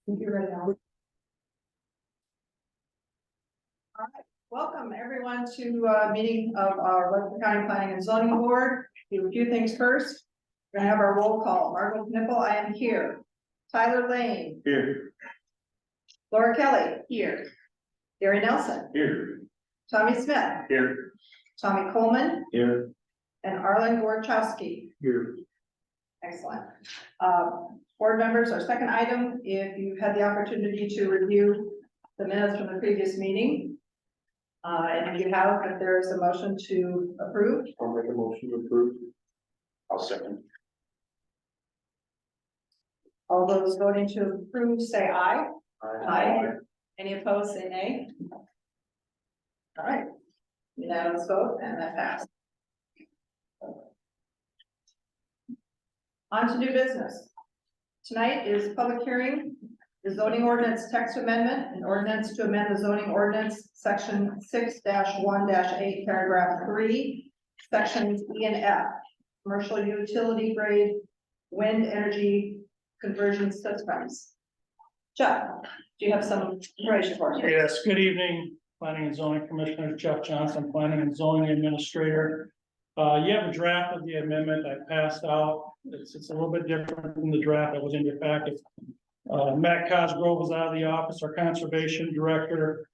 Thank you right now. All right, welcome everyone to a meeting of our Webster County Planning and Zoning Board. Do a few things first. We're gonna have our roll call. Margot Knipple, I am here. Tyler Lane. Here. Laura Kelly. Here. Gary Nelson. Here. Tommy Smith. Here. Tommy Coleman. Here. And Arlen Gorchowski. Here. Excellent. Board members, our second item, if you've had the opportunity to review the minutes from the previous meeting, and if you have, if there is a motion to approve. I'll make a motion to approve. I'll second. All those voting to approve, say aye. Aye. Any opposed, say nay. All right, unanimous vote, and that passed. On to new business. Tonight is public hearing, the zoning ordinance text amendment, an ordinance to amend the zoning ordinance, section 6-1-8, paragraph 3, sections E and F, commercial utility grade wind energy conversion systems. Jeff, do you have some information for us? Yes, good evening, Planning and Zoning Commissioner Jeff Johnson, Planning and Zoning Administrator. You have a draft of the amendment I passed out. It's a little bit different from the draft that was in your packet. Matt Cosgrove was out of the office, our Conservation Director,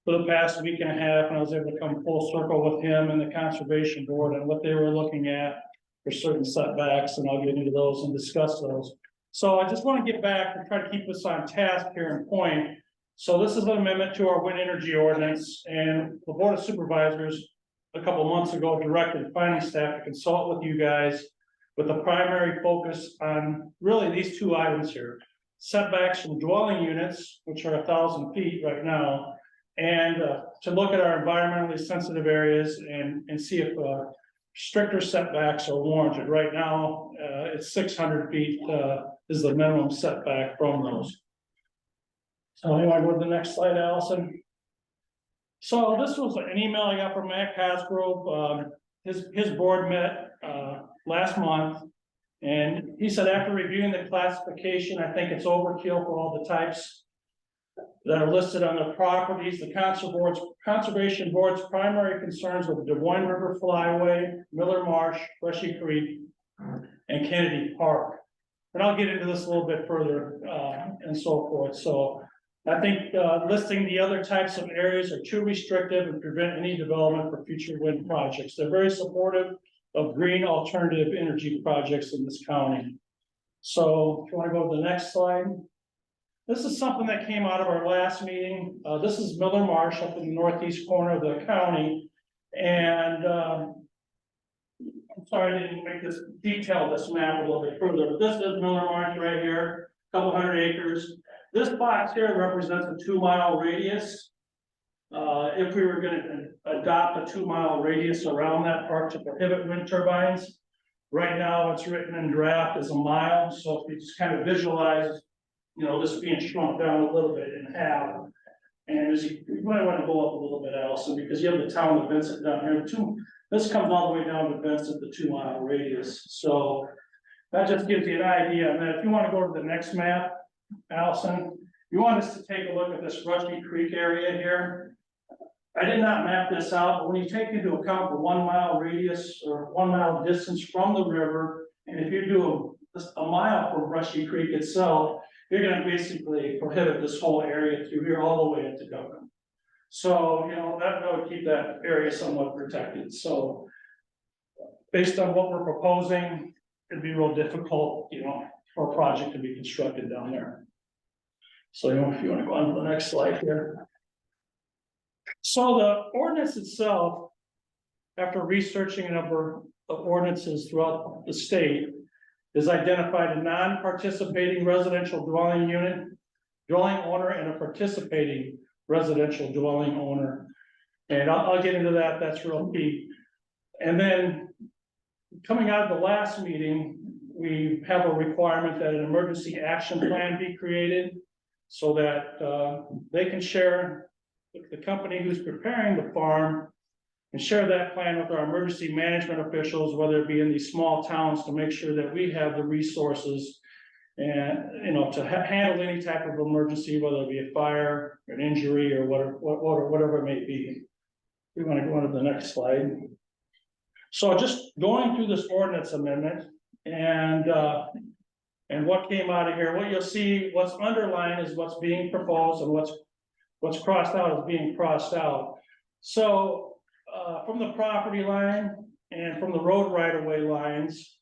for the past week and a half, and I was able to come full circle with him and the Conservation Board and what they were looking at for certain setbacks, and I'll get into those and discuss those. So I just want to get back and try to keep us on task here and point. So this is an amendment to our wind energy ordinance, and the Board of Supervisors a couple months ago directed the planning staff to consult with you guys with a primary focus on really these two items here. Setbacks from dwelling units, which are 1,000 feet right now, and to look at our environmentally sensitive areas and see if stricter setbacks are warranted. Right now, it's 600 feet is the minimum setback from those. So you want to go to the next slide, Allison? So this was an email I got from Matt Cosgrove. His board met last month, and he said after reviewing the classification, I think it's overkill for all the types that are listed on the properties. The Conservation Board's primary concerns with the Des Moines River Flyway, Miller Marsh, Brushy Creek, and Kennedy Park. And I'll get into this a little bit further and so forth. So I think listing the other types of areas are too restrictive and prevent any development for future wind projects. They're very supportive of green alternative energy projects in this county. So if you want to go to the next slide. This is something that came out of our last meeting. This is Miller Marsh up in the northeast corner of the county. And I'm sorry I didn't make this detail this map a little bit further, but this is Miller Marsh right here, a couple hundred acres. This box here represents a 2-mile radius. If we were going to adopt a 2-mile radius around that park to prohibit wind turbines, right now it's written in draft as a mile. So if you just kind of visualize, you know, this being shrunk down a little bit in half. And as you might want to go up a little bit, Allison, because you have the town of Vincent down here. This comes all the way down to Vincent, the 2-mile radius. So that just gives you an idea. And then if you want to go to the next map, Allison, you want us to take a look at this Rusty Creek area here. I did not map this out, but when you take into account the 1-mile radius or 1-mile distance from the river, and if you do a mile from Rusty Creek itself, you're going to basically prohibit this whole area through here all the way into Dublin. So, you know, that would keep that area somewhat protected. So based on what we're proposing, it'd be real difficult, you know, for a project to be constructed down there. So if you want to go on to the next slide here. So the ordinance itself, after researching a number of ordinances throughout the state, is identified a non-participating residential dwelling unit, dwelling owner, and a participating residential dwelling owner. And I'll get into that, that's real key. And then coming out of the last meeting, we have a requirement that an emergency action plan be created so that they can share the company who's preparing the farm and share that plan with our emergency management officials, whether it be in these small towns, to make sure that we have the resources And, you know, to handle any type of emergency, whether it be a fire, an injury, or whatever it may be. We want to go on to the next slide. So just going through this ordinance amendment and what came out of here, what you'll see, what's underlined is what's being proposed, and what's crossed out is being crossed out. So from the property line and from the road right-of-way lines,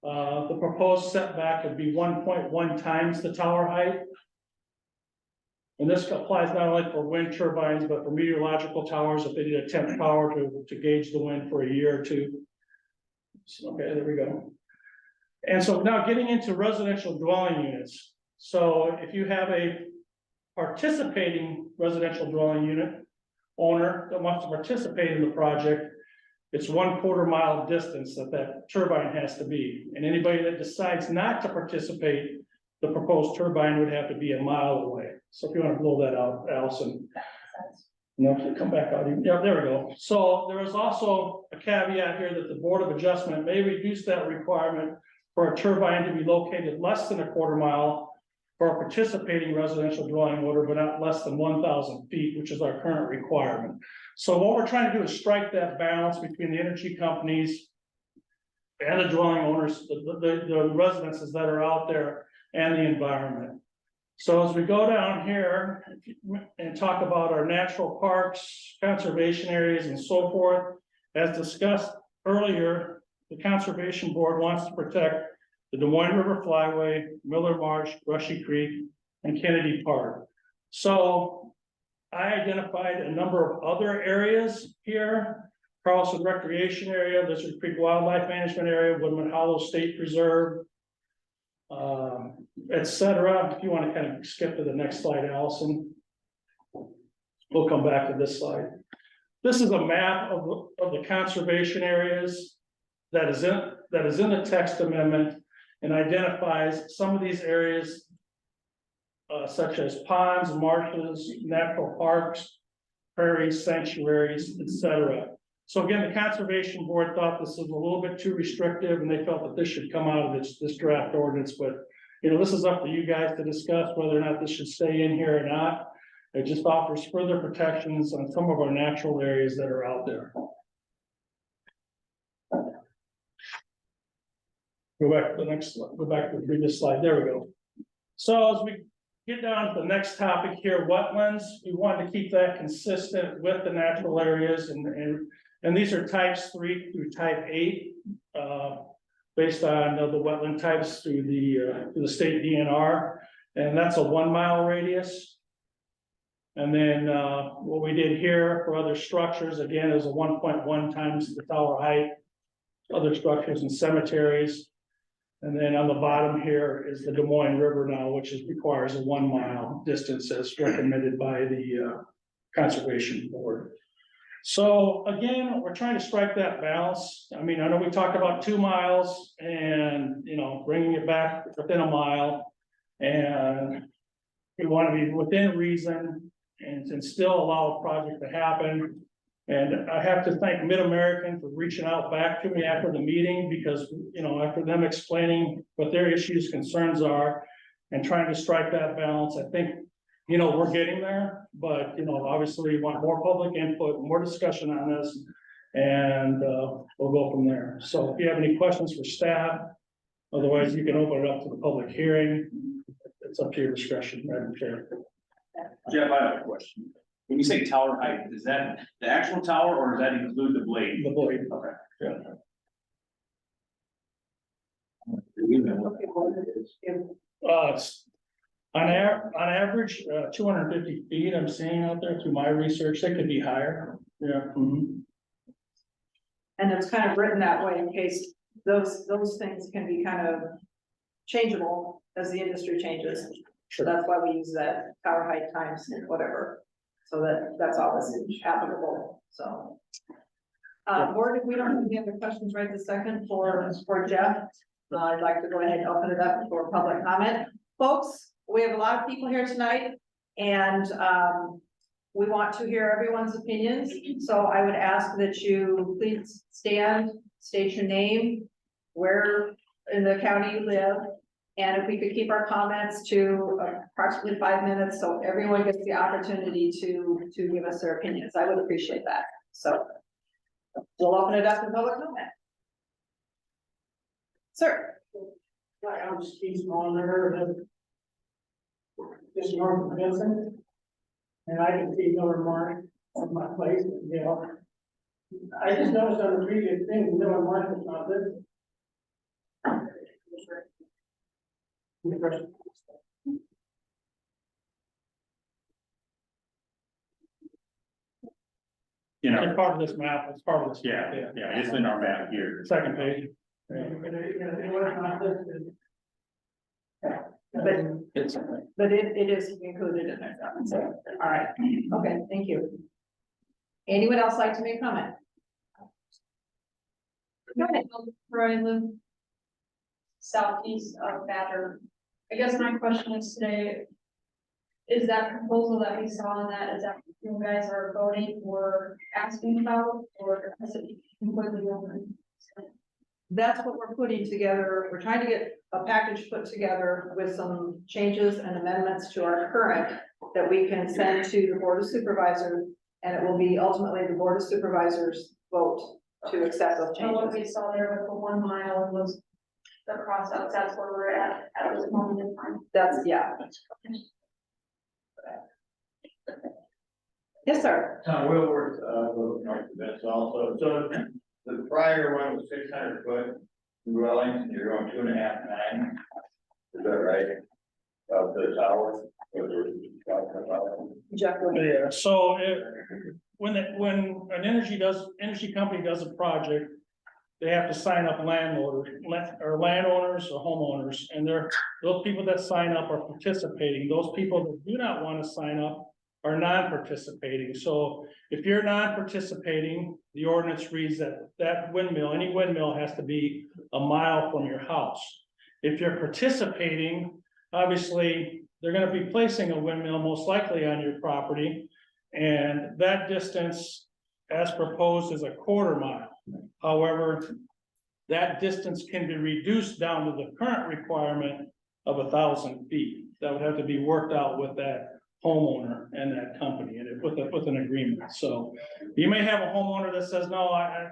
the proposed setback would be 1.1 times the tower height. And this applies not only for wind turbines, but for meteorological towers, if they need a temp tower to gauge the wind for a year or two. So, okay, there we go. And so now getting into residential dwelling units. So if you have a participating residential dwelling unit owner that wants to participate in the project, it's 1/4 mile distance that turbine has to be. And anybody that decides not to participate, the proposed turbine would have to be 1 mile away. So if you want to blow that out, Allison. No, come back out. Yeah, there we go. So there is also a caveat here that the Board of Adjustment may reduce that requirement for a turbine to be located less than 1/4 mile for a participating residential dwelling order, but not less than 1,000 feet, which is our current requirement. So what we're trying to do is strike that balance between the energy companies and the dwelling owners, the residences that are out there, and the environment. So as we go down here and talk about our natural parks, conservation areas, and so forth, as discussed earlier, the Conservation Board wants to protect the Des Moines River Flyway, Miller Marsh, Brushy Creek, and Kennedy Park. So I identified a number of other areas here: Carlson Recreation Area, Lizard Creek Wildlife Management Area, Woodman Hollow State Preserve, etc. If you want to kind of skip to the next slide, Allison. We'll come back to this slide. This is a map of the conservation areas that is in the text amendment, and identifies some of these areas such as ponds, marshes, natural parks, prairies, sanctuaries, etc. So again, the Conservation Board thought this was a little bit too restrictive, and they felt that this should come out of this draft ordinance. But you know, this is up to you guys to discuss whether or not this should stay in here or not. It just offers further protections on some of our natural areas that are out there. Go back to the next slide. Go back to the previous slide. There we go. So as we get down to the next topic here, wetlands, we wanted to keep that consistent with the natural areas, and these are types 3 through type 8, based on the wetland types through the state DNR, and that's a 1 mile radius. And then what we did here for other structures, again, is a 1.1 times the tower height, other structures and cemeteries. And then on the bottom here is the Des Moines River now, which requires a 1 mile distance as recommended by the Conservation Board. So again, we're trying to strike that balance. I mean, I know we talked about 2 miles and, you know, bringing it back within 1 mile. And we want to be within reason and still allow a project to happen. And I have to thank Mid-American for reaching out back to me after the meeting, because, you know, after them explaining what their issues, concerns are, and trying to strike that balance, I think, you know, we're getting there. But, you know, obviously we want more public input, more discussion on this, and we'll go from there. So if you have any questions for staff, otherwise you can open it up to the public hearing. It's up to your discretion, Madam Chair. Jeff, I have a question. When you say tower height, is that the actual tower, or does that include the blade? The blade. Okay. Yeah. Do we know what that is? It's on average, 250 feet I'm seeing out there through my research. They could be higher. Yeah. Mm-hmm. And it's kind of written that way in case those things can be kind of changeable as the industry changes. So that's why we use that tower height times whatever. So that's always applicable, so. Board, if we don't have any other questions right this second for Jeff, I'd like to go ahead and open it up for public comment. Folks, we have a lot of people here tonight, and we want to hear everyone's opinions. So I would ask that you please stand, state your name, where in the county you live, And if we could keep our comments to approximately 5 minutes, so everyone gets the opportunity to give us their opinions, I would appreciate that. So we'll open it up to public comment. Sir. Hi, I'm Steve Smaller, just north of Vincent. And I can see no remark on my place, you know. I just noticed on the previous thing, no remark was not there. You know, It's part of this map, it's part of this. yeah, it's in our map here. Second page. It was not listed. But it is included in there. So, all right, okay, thank you. Anyone else like to make comment? Go ahead. Where I live southeast of Badger. I guess my question is today, is that proposal that we saw on that, is that you guys are voting or asking about, or has it completely open? That's what we're putting together. We're trying to get a package put together with some changes and amendments to our current that we can send to the Board of Supervisors, and it will be ultimately the Board of Supervisors vote to accept those And what changes. we saw there with the 1 mile and those, the crossouts, that's where we're at this moment in time. That's, yeah. Yes, sir. Tom Wilworth, north of this also, so the prior one was 600 foot dwellings, and you're going 2.5 9. Is that right? Of the tower? Jeff, go ahead. Yeah, so when an energy company does a project, they have to sign up landowners or homeowners, and those people that sign up are participating. Those people that do not want to sign up are non-participating. So if you're non-participating, the ordinance reads that windmill, any windmill has to be a mile from your house. If you're participating, obviously, they're gonna be placing a windmill most likely on your property. And that distance, as proposed, is 1/4 mile. However, that distance can be reduced down to the current requirement of 1,000 feet. That would have to be worked out with that homeowner and that company, and with an agreement. So you may have a homeowner that says, no, I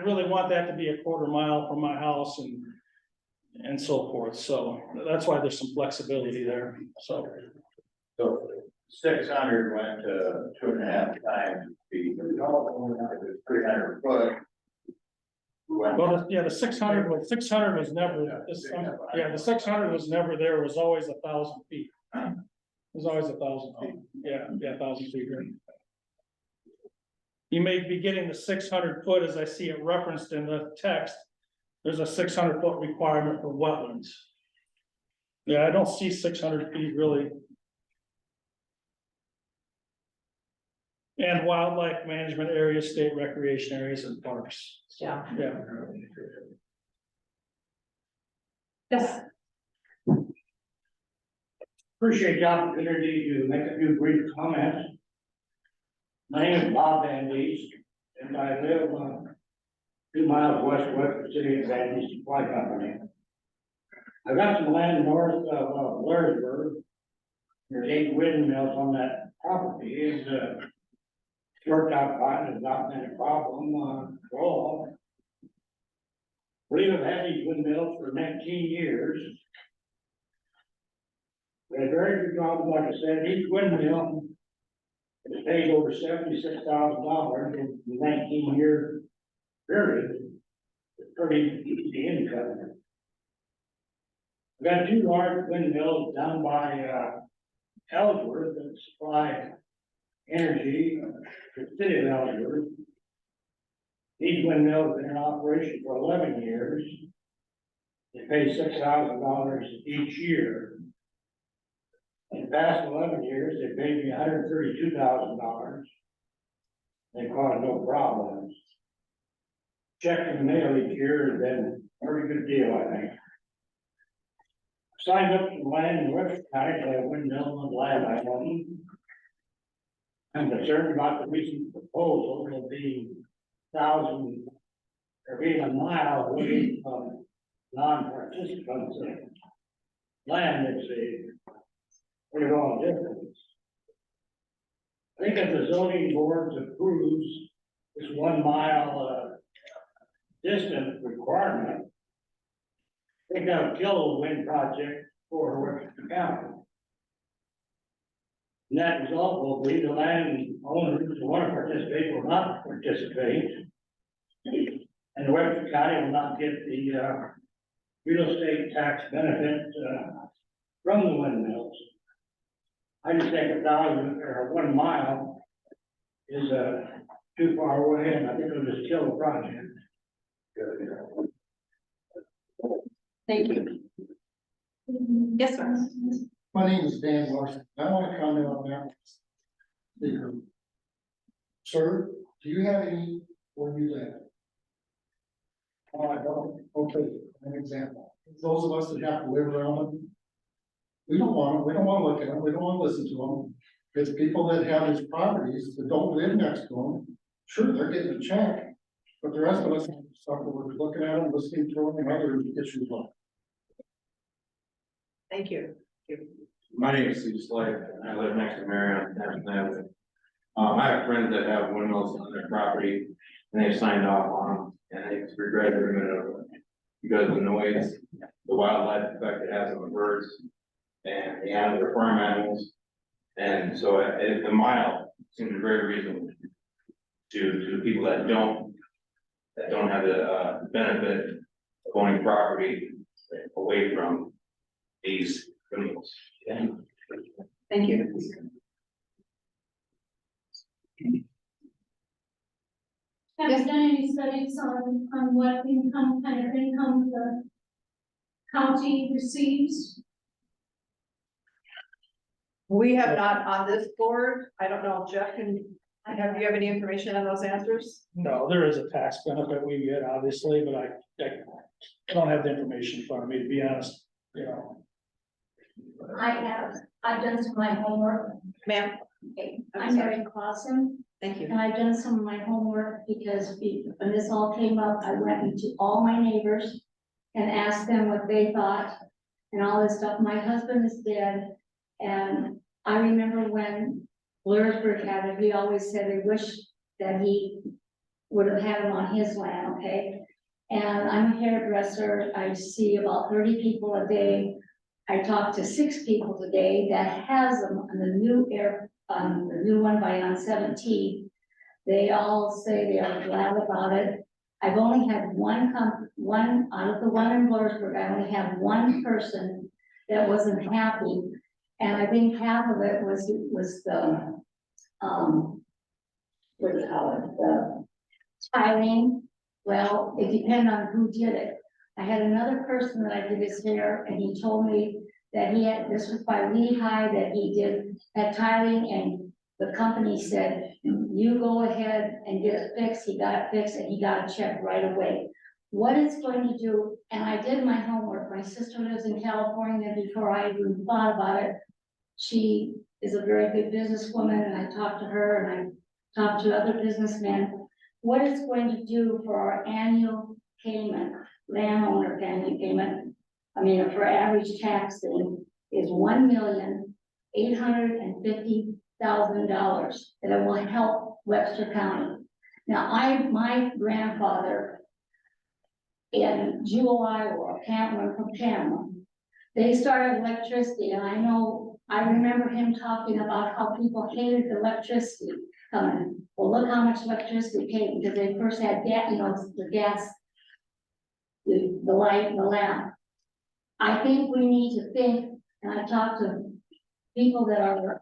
really want that to be 1/4 mile from my house and so forth. So that's why there's some flexibility there. So 600 went to 2.5 times speed. 300 foot. well, yeah, the 600 was never, the 600 was never there. It was always 1,000 feet. It was always 1,000 feet. Yeah, 1,000 feet. You may be getting the 600 foot as I see it referenced in the text. There's a 600 foot requirement for wetlands. Yeah, I don't see 600 feet really. And wildlife management areas, state recreation areas and parks. So, Yeah. Yeah. Yes, Appreciate the opportunity to make a few brief comments. My name is Bob Van Dees, and I live 2 miles west of the city of Van Dees Supply Company. I've got some land north of Blairsburg. There's 8 windmills on that property, and worked out fine, there's not been a problem at all. We've had these windmills for 19 years. They're very good job, like I said, each windmill has paid over $76,000 in the 19-year period. It's pretty easy income. We've got 2 large windmills down by Ellsworth that supply energy to the city of Ellsworth. These windmills have been in operation for 11 years. They pay $6,000 each year. In the past 11 years, they paid me $132,000. They caused no problems. Check in the mail each year has been a very good deal, I think. Signed up some land in Webster County to have windmill on land I own. I'm concerned about the recent proposal of being 1,000, or being a mile away from non-participants land that's pretty long distance. I think if the zoning board approves this 1 mile, distance requirement, they gotta kill the wind project for Webster County. And that result will be the land owners who want to participate will not participate. And Webster County will not get the, real estate tax benefit, from the windmills. I just think 1,000 or 1 mile is, too far away, and I think it'll just kill the project. Thank you. Yes, sir. My name is Dan Larson. I want to comment on that. Speaker. Sir, do you have any where you live? Oh, I don't. Okay, an example. Those of us that have to live around them, we don't want them, we don't want to look at them, we don't want to listen to them. It's people that have these properties that don't live next to them. Sure, they're getting a check, but the rest of us have to suffer with looking at them, listening to them, and other issues like. Thank you. My name is Steve Slade, and I live next to Marion, Harrison Avenue. I have friends that have windmills on their property, and they've signed off on them, and they regret every minute of it. Because of the noise, the wildlife effect it has on the birds, and the animal, the farm animals. And so the mile seems very reasonable to people that don't have the benefit of owning property away from these criminals. Yeah. Thank you. Have you done any studies on what income, kind of income the county receives? We have not on this board. I don't know, Jeff, do you have any information on those answers? No, there is a tax benefit we get, obviously, but I don't have the information in front of me, to be honest, you know. I've done some of my homework. Ma'am, Okay, I'm I'm sorry. Mary Clausen, thank you. and I've done some of my homework because when this all came up, I went into all my neighbors and asked them what they thought and all this stuff. My husband is dead, and I remember when Blurrsburg had it, he always said he wished that he would have had him on his land, okay? And I'm a hairdresser, I see about 30 people a day. I talked to 6 people today that has them on the new one by on 17. They all say they are glad about it. I've only had one out of the one in Blurrsburg, I only had one person that wasn't happy. And I think half of it was the, what do you call it, the tiling. Well, it depended on who did it. I had another person that I did his hair, and he told me that this was by Lehigh, that he did that tiling, and the company said, you go ahead and get it fixed. He got it fixed, and he got a check right away. What it's going to do, and I did my homework. My sister lives in California. Before I even thought about it, she is a very good businesswoman, and I talked to her, and I talked to other businessmen. What it's going to do for our annual payment, landowner family payment, I mean, for average tax thing, is $1,850,000, that it will help Webster County. Now, my grandfather in Jewel, Iowa, Cameron from Cameron, they started electricity, and I remember him talking about how people hated electricity coming. Well, look how much electricity came, because they first had gas, the gas, the light and the lamp. I think we need to think, and I talked to people that are,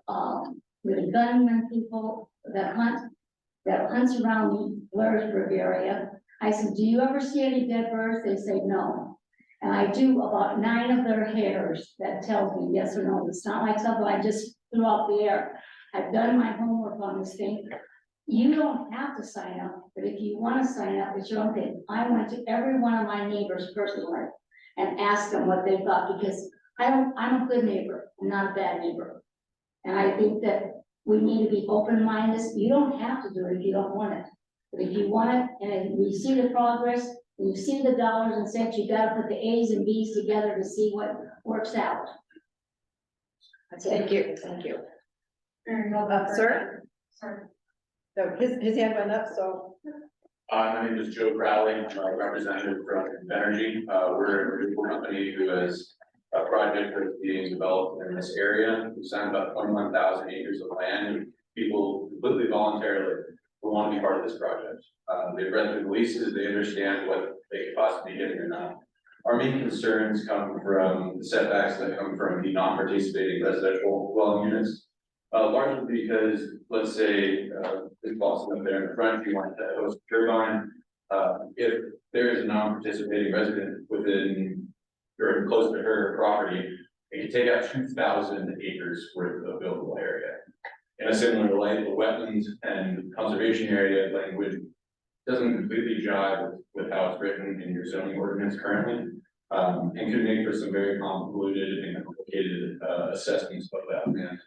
the gunman people that hunts around the Blurrsburg area. I said, do you ever see any dead birds? They say no. And I do about 9 of their hairs that tells me yes or no. It's not like something I just threw out the air. I've done my homework on this thing. You don't have to sign up, but if you want to sign up, it's your own thing. I went to every one of my neighbors personally and asked them what they thought, because I'm a good neighbor, I'm not a bad neighbor. And I think that we need to be open-minded. You don't have to do it if you don't want it. But if you want it, and we see the progress, You see the dollars and cents, you gotta put the A's and B's together to see what works out. That's it. Thank you. Sir? Sorry. So his hand went up, so. My name is Joe Crowley, I'm a representative from Energy. We're a renewable company who has a project that's being developed in this area. We signed about 21,000 acres of land, and people completely voluntarily will want to be part of this project. They've read through the leases, they understand what they could possibly be getting or not. Our main concerns come from the setbacks that come from the non-participating residential dwelling units. Largely because, let's say, this Boston up there in the front, you want to host a turbine. If there is a non-participating resident within or close to her property, it can take out 2,000 acres worth of buildable area. In a similar light, the wetlands and conservation area language doesn't completely jive with how it's written in your zoning ordinance currently. And could make for some very convoluted and complicated assessments of that land.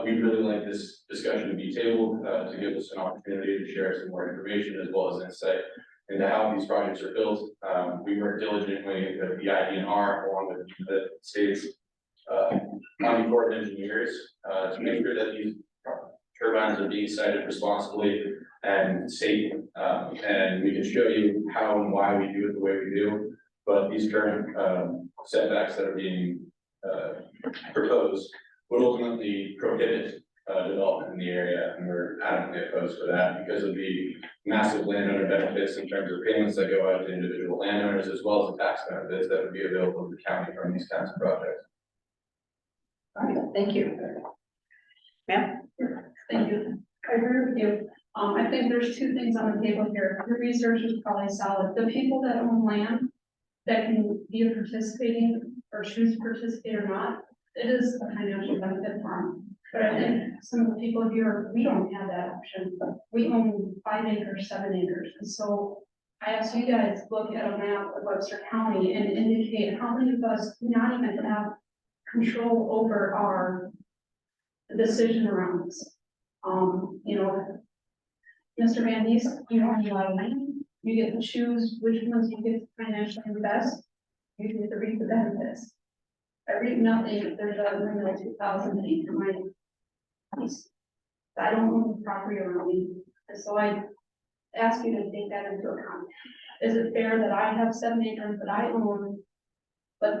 We'd really like this discussion to be tabled to give us an opportunity to share some more information as well as insight into how these projects are built. We work diligently with the IDNR along with the state's Army Corps of Engineers to make sure that these turbines are being sited responsibly and safe. And we can show you how and why we do it the way we do. But these current setbacks that are being proposed would ultimately prohibit development in the area, and we're adamantly opposed to that because of the massive landowner benefits in terms of payments that go out to individual landowners, as well as the tax benefits that would be available to the county from these kinds of projects. All right, thank you. Ma'am? Thank you. I agree with you. I think there's two things on the table here. Your research is probably solid. The people that own land that can be participating or choose to participate or not, it is a financial benefit for them. But I think some of the people here, we don't have that option. We own 5 acres, 7 acres. And so I ask you guys to look at a map of Webster County and indicate how many of us do not even have control over our decision around this. You know, Mr. Van Ness, you own a lot of land. You get to choose which ones you get to financially invest. You get to reap the benefits. I read nothing if there's a windmill 2,000 acre mine. I don't own the property around me, and so I ask you to take that into account. Is it fair that I have 7 acres that I own, but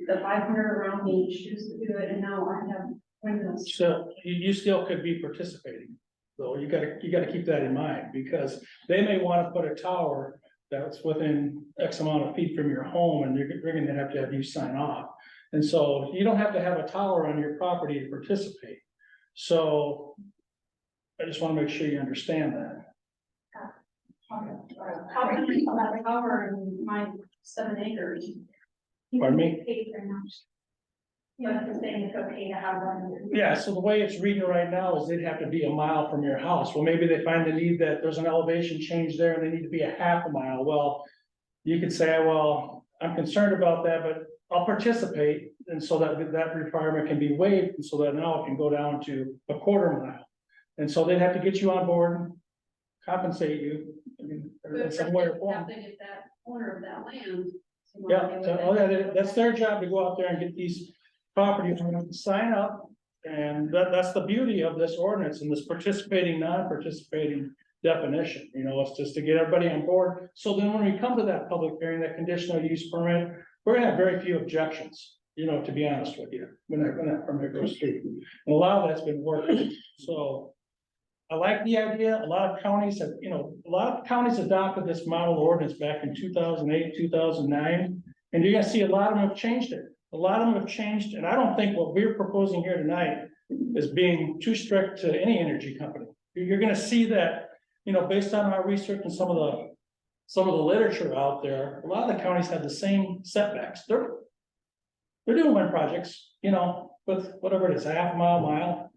the 500 around me choose to do it, and now I have windmills? So you still could be participating, though. You gotta keep that in mind, because they may want to put a tower that's within X amount of feet from your home, and they're gonna have to have you sign off. And so you don't have to have a tower on your property to participate. So I just want to make sure you understand that. How can I have a tower in my 7 acres? Pardon me? Paid very much. You have to say it's okay to have one. Yeah, so the way it's reading right now is they'd have to be a mile from your house. Well, maybe they find the need that there's an elevation change there and they need to be a half a mile. Well, you could say, well, I'm concerned about that, but I'll participate. And so that requirement can be waived, and so that now it can go down to a quarter mile. And so they'd have to get you on board, compensate you, I mean, in some way or form. Have to get that owner of that land. Yeah, so, that's their job to go out there and get these property owners to sign up. And that's the beauty of this ordinance and this participating, non-participating definition, you know, it's just to get everybody on board. So then when we come to that public hearing, that conditional use permit, we're gonna have very few objections, you know, to be honest with you, when that permit goes through. And a lot of that's been worked, so. I like the idea. A lot of counties have, you know, a lot of counties adopted this model ordinance back in 2008, 2009. And you're gonna see a lot of them have changed it. A lot of them have changed, and I don't think what we're proposing here tonight is being too strict to any energy company. You're gonna see that, you know, based on our research and some of the literature out there, a lot of the counties have the same setbacks. They're doing wind projects, you know, with whatever it is, half a mile.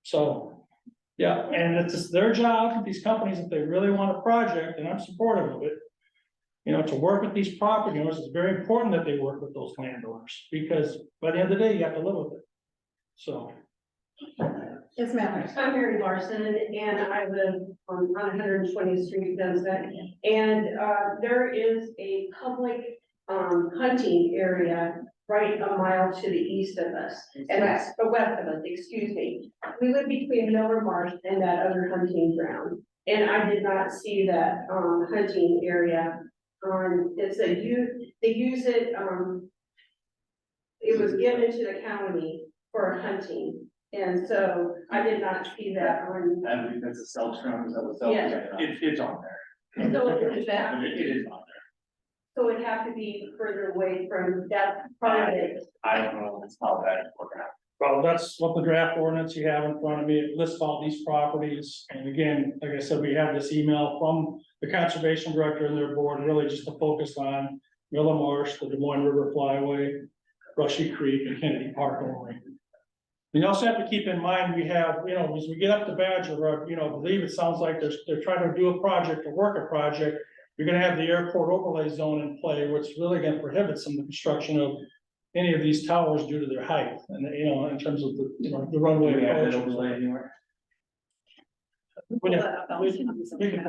So. Yeah, and it's their job, these companies, if they really want a project, and I'm supportive of it. You know, to work with these property owners, it's very important that they work with those landowners, because by the end of the day, you have to live with it. So. Yes, ma'am. I'm Mary Larson, and I live on 120th Street, Dunsmere. And there is a public hunting area right a mile to the east of us, and west of us, excuse me. We live between Miller Marsh and that other hunting ground, and I did not see that hunting area. It's a they use it. It was given to the county for hunting. And so I did not see that on. I believe that's a cell term, is that what cell? Yes. It's on there. So is that, It is on there. so it'd have to be further away from that part of it. I don't know, it's how that is working out. Well, that's what the draft ordinance you have in front of me, it lists all these properties, and again, like I said, we have this email from the conservation director and their board, really just to focus on Miller Marsh, the Des Moines River Flyway, Brushy Creek, and Kennedy Park only. You also have to keep in mind, we have, as we get up to Badger Road, I believe it sounds like they're trying to do a project or work a project. You're gonna have the airport overlay zone in play, which is really gonna prohibit some of the construction of any of these towers due to their height and, in terms of the runway. Do we have that approach. overlay anywhere? We can-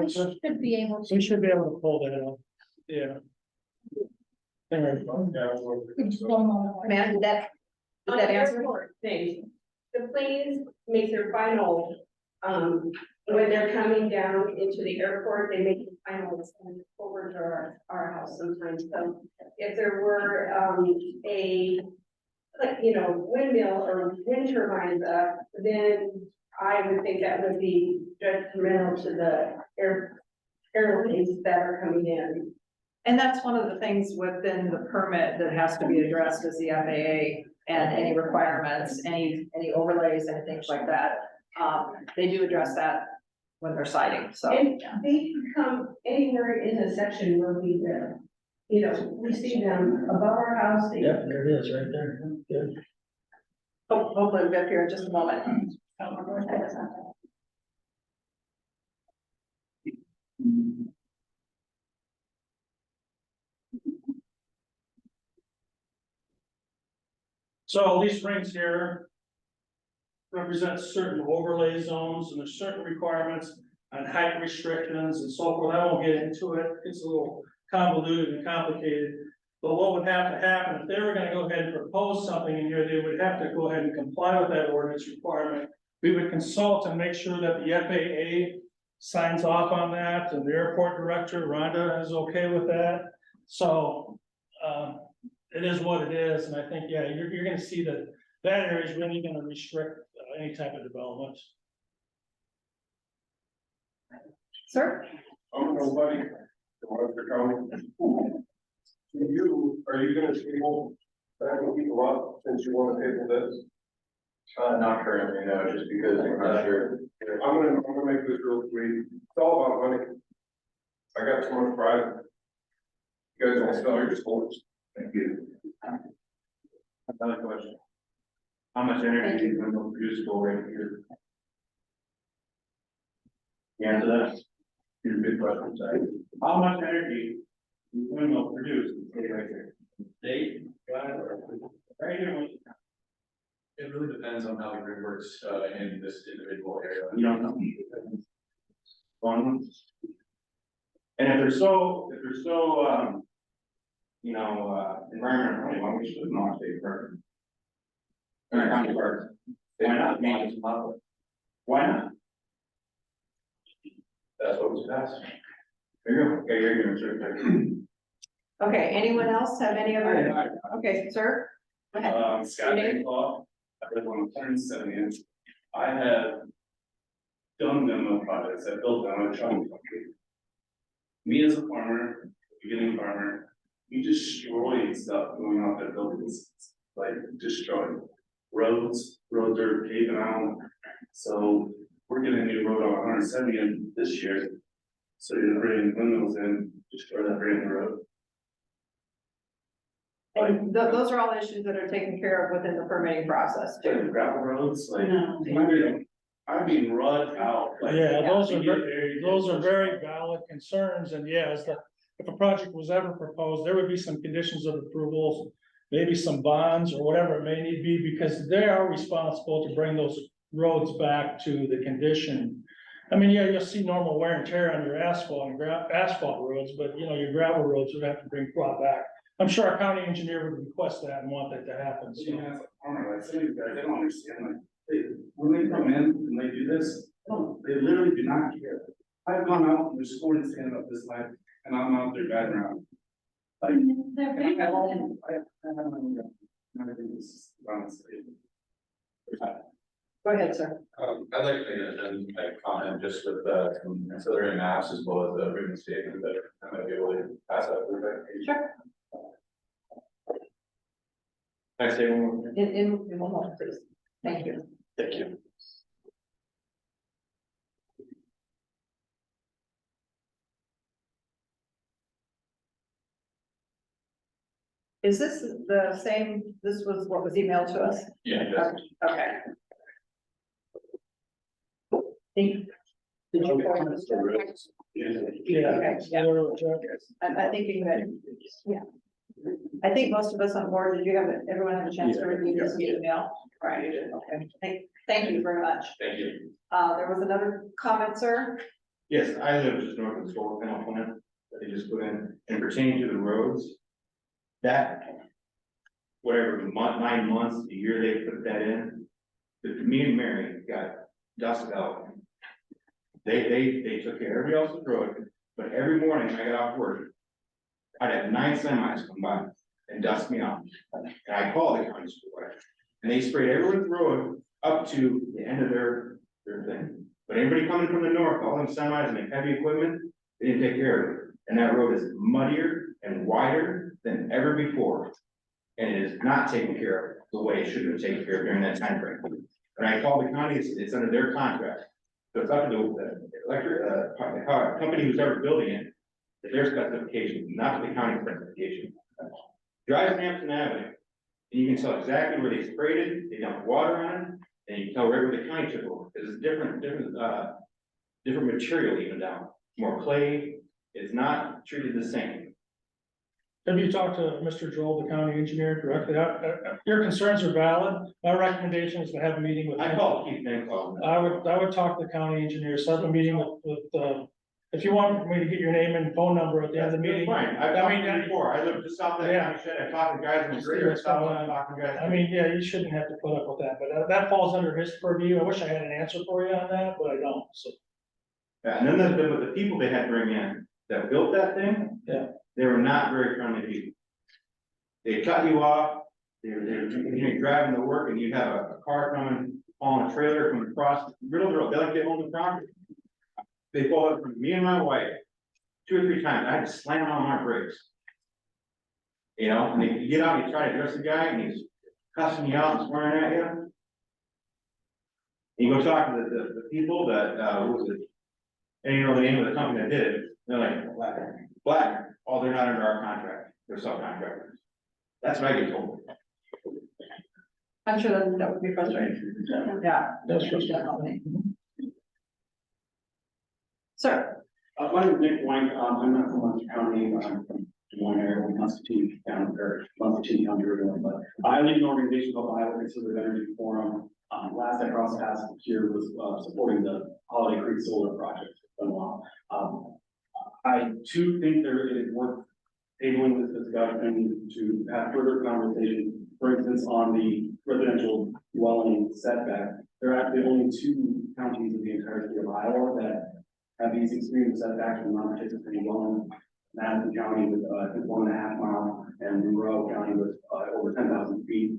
Should be able to. we should be able to pull that up, yeah. Anyway, Ma'am, did that answer? Airport thing. The planes make their final, when they're coming down into the airport, they make the final ascent over to our house sometimes. So if there were, windmill or wind turbines up, then I would think that would be detrimental to the airplanes that are coming in. And that's one of the things within the permit that has to be addressed is the FAA and any requirements, any overlays and things like that. They do address that when they're citing, so. And they can come anywhere in the section where we live. We see them above our house. They- yep, there it is, right there. Good. Hopefully we'll get here in just a moment. So these rings here represent certain overlay zones, and there's certain requirements on height restrictions and so forth. I won't get into it. It's a little convoluted and complicated. But what would have to happen, if they were gonna go ahead and propose something in here, they would have to go ahead and comply with that ordinance requirement. We would consult and make sure that the FAA signs off on that, and the airport director, Rhonda, is okay with that. So, it is what it is, and I think, yeah, you're gonna see that area is really gonna restrict any type of development. Sir? I'm nobody, the Webster County. Are you gonna table backing people up since you wanna table this? Not currently, no, just because I'm not sure. I'm gonna make this real sweet. It's all about money. I got too much pride. You guys don't sell your sports. Thank you. Another question. How much energy is going to produce right here? The answer to that? Here's a good question, sorry. How much energy is windmill produce? Right here. Date, Right here. it really depends on how the grid works, in this individual area. You don't know. One. And if they're so, environment friendly, why don't we should not stay firm? Or county parks. Why not? Why not? That's what was passed. There you go. Okay, you're gonna certify. Okay, anyone else have any other? Okay, sir? Go ahead. Scott Bancroft, I live on 170th. I have done windmill projects, I built them, I'm trying to. Me as a farmer, beginning farmer, we destroyed stuff going off that buildings, like destroyed. Roads are paving out, so we're getting a new road on 170th this year. So you're bringing windmills in, destroy that brand new road. And those are all issues that are taken care of within the permitting process too. Like gravel roads, like, No. I'm being run out. like- Yeah, those are very valid concerns, and yeah, if a project was ever proposed, there would be some conditions of approvals. Maybe some bonds or whatever it may need to be, because they are responsible to bring those roads back to the condition. I mean, yeah, you'll see normal wear and tear on your asphalt and asphalt roads, but you know, your gravel roads would have to bring brought back. I'm sure our county engineer would request that and want that to happen, so. Yeah, as a farmer, like, some of these guys, they don't understand, like, when they come in and they do this, they literally do not care. I've gone out and there's scoring sand up this line, and I'm out there driving around. Like, I have all, I think this is honestly. Go ahead, sir. I'd like to make a comment just with, some ancillary maps as well as the written statement that I might be able to pass out. Sure. Can I say one more thing? In one moment, please. Thank you. Thank you. Is this the same, this was what was emailed to us? Yeah, that's Okay. Did you forward this to- Yeah. Okay, yeah. I'm thinking that, yeah. I think most of us on board, did you have, everyone have a chance to review this email? Right, you did, okay. Thank you very much. Thank you. There was another comment, sir? Yes, I live just north of the solar panel plant that they just put in, and pertaining to the roads. That, whatever, 9 months, a year they put that in, me and Mary got dust out. They took care of everybody else's road, but every morning when I got off work, I'd have 9 semis come by and dust me off. And I called the county school, and they sprayed everyone's road up to the end of their thing. But anybody coming from the north, all them semis and the heavy equipment, they didn't take care of it. And that road is muddier and wider than ever before. And it is not taken care of the way it should have been taken care of during that time frame. And I called the county, it's under their contract. So it's up to the electric, company who's ever building it, their specifications, not the county specification. Drive Hampton Avenue, and you can tell exactly where they sprayed it, they dumped water on it, and you can tell right where the county took over. It's different material even down, more clay, it's not treated the same. Have you talked to Mr. Joel, the county engineer, directly? Your concerns are valid. My recommendation is to have a meeting with I him. called Keith Nichols. I would talk to the county engineer, set up a meeting if you want me to get your name and phone number at the end of the meeting. Fine, I've talked to you before, I live just south of that Yeah. county shed, I talked to guys in the greater south, I talked to guys. I mean, yeah, you shouldn't have to put up with that, but that falls under his purview. I wish I had an answer for you on that, but I don't, so. Yeah, and then the people they had to bring in that built that thing. Yeah. They were not very friendly people. They cut you off, they're driving to work and you have a car coming on a trailer from across the middle of the road, they like to own the property. They pulled up from me and my wife 2 or 3 times, I had to slam on my brakes. You know, and you get out and you try to address the guy and he's cussing you out and swearing at you. And you go talk to the people that, what was it? And you know the name of the company that did it, they're like, Black, oh, they're not under our contract, they're subcontractors. That's what I get told. I'm sure that would be frustrating. Yeah. That's Definitely. Sir, My name is Nick White, I'm not from Webster County, I'm from Des Moines area, Constantine County, or Constantine County, but I lead an organization called Iowa Conservative Energy Forum. Last I crossed paths here was supporting the Holiday Creek Solar Project. It's been a while. I too think there it is worth tabling this discussion to have further conversation. For instance, on the residential dwelling setback, there are actually only 2 counties in the entire state of Iowa that have these extreme setbacks from non-participating dwelling. Madison County with, I think 1.5 miles, and Monroe County with, over 10,000 feet.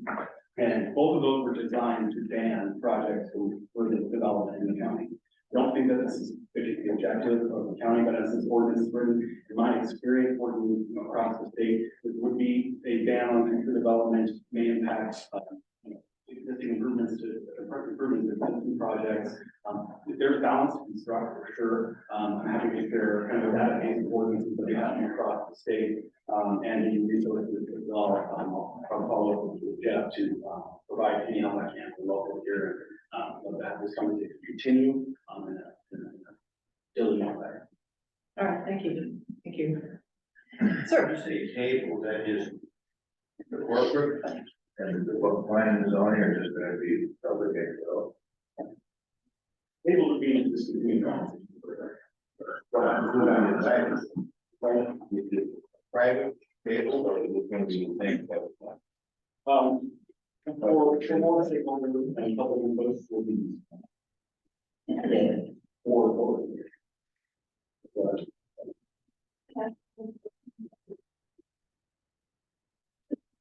And both of those were designed to ban projects for the development in the county. I don't think that this is particularly objective of the county, but as this ordinance is written, in my experience working across the state, it would be a ban on future development may impact, existing improvements to existing projects. There's balance to construct for sure. I'm happy to share kind of a database of ordinances that we have across the state, and the resources as well. I'll follow up with Jeff to provide any help I can for local here. That this conversation continue in a diligent way. all right, thank you. Thank you. Sir, You say table, that is the corporate, and the book plan is on here, just gonna be public info. need to discontinue that. Private vehicles, or is it gonna be the same type of thing? For more stakeholders and public input will be. For.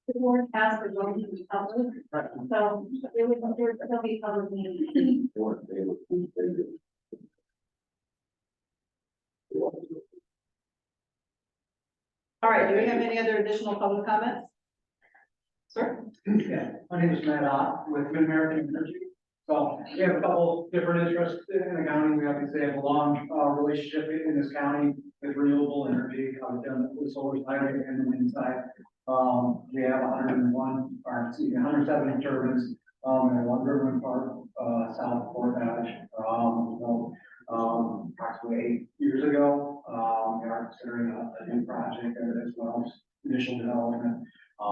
The board has the vote to be public, so it would, there'll be public meeting. All right, do we have any other additional public comments? Sir? Yeah, my name is Matt Ott with Mid-American Energy. So we have a couple different interests in the county. We obviously have a long relationship in this county with renewable energy, on the solar side and the wind side. We have 101, or excuse me, 170 turbines, in one river park, south of Fort Dodge. Approximately 8 years ago, we are considering a new project as well as initial development. I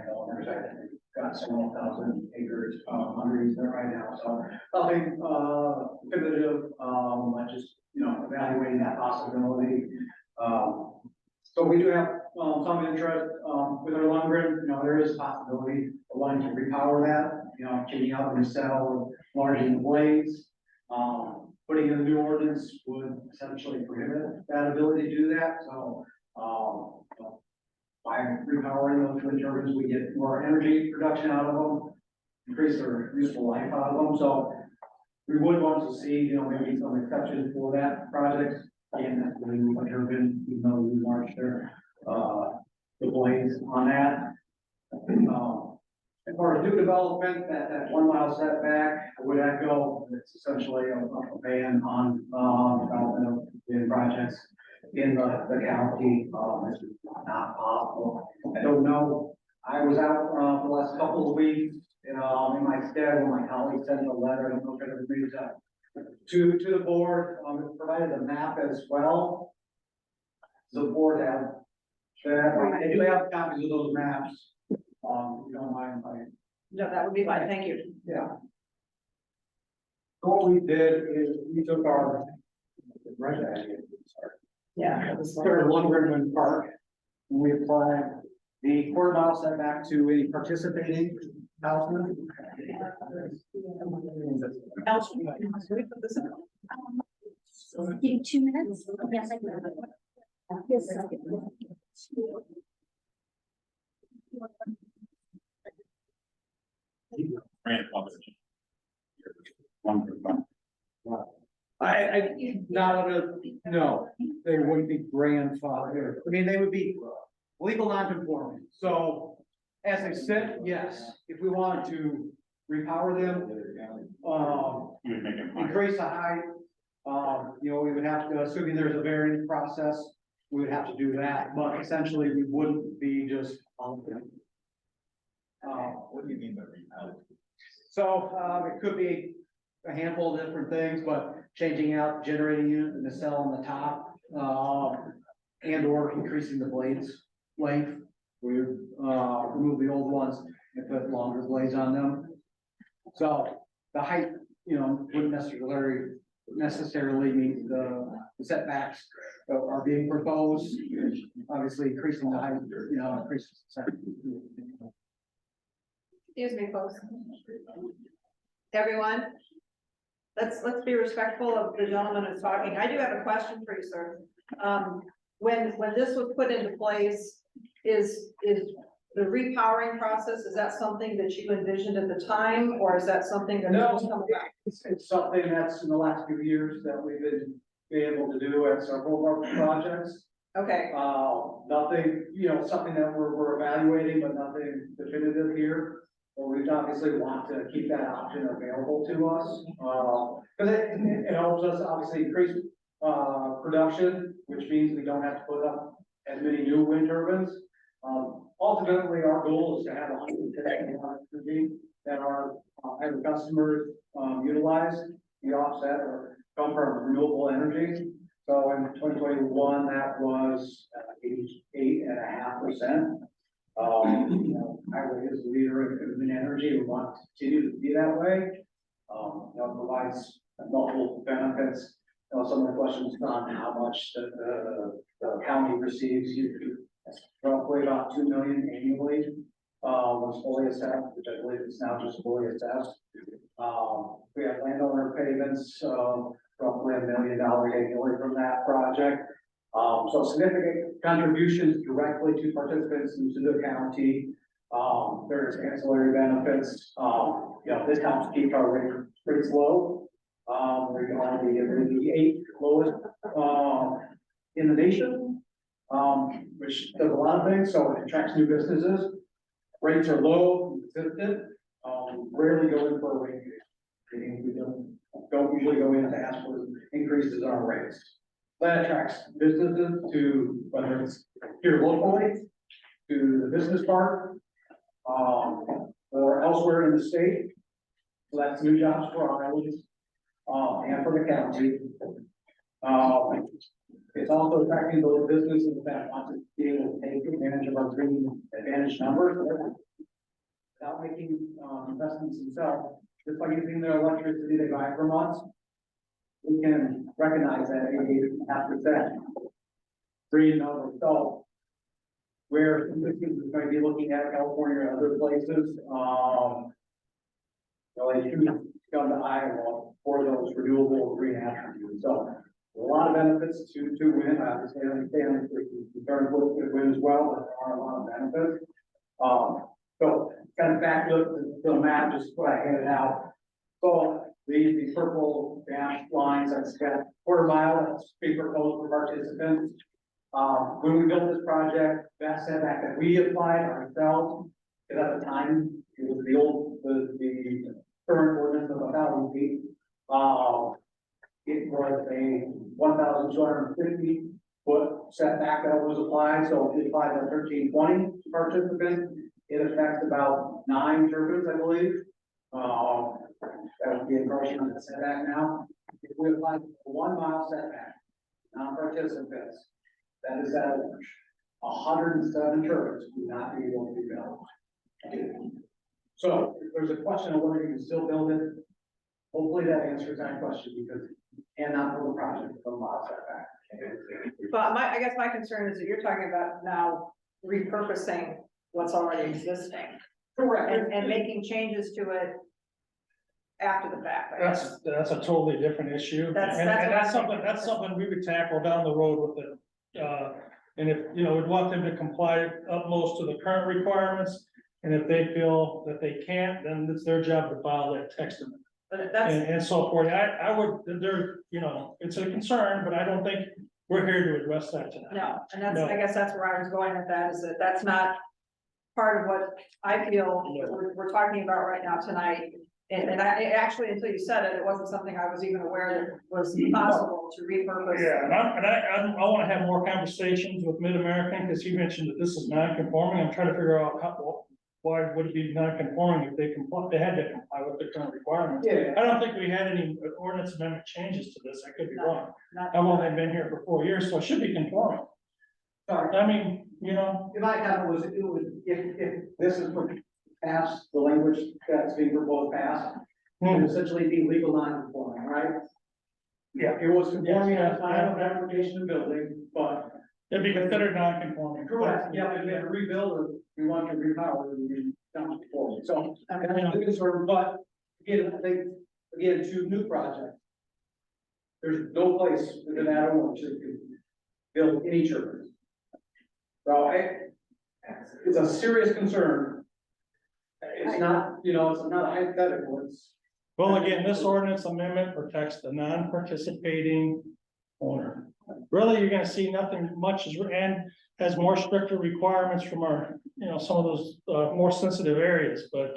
know there's, I think, got several thousand acres, underneath there right now, so nothing, definitive, I just, evaluating that possibility. So we do have, some interest, with our Lundgren, there is a possibility of wanting to repower that, changing out the nacelle, enlarging the blades. Putting in a new ordinance would essentially prohibit that ability to do that, so, by repowering those wind turbines, we get more energy production out of them, increase their useful life out of them, so we would want to see, maybe some exceptions for that project. Again, that's the new wind turbine, even though we marched their, the blades on that. As far as new development, that 1 mile setback, I would echo, it's essentially a ban on, development of wind projects in the county. It's not possible. I don't know. I was out for the last couple of weeks, in my stead when my colleague sent a letter. I don't know if it reads to the board. It provided a map as well. The board have they do have copies of those maps. If you don't mind, No, that would be fine, thank you. yeah. So what we did is we took our Yeah. Third Lundgren Park, and we applied the 1/4 mile setback to any participating houses. Give you 2 minutes? Yes, I can. Yes, I can. No, they wouldn't be grandfathered. I mean, they would be legal non-conforming. So as they sit, yes, if we wanted to repower them, increase the height, we would have to, assuming there's a variance process, we would have to do that, but essentially we wouldn't be just. What do you mean by repower? So, it could be a handful of different things, but changing out the generating unit and the cell on the top, and or increasing the blades length. We would, remove the old ones and put longer blades on them. So the height, wouldn't necessarily meet the setbacks that are being proposed. Obviously, increasing the height, increases the setback. Excuse me, folks. Everyone, let's be respectful of the gentleman who's talking. I do have a question for you, sir. When this was put into place, is the repowering process, is that something that you envisioned at the time, or is that something that No, has come about? it's something that's in the last few years that we've been able to do at several of our projects. Okay, Nothing, something that we're evaluating, but nothing definitive here. Well, we obviously want to keep that option available to us, because it helps us obviously increase, production, which means we don't have to put up as many new wind turbines. Ultimately, our goal is to have 150 that our every customers utilize, the offset or come from renewable energy. So in 2021, that was 88.5%. Highway is the leader of wind energy. We want to continue to be that way. Provides multiple benefits. Some of the questions on how much the county receives, roughly about 2 million annually. Was fully assessed, which I believe is now just fully assessed. We have landowner payments, roughly $1 million annually from that project. So significant contributions directly to participants into the county. There's ancillary benefits, this helps keep our rates low. We're only the 8th lowest, in the nation, which does a lot of things, so it attracts new businesses. Rates are low, consistent, rarely go in for a rate increase. We don't usually go in to ask for increases on our rates. That attracts businesses to, whether it's here locally, to the business park, or elsewhere in the state. So that's new jobs for our islands, and for the county. It's also attracting those businesses that want to be able to take advantage of our green advantage numbers without making investments themselves. Just by using the electricity they buy from us, we can recognize that 88.5% green of itself. Where businesses are going to be looking at California and other places, they choose to come to Iowa for those renewable green attributes. So a lot of benefits to wind. Obviously, I understand the concern with wind as well, but there are a lot of benefits. So kind of back to the map, just what I handed out. So these purple dashed lines, that's got quarter mile, that's being proposed for participants. When we built this project, that setback that we applied ourselves, because at the time, it was the current ordinance of 1,000 feet. It was a 1,250 foot setback that was applied, so if you apply the 1320 participants, it affects about 9 turbines, I believe. That would be encroaching on the setback now. If we apply 1 mile setback, non-participants, that is at 107 turbines would not be able to be built. So if there's a question of whether you can still build it, hopefully that answers that question, because you cannot build a project with a mile setback. But I guess my concern is that you're talking about now repurposing what's already existing. Correct. And making changes to it after the fact. I guess. That's a totally different issue. That's Something we would tackle down the road with it. And if, we'd want them to comply utmost to the current requirements. And if they feel that they can't, then it's their job to file that text amendment. But that's, And so forth. I would, it's a concern, but I don't think we're here to address that tonight. no, and that's, No. I guess that's where I was going with that, is that that's not part of what I feel we're talking about right now tonight. And I actually, until you said it, it wasn't something I was even aware that was possible to repurpose. Yeah, and I want to have more conversations with Mid-American, because he mentioned that this is non-conforming. I'm trying to figure out why would it be non-conforming if they had to comply with the current requirements. Yeah. I don't think we had any ordinance amendment changes to this. I could be wrong. Not- I've only been here for 4 years, so it should be conforming. Sorry. I mean, My comment was, if this is what passed, the language that's being proposed passed, it would essentially be legal non-conforming, right? Yeah. It was conforming at the time of application and building, but. it'd be considered non-conforming. Correct, yeah, if we had to rebuild or we want to repower, it would be non-conforming, so. But again, I think, to new projects. There's no place within that ordinance that could build any turbines. So it's a serious concern. It's not, it's not hypothetical, it's. Well, again, this ordinance amendment protects the non-participating owner. Really, you're gonna see nothing much and has more stricter requirements from our, some of those more sensitive areas, but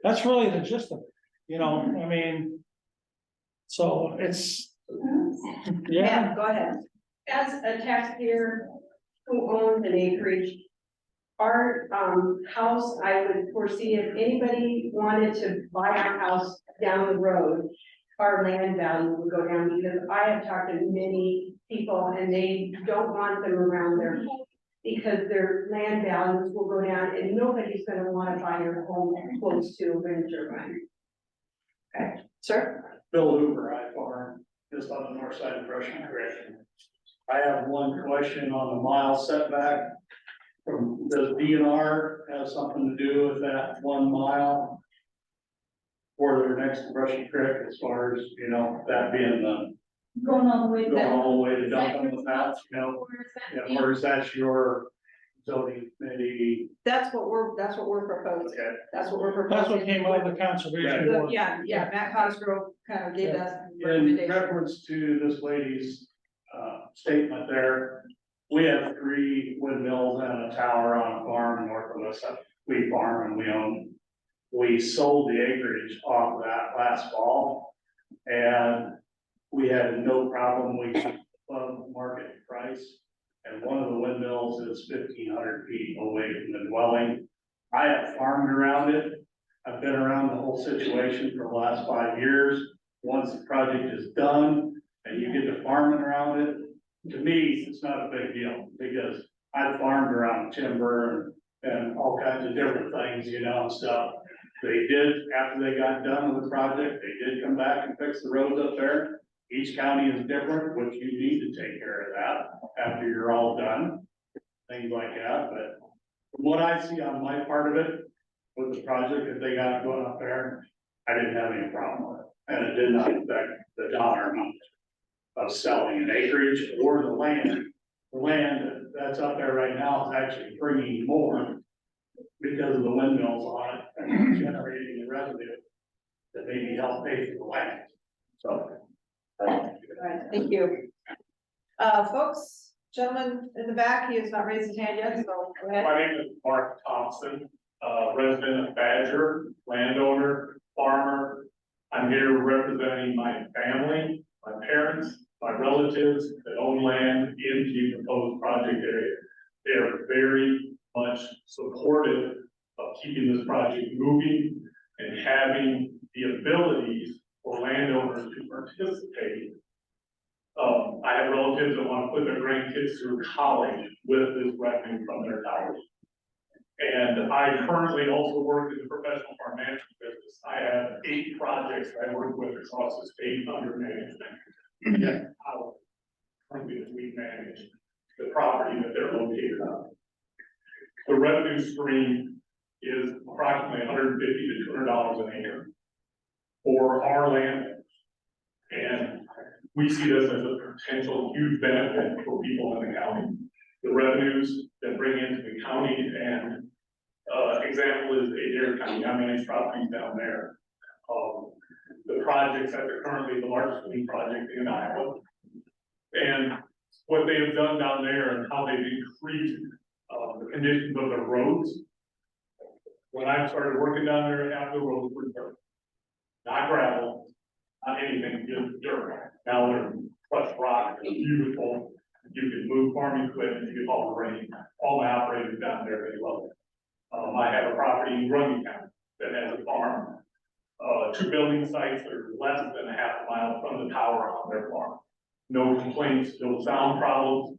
that's really the gist of it, so it's, yeah. Go ahead. As a taxpayer who owns an acreage, our house, I would foresee if anybody wanted to buy our house down the road, our land value would go down, because I have talked to many people and they don't want them around their home because their land values will go down and nobody's gonna wanna buy your home close to a wind turbine. Okay, sir? Bill Hoover, I farm just on the north side of Russian Creek. I have one question on the mile setback. Does DNR have something to do with that 1 mile? Or they're next to Russian Creek as far as, you know, that being the, Going all the way going down. all the way to Duncan with that, you know? Yeah, or is that your zoning committee? That's what we're proposing. Okay. That's what we're proposing. That's what came out of the conservation board. Yeah, Matt Cosgrove kind of gave us In recommendation. reference to this lady's, statement there, we have 3 windmills and a tower on a farm north of us, we farm and we sold the acreage off of that last fall. And we had no problem, we got above market price. And one of the windmills is 1,500 feet away from the dwelling. I have farmed around it. I've been around the whole situation for the last 5 years. Once the project is done and you get to farming around it, to me, it's not a big deal because I've farmed around timber and all kinds of different things, you know, and stuff. They did, after they got done with the project, they did come back and fix the roads up there. Each county is different, which you need to take care of that after you're all done, things like that. But from what I see on my part of it, with the project that they got going up there, I didn't have any problem with it. And it did not affect the dollar amount of selling an acreage or the land. The land that's up there right now is actually bringing more because of the windmills on it and generating the revenue that maybe help pay for the land. So. All right, thank you. Folks, gentleman in the back, he has not raised his hand yet, so go ahead. My name is Mark Thompson, resident of Badger, landowner, farmer. I'm here representing my family, my parents, my relatives that own land in the proposed project area. They are very much supportive of keeping this project moving and having the abilities for landowners to participate. I have relatives that want to put their grandkids through college with this revenue from their towers. And I currently also work in the professional farm management business. I have 8 projects I work with across the state under management. Yeah, currently we manage the property that they're located on. The revenue stream is approximately $150 to $200 an acre for our land. And we see this as a potential huge benefit for people in the county. The revenues that bring into the county, and example is Adair County, I manage properties down there. The projects that are currently the largest wind project in Iowa. And what they have done down there and how they've increased the conditions of the roads. When I started working down there, half the roads were dirt. Not gravel, not anything, just dirt. Now they're crushed rock, it's beautiful. You can move farming equipment, you can haul the rain. All my operators down there, they love it. I have a property in Grundy County that has a farm. 2 building sites that are less than a half a mile from the tower on their farm. No complaints, no sound problems.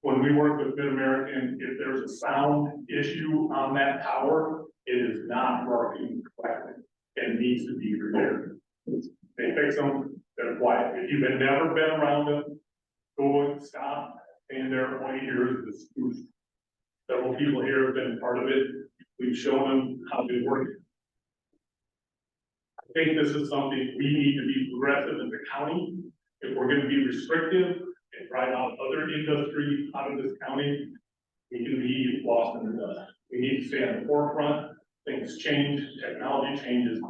When we work with Mid-American, if there's a sound issue on that tower, it is not working correctly and needs to be repaired. They fix them, they're quiet. If you've never been around them, go and stop, and there all you hear is the spoof. Several people here have been part of it. We've shown them how to work it. I think this is something we need to be progressive in the county. If we're going to be restrictive and drive out other industry out of this county, we can be lost in the dust. We need to stay on the forefront. Things change, technology changes.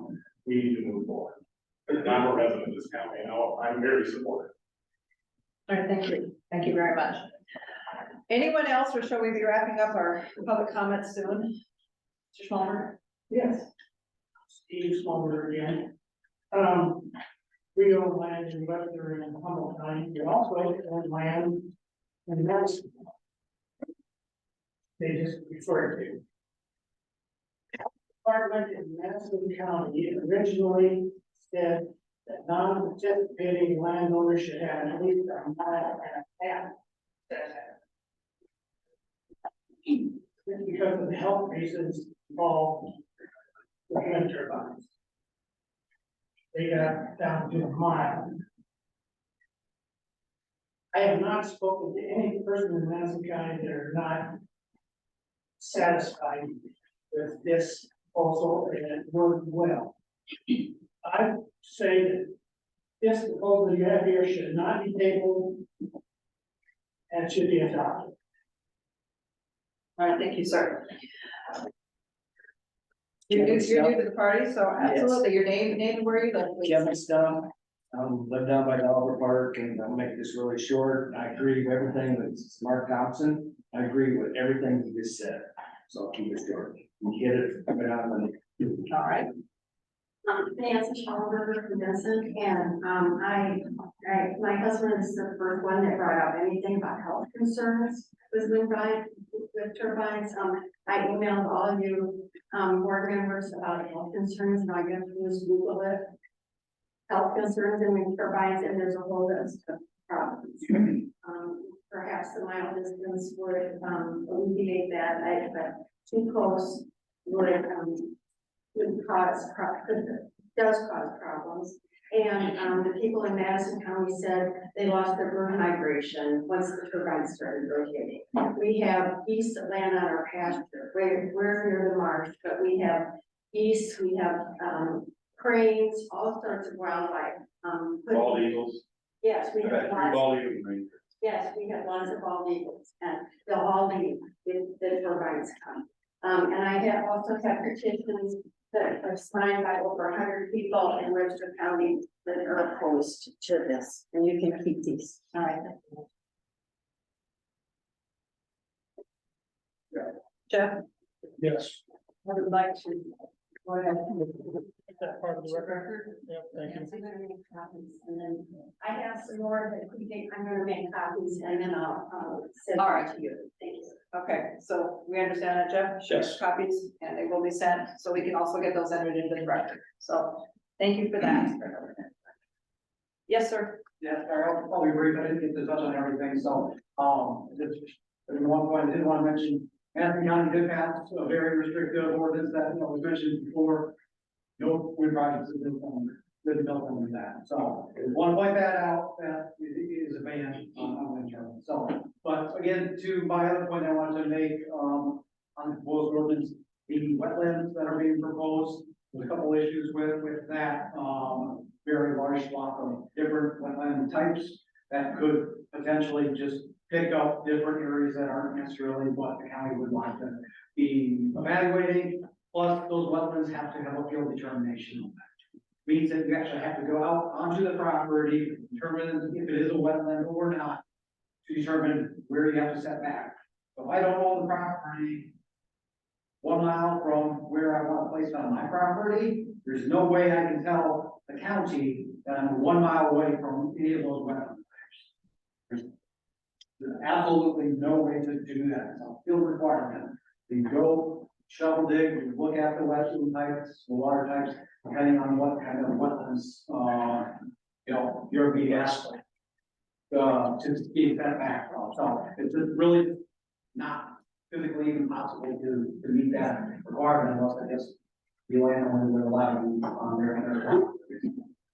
We need to move forward. And I'm a resident of this county, and I'm very supportive. All right, thank you. Thank you very much. Anyone else, or shall we be wrapping up our public comments soon? Mr. Schmalmer? Yes. Steve Smolder again. We own land in Webster and Humboldt County. We also own land in Madison. They just refer to. Department in Madison County originally said that non-participating landowners should have at least a mile and a half. Because of the health reasons involved with wind turbines. they got down to a mile. I have not spoken to any person in Madison County that are not satisfied with this proposal and it worked well. I say that this proposal you have here should not be tabled and should be adopted. All right, thank you, sir. You're new to the party, so absolutely, your name and where you live, please. Kevin Stone, live down by the Albert Park, and I'll make this really short. I agree with everything with Mark Thompson. I agree with everything he just said. So I'll keep it short. You get it, put it out on the. All right. Nancy Schauberger from Vincent, and, my husband is the first one that brought up anything about health concerns with with turbines. I emailed all of you, board members about health concerns, and I guess you just Google it. Health concerns and wind turbines, and there's a whole list of problems. Perhaps the mile distance would, alleviate that, but too close would, does cause problems. And the people in Madison County said they lost their bird migration once the turbines started rotating. We have geese that land on our pasture. We're near the marsh, but we have geese, we have cranes, all sorts of wildlife. Bald eagles. Yes, we I've have had 3 lots. bald eagles. in Maine. Yes, we have lots of bald eagles, and they'll all leave if the turbines come. And I have also had petitions that are signed by over 100 people in Webster County that are opposed to this, and you can keep these. All right. Jeff, Yes. I would like to go ahead. Is that part of the record? Yep, thank you. I'm gonna make copies, and then I have some more that we think I'm gonna make copies, and then I'll send All them right. to you. Thank you. Okay, so we understand that, Jeff? Yes. Copies, and they will be sent, so we can also get those entered into the record. So, thank you for that. Yes, sir. Yeah, I'll be brief, I didn't get to touch on everything, so, just, in one point, I did want to mention, Madison County did pass a very restrictive ordinance that, was mentioned before. No wind projects have been built under that, so, I want to point that out, that it is a ban on wind turbines, so. But again, to my other point I wanted to make, on the proposed ordinance, the wetlands that are being proposed, there's a couple issues with that, very large swath of different wetland types that could potentially just pick up different areas that aren't necessarily what the county would want to be evaluating. Plus, those wetlands have to have a field determination. Means that you actually have to go out onto the property, determine if it is a wetland or not, to determine where you have to set back. So if I don't own the property 1 mile from where I want to place it on my property, there's no way I can tell the county that I'm 1 mile away from any of those wetlands. There's absolutely no way to do that. It's a field requirement. You go shovel dig, you look at the wetland types, the water types, depending on what kind of wetlands, you're being asked to keep that back from. So it's just really not physically even possible to meet that requirement unless I guess the landowners are allowed to be on their.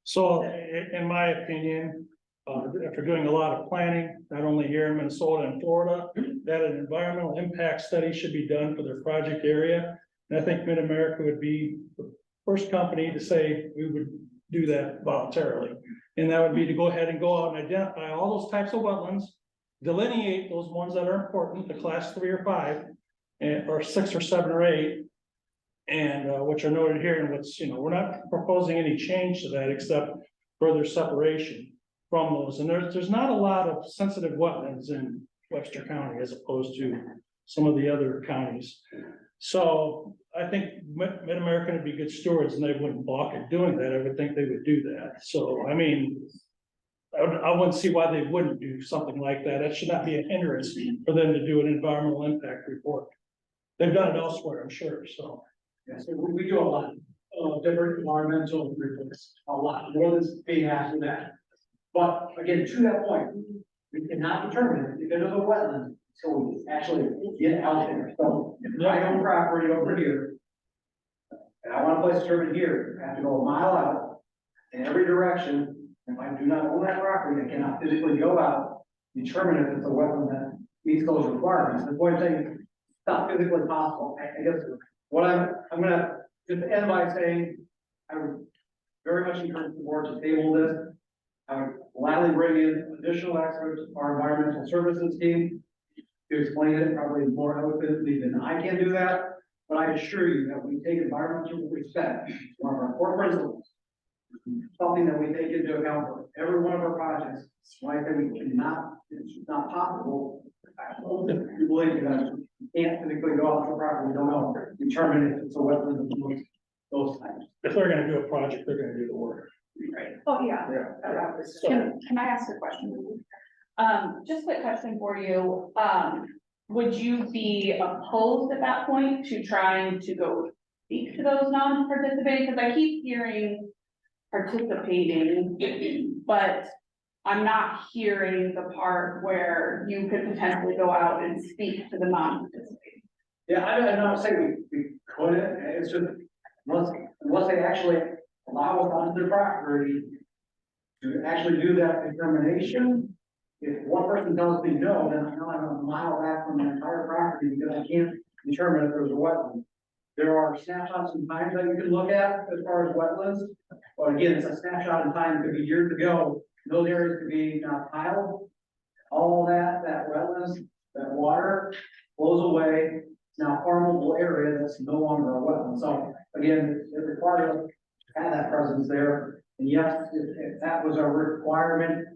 So in my opinion, after doing a lot of planning, not only here in Minnesota and Florida, that an environmental impact study should be done for their project area. And I think Mid-America would be the first company to say we would do that voluntarily. And that would be to go ahead and go out and identify all those types of wetlands, delineate those ones that are important, the class 3 or 5, or 6 or 7 or 8. And which are noted here, and what's, we're not proposing any change to that except further separation from those. And there's not a lot of sensitive wetlands in Webster County as opposed to some of the other counties. So I think Mid-America would be good stewards and they wouldn't balk at doing that. I would think they would do that. So, I mean, I wouldn't see why they wouldn't do something like that. That should not be a hindrance for them to do an environmental impact report. They've done it elsewhere, I'm sure, so. Yes, we do a lot of different environmental reports, a lot more than being asked for that. But again, to that point, we cannot determine if it is a wetland, so we actually get out there. So if I own property over here, and I want to place a turbine here, I have to go a mile out, in every direction. If I do not own that property, I cannot physically go out, determine if it's a wetland that meets those requirements. That's why I'm saying it's not physically possible. I guess what I'm gonna just end by saying, I would very much encourage the board to table this. I would gladly bring in additional experts, our environmental services team, to explain it probably more eloquently than I can do that. But I assure you that we take environmental respect, one of our core principles, something that we take into account for every one of our projects. Why I think we cannot, it's not possible. I don't believe that you can't physically go out to a property, we don't know, determine if it's a wetland, those types. If they're gonna do a project, they're gonna do the work. Oh, yeah. Can I ask a question? Just a quick question for you. Would you be opposed at that point to trying to go speak to those non-participating? Because I keep hearing participating, but I'm not hearing the part where you could potentially go out and speak to the non-participating. Yeah, I'm not saying we couldn't, it's just, unless they actually allow us onto their property to actually do that determination. If one person tells me no, then I know I'm a mile back from the entire property because I can't determine if there's a wetland. There are snapshots in time that you can look at as far as wetlands, but again, it's a snapshot in time, it could be years ago. Those areas could be now piled, all that wetlands, that water flows away. It's now farmable area that's no longer a wetland. So again, it requires us to have that presence there. And yes, if that was a requirement,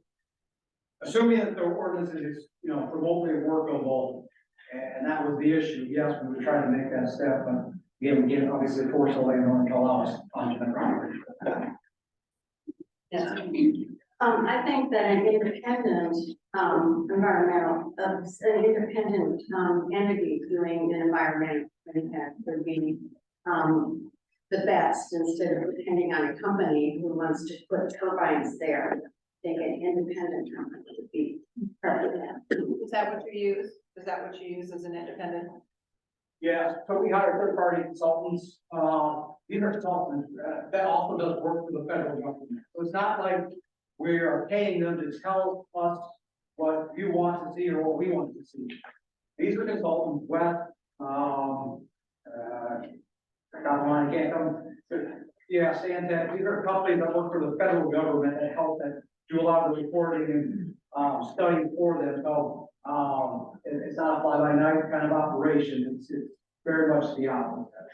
assuming that the ordinance is, remotely workable, and that was the issue, yes, we would try to make that step, but again, we can't obviously force the landowner to allow us onto the property. Yes. I think that an independent, an independent, entity doing an environmental impact would be, the best, instead of depending on a company who wants to put turbines there. I think an independent company would be perfect. Is that what you use? Is that what you use as an independent? Yeah, so we hire third-party consultants, these are consultants, that also does work for the federal government. So it's not like we are paying them to tell us what you want to see or what we want to see. These are consultants, West, I can't come, yeah, Santec, these are companies that work for the federal government that help that do a lot of the reporting and, studying for them, so, it's not a fly-by-night kind of operation, it's very much the opposite.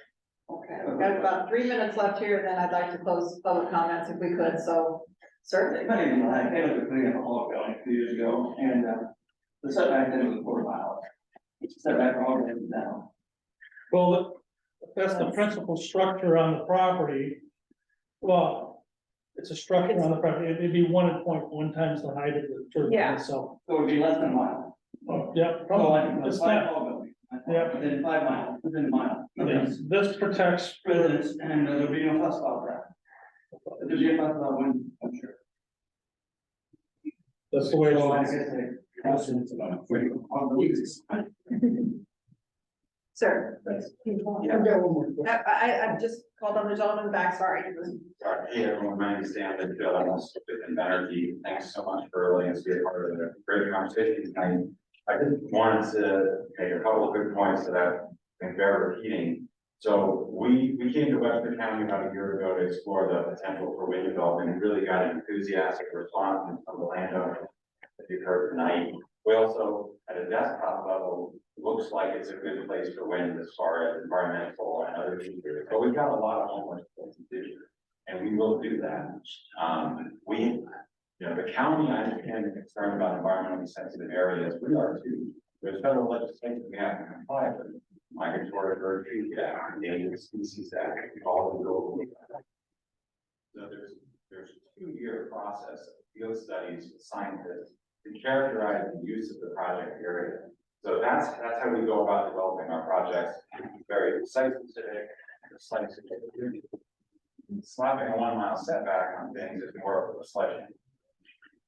Okay, we've got about 3 minutes left here, then I'd like to close public comments if we could, so certainly. My name is Mike. I was cleaning up a hole a few years ago, and the setback then was 4 miles. It's setback all the way down. Well, that's the principal structure on the property. Well, it's a structure on the property, it'd be 1.1 times the height of the turbine Yeah. itself. So it'd be less than a mile. Yeah, So probably, like it's 5 not, tall building. Yeah. Within 5 miles, within a mile. yes, this protects, Residents, and there'll be no fuss about that. If there's any fuss about wind, I'm sure. that's the way So I it's. guess the question is about on the leases. Sir. Yeah. I just called on the gentleman back, sorry. Hey, everyone, my name is Dan Litchfield, I'm also with Energy. Thanks so much for letting us be a part of the great conversation tonight. I just wanted to make a couple of good points that I think bear repeating. So we came to Webster County about a year ago to explore the potential for wind development and really got an enthusiastic response from some of the landowners that you've heard tonight. We also, at a desktop level, looks like it's a good place for wind as far as environmental and other features. But we've got a lot of homework to do, and we will do that. The county, I understand, is concerned about environmentally sensitive areas. We are too. There's federal legislation we have to comply with. Migratory bird treaty act, endangered species act, all of the global. So there's a 2-year process of field studies with scientists to characterize the use of the project area. So that's how we go about developing our projects. Very site specific, slapping a 1 mile setback on things is more of a sledgehammer.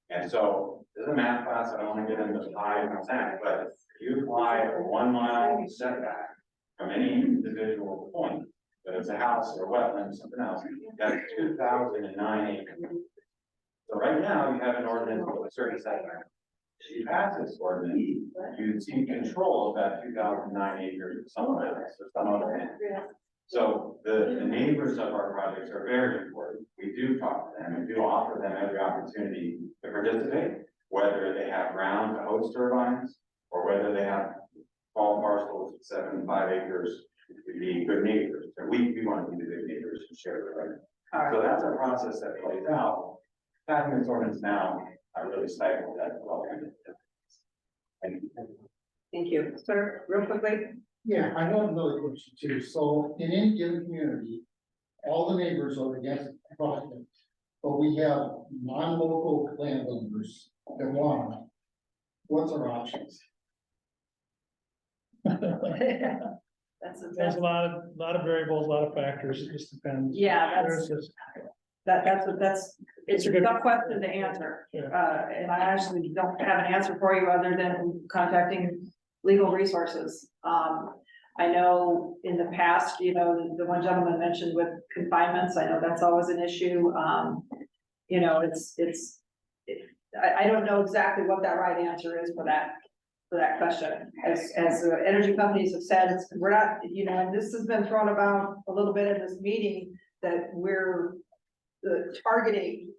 And so this is a math class, I don't want to get into 5%, but if you apply a 1 mile setback from any individual point, whether it's a house or a wetland or something else, that's 2,009 acres. So right now, you have an ordinance with a certain setback. If you pass this ordinance, you see control of that 2,009 acres, someone else or some other hand. So the neighbors of our projects are very important. We do talk to them and do offer them every opportunity to participate, whether they have ground to host turbines or whether they have small parcels of 7 and 5 acres to be good neighbors. So we want to be the good neighbors and share the right. So that's a process that plays out. Having this ordinance now, I really stifle that development. Thank you. Sir, real quickly? Yeah, I have another question too. So in any given community, all the neighbors are against the project, but we have non-local landowners that want it. What's our options? There's a lot of variables, a lot of factors, it just depends. Yeah, There's this- it's a tough question to answer. Yeah. And I actually don't have an answer for you other than contacting legal resources. I know in the past, you know, the one gentleman mentioned with confinements, I know that's always an issue. You know, I don't know exactly what that right answer is for that question. As the energy companies have said, we're not, you know, and this has been thrown about a little bit in this meeting, that we're targeting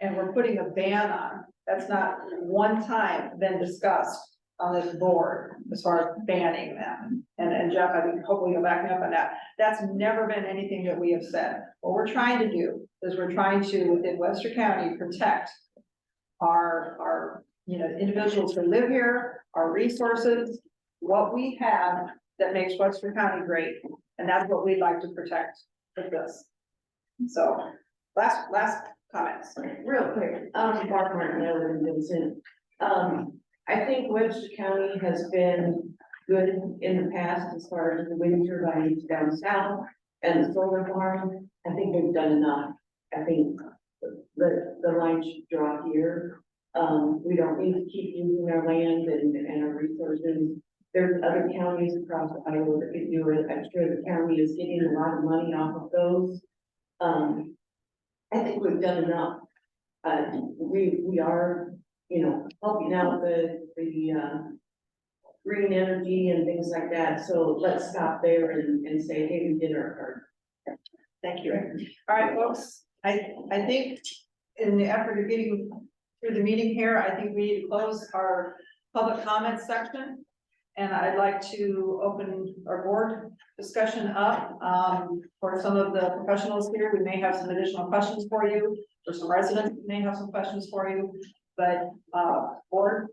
and we're putting a ban on. That's not one time been discussed on this board as far as banning them. And Jeff, I think hopefully you'll back me up on that. That's never been anything that we have said. What we're trying to do is we're trying to, within Webster County, protect our you know, individuals who live here, our resources, what we have that makes Webster County great. And that's what we'd like to protect with this. So last comments. Real quick, Barbara Miller and Vincent. I think Webster County has been good in the past as far as the wind turbines down south and the solar farm. I think we've done enough. I think the line should draw here. We don't need to keep using our land and our resources. There's other counties across Iowa that could do it. I'm sure the county is getting a lot of money off of those. I think we've done enough. We are, you know, helping out the green energy and things like that. So let's stop there and say, hey, we did our part. Thank you. All right, folks, I think in the effort of getting through the meeting here, I think we need to close our public comment section. And I'd like to open our board discussion up. For some of the professionals here, we may have some additional questions for you. For some residents, we may have some questions for you. But board,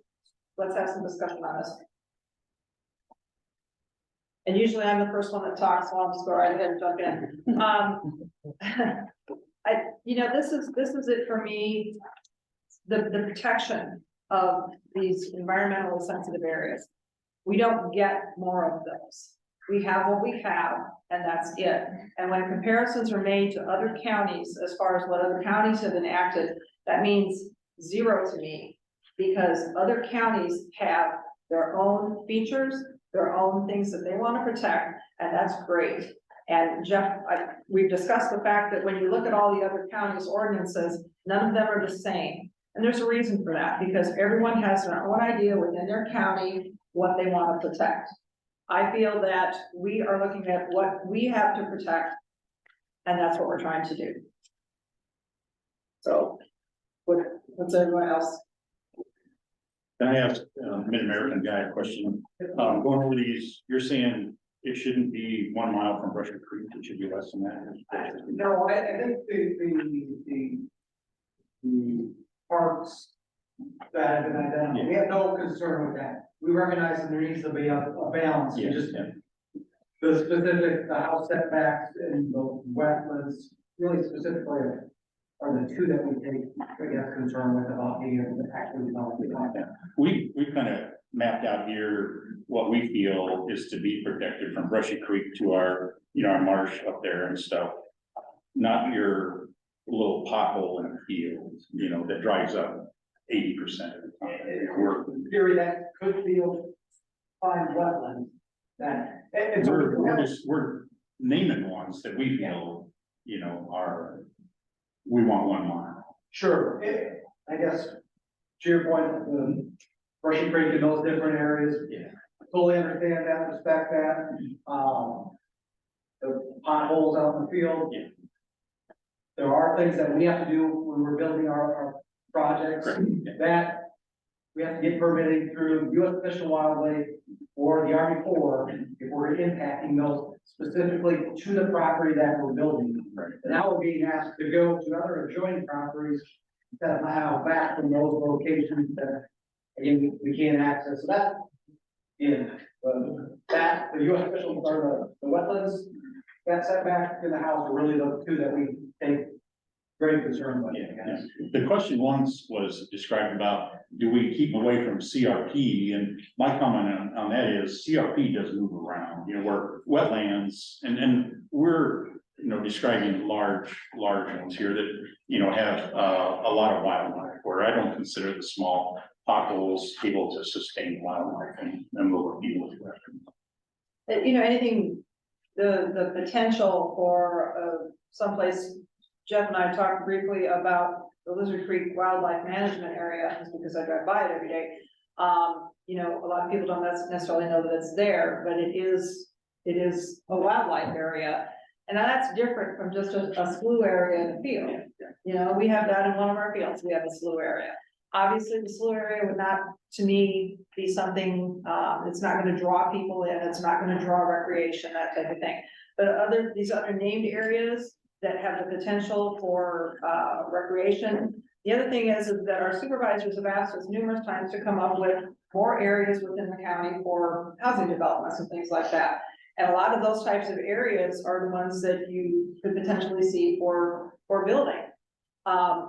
let's have some discussion on this. And usually I'm the first one that talks, so I'll just go right ahead and jump in. You know, this is it for me. The protection of these environmentally sensitive areas. We don't get more of those. We have what we have, and that's it. And when comparisons are made to other counties, as far as what other counties have enacted, that means zero to me, because other counties have their own features, their own things that they want to protect, and that's great. And Jeff, we've discussed the fact that when you look at all the other counties' ordinances, none of them are the same. And there's a reason for that, because everyone has their own idea within their county what they want to protect. I feel that we are looking at what we have to protect, and that's what we're trying to do. So, what's everyone else? Can I ask Mid-American guy a question? Going over these, you're saying it shouldn't be 1 mile from Brusher Creek, it should be less than that? No, I think the parks that have been identified, we have no concern with that. We recognize that there needs to be a balance. Yeah, Just yeah. the specific, the house setbacks and the wetlands, really specifically are the two that we take, I guess, concern with about being able to actually develop the content. We kind of mapped out here what we feel is to be protected from Brushy Creek to our, you know, our marsh up there and stuff. Not your little pothole in the field, you know, that dries up 80% of the time. In theory, that could be a fine wetland, that. We're naming ones that we feel, are, we want 1 mile. Sure, I guess, to your point, Brushy Creek in those different areas. Yeah. Totally understand that, respect that, the potholes out in the field. Yeah. There are things that we have to do when we're building our projects, that we have to get permitting through U.S. Fish and Wildlife or the Army Corps if we're impacting those specifically to the property that we're building. Right. And now we're being asked to go to other adjoining properties that allow back from those locations that, again, we can't access. So that, that, the U.S. officials are the wetlands, that setback in the house are really the two that we take great concern with, I guess. The question once was described about, do we keep away from CRP? And my comment on that is CRP does move around, where wetlands, and we're, describing large ones here that, have a lot of wildlife, where I don't consider the small potholes able to sustain wildlife and we'll deal with that. Anything, the potential for someplace, Jeff and I talked briefly about the Lizard Creek Wildlife Management Area, just because I drive by it every day. A lot of people don't necessarily know that it's there, but it is a wildlife area. And that's different from just a slough area in the field. We have that in one of our fields, we have a slough area. Obviously, the slough area would not, to me, be something, it's not gonna draw people in, it's not gonna draw recreation, that type of thing. But these other named areas that have the potential for, recreation. The other thing is that our supervisors have asked us numerous times to come up with more areas within the county for housing developments and things like that. And a lot of those types of areas are the ones that you could potentially see for building.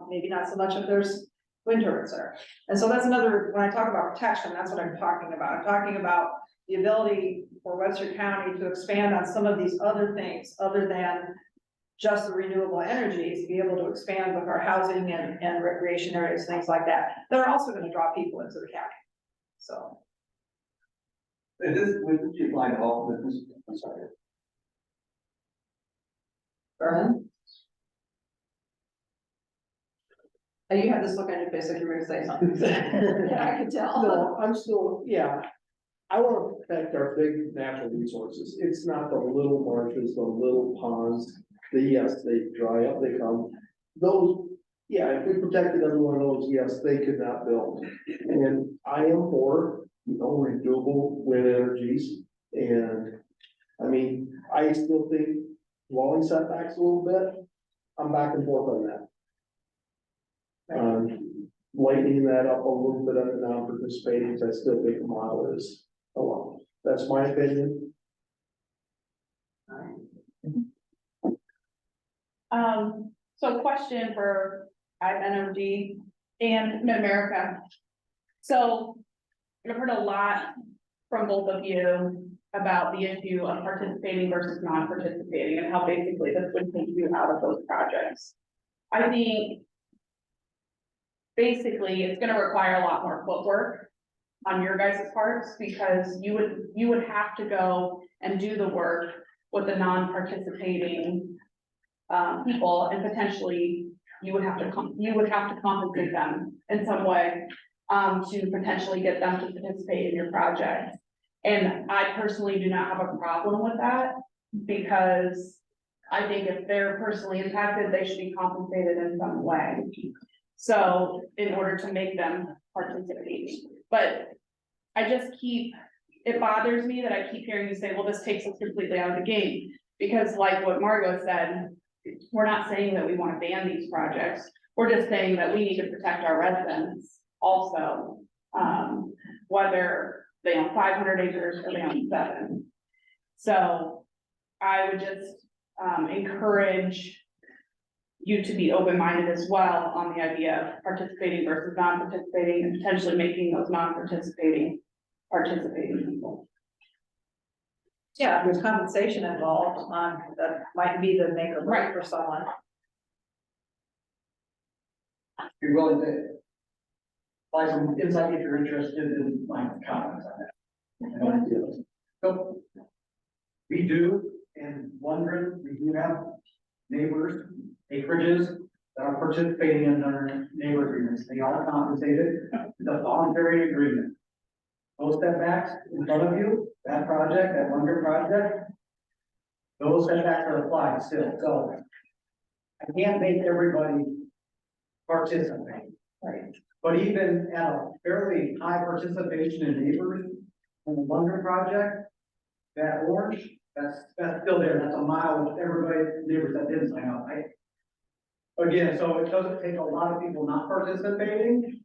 Maybe not so much if there's wind turbines there. And so that's another, when I talk about protection, that's what I'm talking about. I'm talking about the ability for Webster County to expand on some of these other things, other than just the renewable energies, be able to expand with our housing and recreation areas, things like that. They're also going to draw people into the county. So. Would you apply to all business? I'm sorry. Vernon? You had this look on your face like you were going to say something. Yeah, I could tell. No, I'm still, I want to protect our big natural resources. It's not the little marshes, the little ponds. Yes, they dry up, they come. Those, if we protected every one of those, yes, they could not build. And I am for, renewable wind energies. And I mean, I still think dwelling setbacks a little bit. I'm back and forth on that. Lightening that up a little bit on the non-participating, I still think a mile is a lot. That's my opinion. So question for INOD and Mid-America. So I've heard a lot from both of you about the issue of participating versus non-participating and how basically this would take you out of those projects. I think basically it's going to require a lot more footwork on your guys' parts, because you would have to go and do the work with the non-participating people, and potentially you would have to compensate them in some way to potentially get them to participate in your project. And I personally do not have a problem with that, because I think if they're personally impacted, they should be compensated in some way. So in order to make them participate, but it bothers me that I keep hearing you say, well, this takes us completely out of the game. Because like what Margot said, we're not saying that we want to ban these projects. We're just saying that we need to protect our residents also, whether they own 500 acres or they own 7. So I would just encourage you to be open-minded as well on the idea of participating versus non-participating, and potentially making those non-participating participating people. Yeah, there's compensation involved, that might be the make or break for someone. You're willing to apply some insight if you're interested in my comments on that. So we do and Lundgren, we do have neighbors, acreages that are participating in their neighbor agreements. They are compensated. It's a voluntary agreement. Those setbacks in front of you, that project, that Lundgren project, those setbacks are applied still. So I can't make everybody participate. Right. But even at a fairly high participation in neighbors on the Lundgren project, that orange, that's still there. That's a mile with everybody, neighbors that didn't sign up, right? Again, so it doesn't take a lot of people not participating.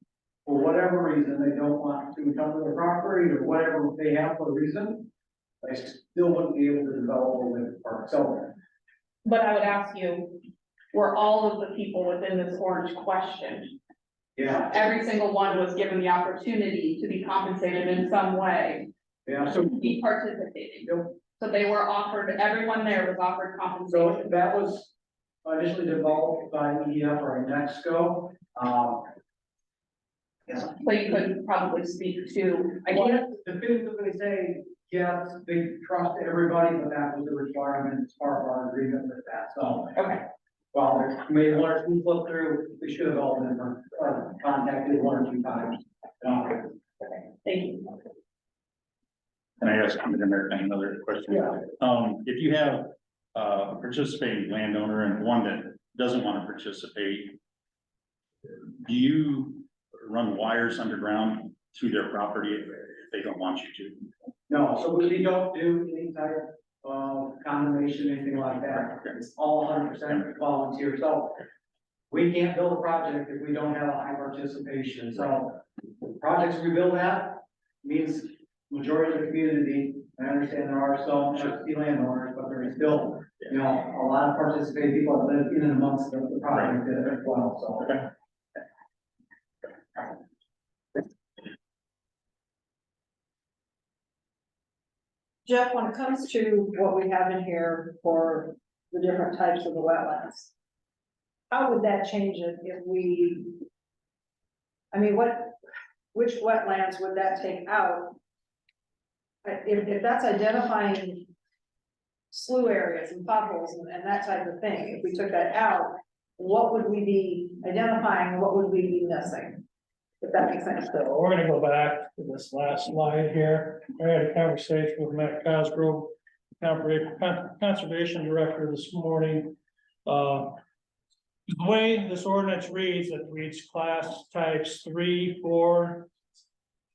For whatever reason, they don't want to come to the property or whatever they have for a reason. They still wouldn't be able to develop a wind park. So, But I would ask you, were all of the people within this orange questioned? yeah, Every single one was given the opportunity to be compensated in some way, yeah, so, to be participating. So they were offered, everyone there was offered compensation. so that was initially developed by EDF or Nexco. Yeah. So you could probably speak to, I can't definitively say, yes, they trust everybody, but that was the requirement as part of our agreement with that, so. Okay. Well, there may one or two flip through, we should have all been contacted one or two times. Thank you. Can I ask another question? Yeah. If you have a participating landowner and one that doesn't want to participate, do you run wires underground through their property if they don't want you to? No, so we don't do any type of condemnation, anything like that. It's all 100% volunteer, so we can't build a project if we don't have a high participation. So projects we build at means majority of the community, I understand there are some trustee landowners, but there is still, you know, a lot of participating people that live in and amongst the project as well, so. Okay. Jeff, when it comes to what we have in here for the different types of the wetlands, how would that change it if we, I mean, which wetlands would that take out? If that's identifying slough areas and potholes and that type of thing, if we took that out, what would we be identifying, and what would we be missing? If that makes sense. So we're gonna go back to this last slide here. I had a conversation with Matt Cosgrove, Conservation Director this morning. The way this ordinance reads, it reads class types 3, 4,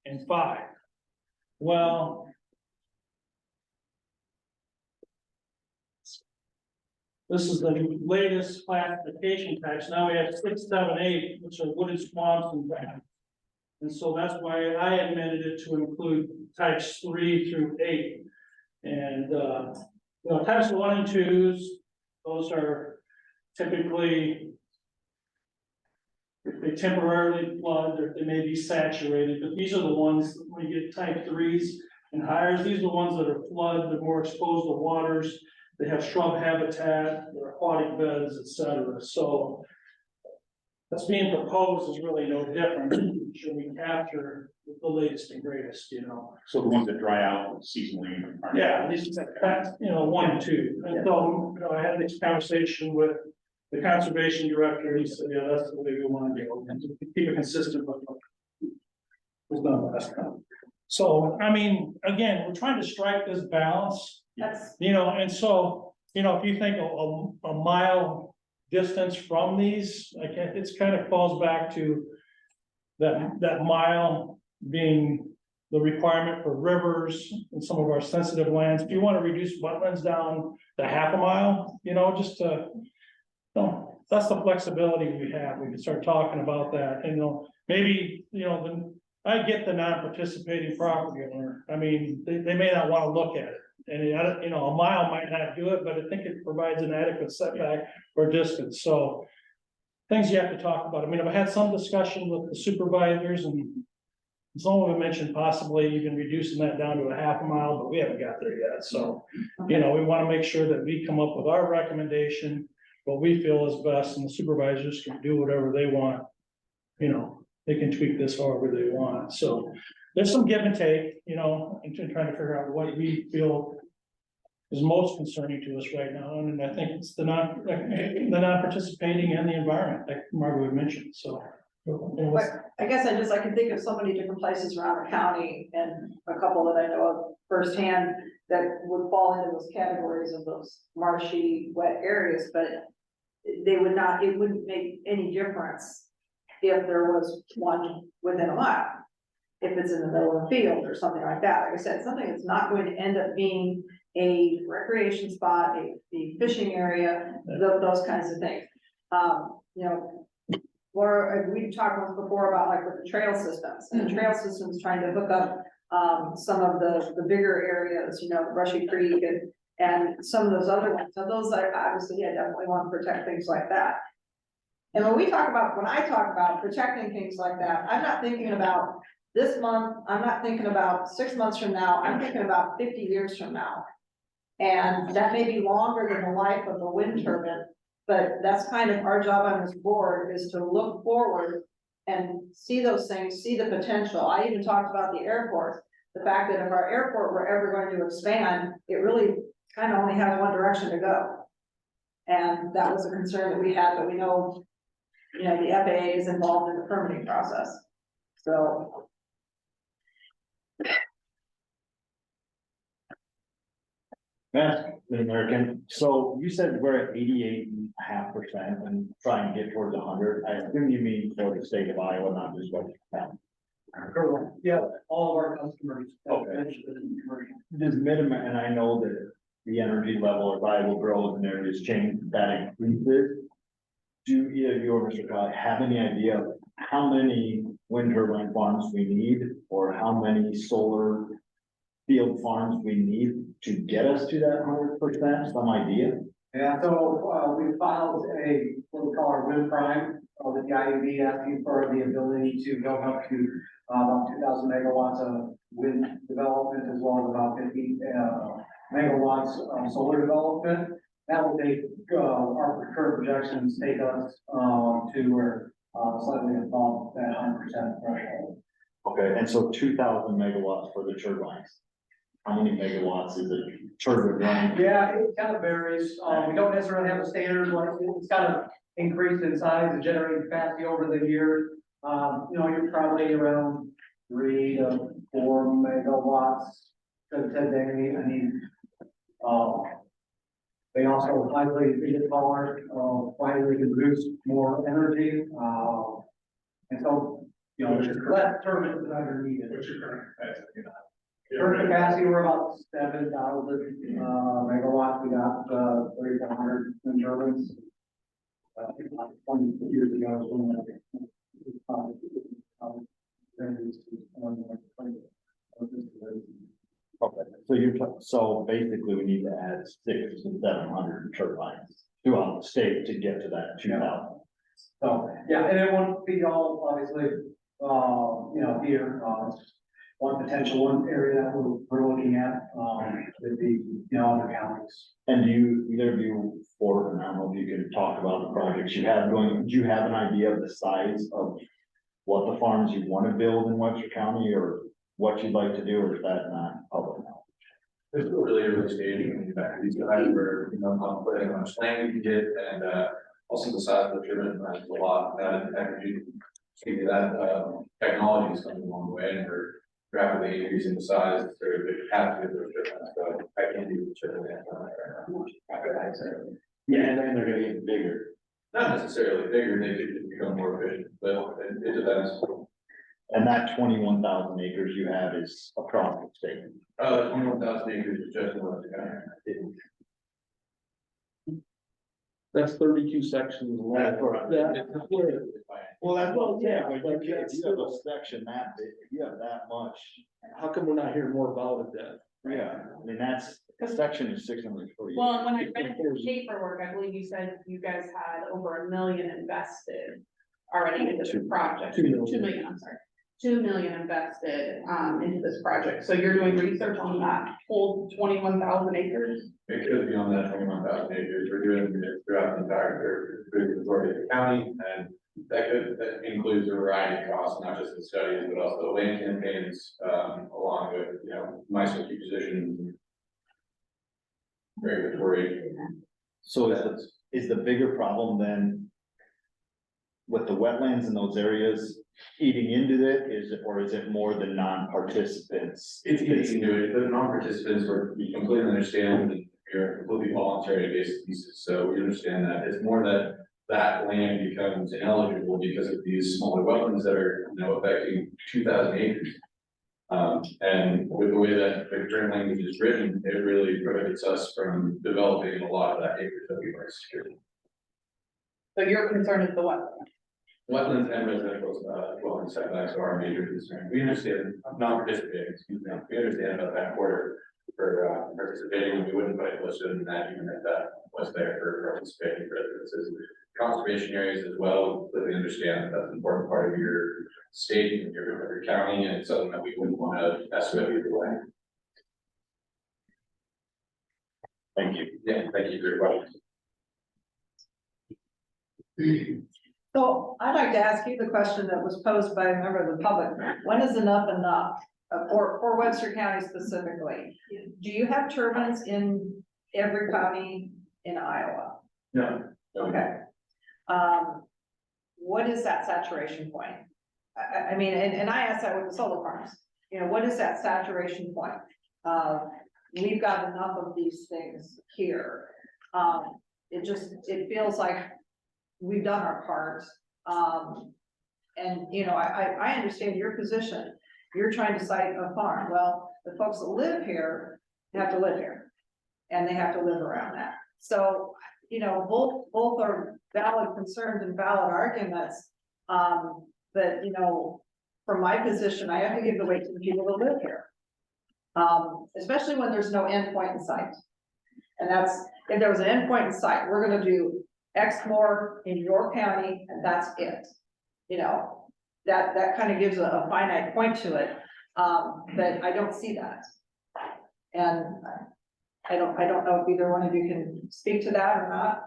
and 5. Well, this is the latest classification types. Now we have 6, 7, 8, which are wooded swamps and grass. And so that's why I amended it to include types 3 through 8. And, you know, types 1 and 2s, those are typically, if they temporarily flood, or they may be saturated, but these are the ones, when you get type 3s and higher, these are the ones that are flood, they're more exposed to waters, they have shrub habitat, they're aquatic beds, etc. So what's being proposed is really no different. Should we capture the latest and greatest, you know? So the ones that dry out seasonally. Yeah, these are, you know, 1 and 2. And so, you know, I had this conversation with the conservation director. He said, yeah, that's the way we want to go. And keep it consistent with what's done last time. So, I mean, again, we're trying to strike this balance. That's, You know, and so, you know, if you think a mile distance from these, like, it's kind of falls back to that mile being the requirement for rivers and some of our sensitive lands. If you want to reduce wetlands down to half a mile, you know, just to, no, that's the flexibility we have. We can start talking about that, and, you know, maybe, you know, I get the non-participating property owner. I mean, they may not want to look at it. And, you know, a mile might not do it, but I think it provides an adequate setback or distance, so. Things you have to talk about. I mean, I've had some discussion with the supervisors, and some of them mentioned possibly even reducing that down to a half a mile, but we haven't got there yet, so. You know, we want to make sure that we come up with our recommendation, what we feel is best, and the supervisors can do whatever they want. You know, they can tweak this however they want, so there's some give and take, you know, and trying to figure out what we feel is most concerning to us right now, and I think it's the non-participating and the environment, like Margaret had mentioned, so. But I guess I can think of so many different places around the county and a couple that I know of firsthand that would fall into those categories of those marshy, wet areas, but they would not, it wouldn't make any difference if there was one within a mile. If it's in the middle of the field or something like that, like I said, something that's not going to end up being a recreation spot, a fishing area, those kinds of things. You know, or we talked once before about like with the trail systems, and the trail systems trying to hook up some of the bigger areas, you know, the Brushy Creek and some of those other ones. So those are obviously, I definitely want to protect things like that. And when I talk about protecting things like that, I'm not thinking about this month, I'm not thinking about 6 months from now, I'm thinking about 50 years from now. And that may be longer than the life of the wind turbine, but that's kind of our job on this board, is to look forward and see those things, see the potential. I even talked about the airport, the fact that if our airport were ever going to expand, it really kind of only has one direction to go. And that was a concern that we had, but we know, you know, the FAA is involved in the permitting process. So. American, so you said we're at 88.5% and trying to get towards 100. I assume you mean for the state of Iowa, not just Webster County. Yeah, all of our customers. Okay. This minimum, and I know that the energy level of Iowa grows and there is change that increases. Do either of you or Mr. Kelly have any idea of how many wind turbine farms we need, or how many solar field farms we need to get us to that 100%? Some idea? Yeah, so, we filed what we call our wind prime, with the IUB asking for the ability to go up to, about 2,000 megawatts of wind development, as well as about 50, megawatts of solar development. That will take, our current projections take us, to where, slightly above that 100% threshold. Okay, and so 2,000 megawatts for the turbines. How many megawatts is a turbine running? Yeah, it kind of varies. We don't necessarily have a standard one. It's kind of increased in size and generating capacity over the year. You know, you're probably around 3 to 4 megawatts today. I mean, they also likely be taller, likely can produce more energy. And so, you know, there's less turbines that are needed. What's your current capacity? Current capacity, we're about 7,000 megawatts. We got 3,500 wind turbines. 20 years ago. Okay, so basically we need to add 600 to 700 turbines throughout the state to get to that 2,000. So, yeah, and it won't be all, obviously, you know, here, one potential area that we're looking at, would be, you know, other counties. And either of you, or I don't know if you can talk about the projects you have going, do you have an idea of the size of what the farms you want to build in Webster County, or what you'd like to do, or is that not public knowledge? There's still really early stage in fact, these guys were, you know, I'm putting how much land we can get, and also the size of the turbine is a lot, that energy. See that technology is coming a long way, and we're rapidly increasing the size, the capacity of those turbines, so I can't do the turbine. Yeah, and then they're gonna get bigger. Not necessarily bigger, they could become more efficient, but it depends. And that 21,000 acres you have is across the state. 21,000 acres is just in Webster County. That's 32 sections long. That's right. Well, that's what, yeah, but but you that's have a section that big, if you have that much. How come we're not hearing more about it then? Yeah, I mean, the section is 640. Well, and when I read the paperwork, I believe you said you guys had over $1 million invested already into the project. 2 million. 2 million, I'm sorry. 2 million invested into this project. So you're doing research on that whole 21,000 acres? It could be on that 21,000 acres, we're doing it throughout the entire, the majority of the county, and that includes a variety of costs, not just the studies, but also land campaigns, along with, you know, my position. regulatory. So is the bigger problem then with the wetlands in those areas eating into it, or is it more the non-participants? It's easy to do it, the non-participants, where we completely understand that you're completely voluntary based pieces, so we understand that. It's more that that land becomes ineligible because of these smaller wetlands that are, affecting 2,000 acres. And with the way that the grant language is written, it really prohibits us from developing a lot of that acreage that we've already secured. So your concern is the wetland? Wetlands and residential, wetland setbacks are our major concern. We understand, not participating, excuse me, we understand about that quarter for participating, and we wouldn't put it closer than that, even if that was there for participating residences. Conservation areas as well, completely understand that that's an important part of your state and your county, and it's something that we wouldn't want to mess with either way. Thank you. Yeah, thank you for your question. So I'd like to ask you the question that was posed by a member of the public. When is enough enough for Webster County specifically? Do you have turbines in every county in Iowa? No. Okay. What is that saturation point? I mean, and I asked that with the solar farms, what is that saturation point? We've got enough of these things here. It feels like we've done our part. And I understand your position. You're trying to cite a farm. Well, the folks that live here have to live here, and they have to live around that. So, both are valid concerns and valid arguments. But, from my position, I have to give the weight to the people that live here. Especially when there's no endpoint in sight. And that's, if there was an endpoint in sight, we're gonna do X more in your county, and that's it. That kind of gives a finite point to it. But I don't see that. And I don't know if either one of you can speak to that or not.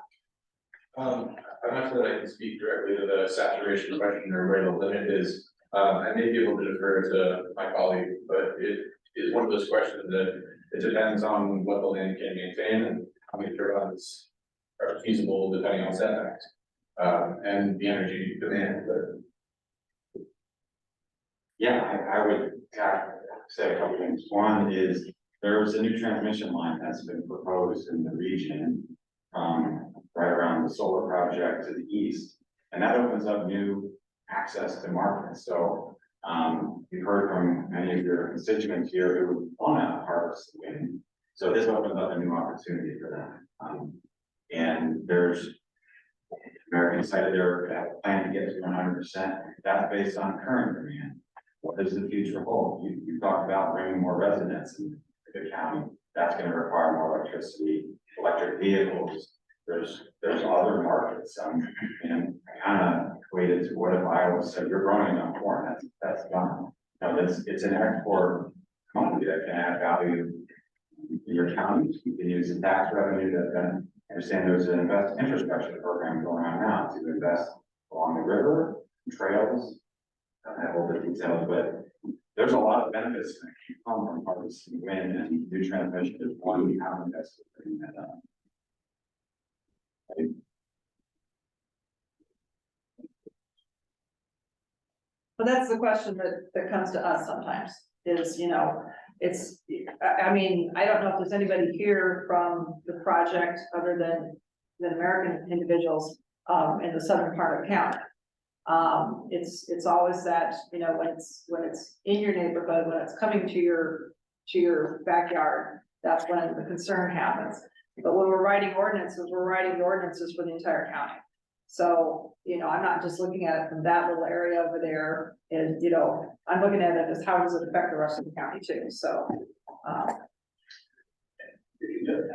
I'm not sure that I can speak directly to the saturation question or where the limit is. I may be able to defer to my colleague, but it is one of those questions that it depends on what the land can maintain and how many turbines are feasible depending on setbacks, and the energy demand. But yeah, I would say a couple things. One is there was a new transmission line that's been proposed in the region, right around the solar project to the east, and that opens up new access to markets. So you've heard from many of your constituents here who want to harvest wind. So this opens up a new opportunity for them. And there's American cited their plan to get to 100%. That's based on current demand. What does the future hold? You talked about bringing more residents into the county. That's going to require more electricity, electric vehicles. There's other markets. And I kind of equated to what if Iowa said you're growing enough corn, that's done. No, it's an export commodity that can add value in your county. You can use the tax revenue that I understand there's an infrastructure program going on now to invest along the river, trails. I don't have all the details, but there's a lot of benefits that can come from harvesting wind, and new transmission is one we haven't invested in that. But that's the question that comes to us sometimes is, I mean, I don't know if there's anybody here from the project other than American individuals, in the southern part of the county. It's always that, when it's in your neighborhood, when it's coming to your backyard, that's when the concern happens. But when we're writing ordinances for the entire county. So, I'm not just looking at it from that little area over there, and, I'm looking at it as how does it affect the rest of the county too, so. I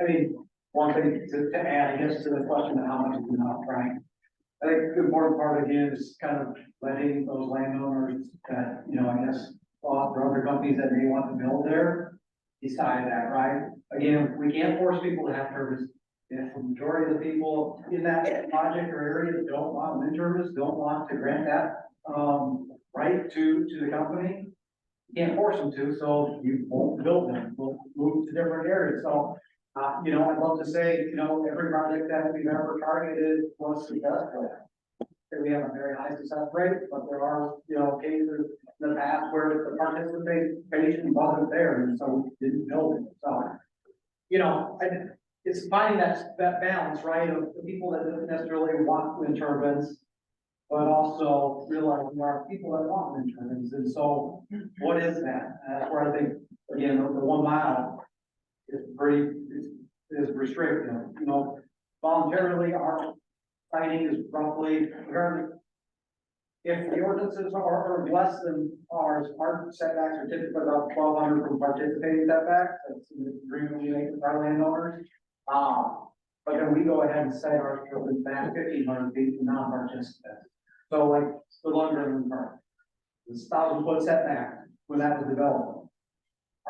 mean, one thing to add, I guess, to the question of how much is enough, right? I think the important part again is kind of letting those landowners that, I guess, or other companies that may want to build there, decide that, right? Again, we can't force people to have turbines. If the majority of the people in that project or area that don't want wind turbines, don't want to grant that, right to the company, you can't force them to, so you won't build them, we'll move to different areas. So You know, I'd love to say, you know, every project that we've ever targeted was successful. And we have a very high success rate, but there are, you know, cases in the past where the participation wasn't there, and so we didn't build it, so. You know, it's finding that balance, right, of the people that don't necessarily want wind turbines, but also realizing there are people that want wind turbines, and so what is that? And that's where I think, again, the 1 mile is is restricted, you know, voluntarily, our siting is roughly, if the ordinances are less than ours, our setbacks are typically about 1,200 from participating setbacks, that's the agreement we make with our landowners. But then we go ahead and set our turbines back 1,500 feet to non-participants. So like the London Park, this 1,000-foot setback when that was developed.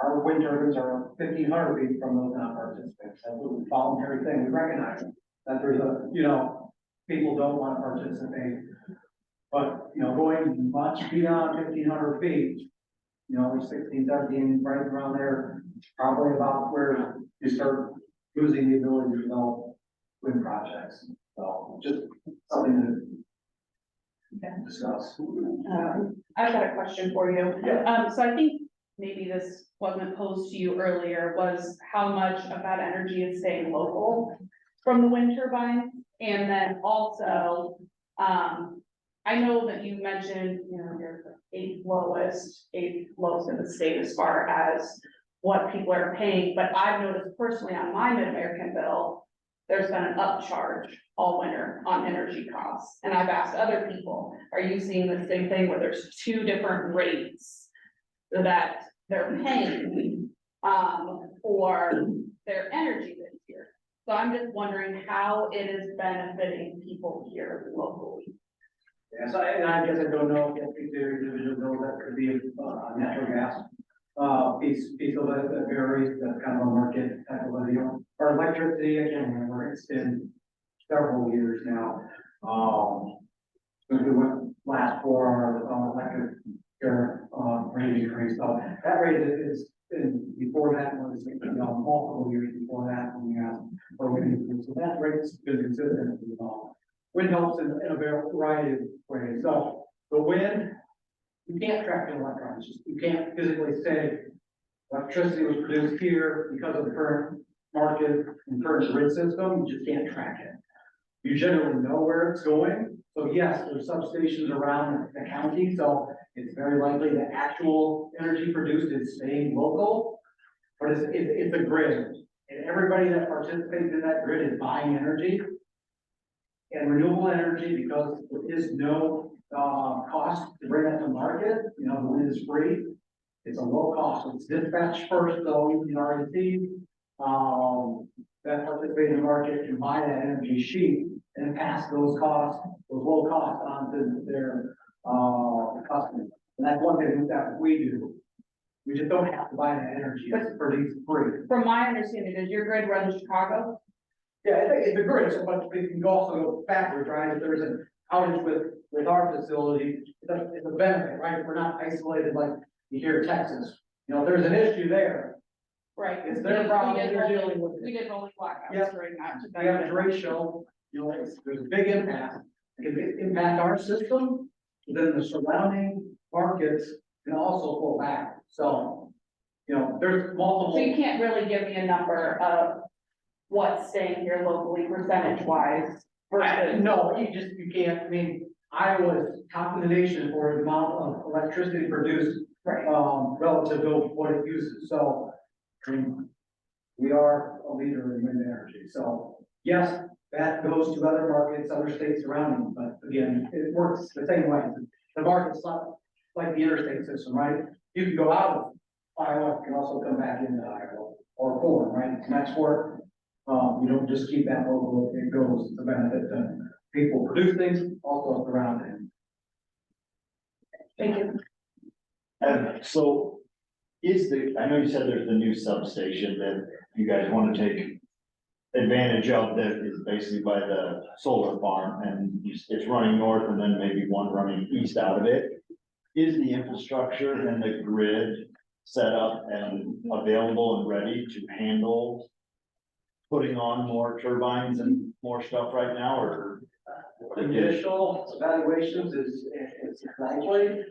Our wind turbines are 1,500 feet from those non-participants. That's a voluntary thing. We recognize that there's a, you know, people don't want to participate. But, you know, going much beyond 1,500 feet, you know, 16, 17, right around there, probably about where you start losing the ability to develop wind projects. So just something to discuss. I've got a question for you. So I think maybe this wasn't posed to you earlier, was how much of that energy is staying local from the wind turbine? And then also, I know that you mentioned, you know, you're the eighth lowest in the state as far as what people are paying, but I've noticed personally on my Mid-American bill, there's been an upcharge all winter on energy costs. And I've asked other people, are you seeing the same thing where there's 2 different rates that they're paying for their energy this year? So I'm just wondering how it is benefiting people here locally. Yes, I guess I don't know if it's individual bill that could be natural gas. Piece of it that varies, that's kind of a market type of a deal. Or electricity, I can't remember, it's been several years now. Since we went last for our electric rate increase, so that rate is, before that was, you know, multiple years before that, when we have, so that rate's been consistent, you know. Wind helps in a variety of ways, so the wind, you can't track the electrons, you can't physically say electricity was produced here because of the current market and current grid system, you just can't track it. You generally know where it's going, so yes, there's substations around the county, so it's very likely the actual energy produced is staying local, but it's a grid, and everybody that participates in that grid is buying energy. And renewable energy, because there is no cost to bring that to market, you know, the wind is free. It's a low cost, it's dispatched first, though, in the REC, that participate in the market can buy that energy sheet and pass those costs, those low costs on to their customers. And that's one thing that we do. We just don't have to buy that energy, it's pretty free. From my understanding, does your grid run to Chicago? Yeah, it's a grid, so but we can also go backwards, right? If there's an outage with our facility, it's a benefit, right? We're not isolated like you hear Texas. You know, if there's an issue there. Right. It's their problem, they're dealing with it. We did rolling blackouts Yep. during that. We have a ratio, you know, there's a big impact. It can impact our system, then the surrounding markets can also pull back. So, you know, there's multiple. So you can't really give me a number of what's staying here locally percentage wise versus. No, you can't, I mean, Iowa's top in the nation for the amount of electricity produced. Right. Relative to what it uses, so, I mean, we are a leader in wind energy, so, yes, that goes to other markets, other states surrounding, but again, it works the same way. The market's not like the interstate system, right? You can go out of Iowa, can also come back into Iowa, or forward, right, and that's where, you don't just keep that local, it goes to benefit the people produce things, also surrounding. Thank you. And so I know you said there's the new substation that you guys want to take advantage of that is basically by the solar farm and it's running north and then maybe one running east out of it. Is the infrastructure and the grid set up and available and ready to handle putting on more turbines and more stuff right now, or? Initial evaluations is likely.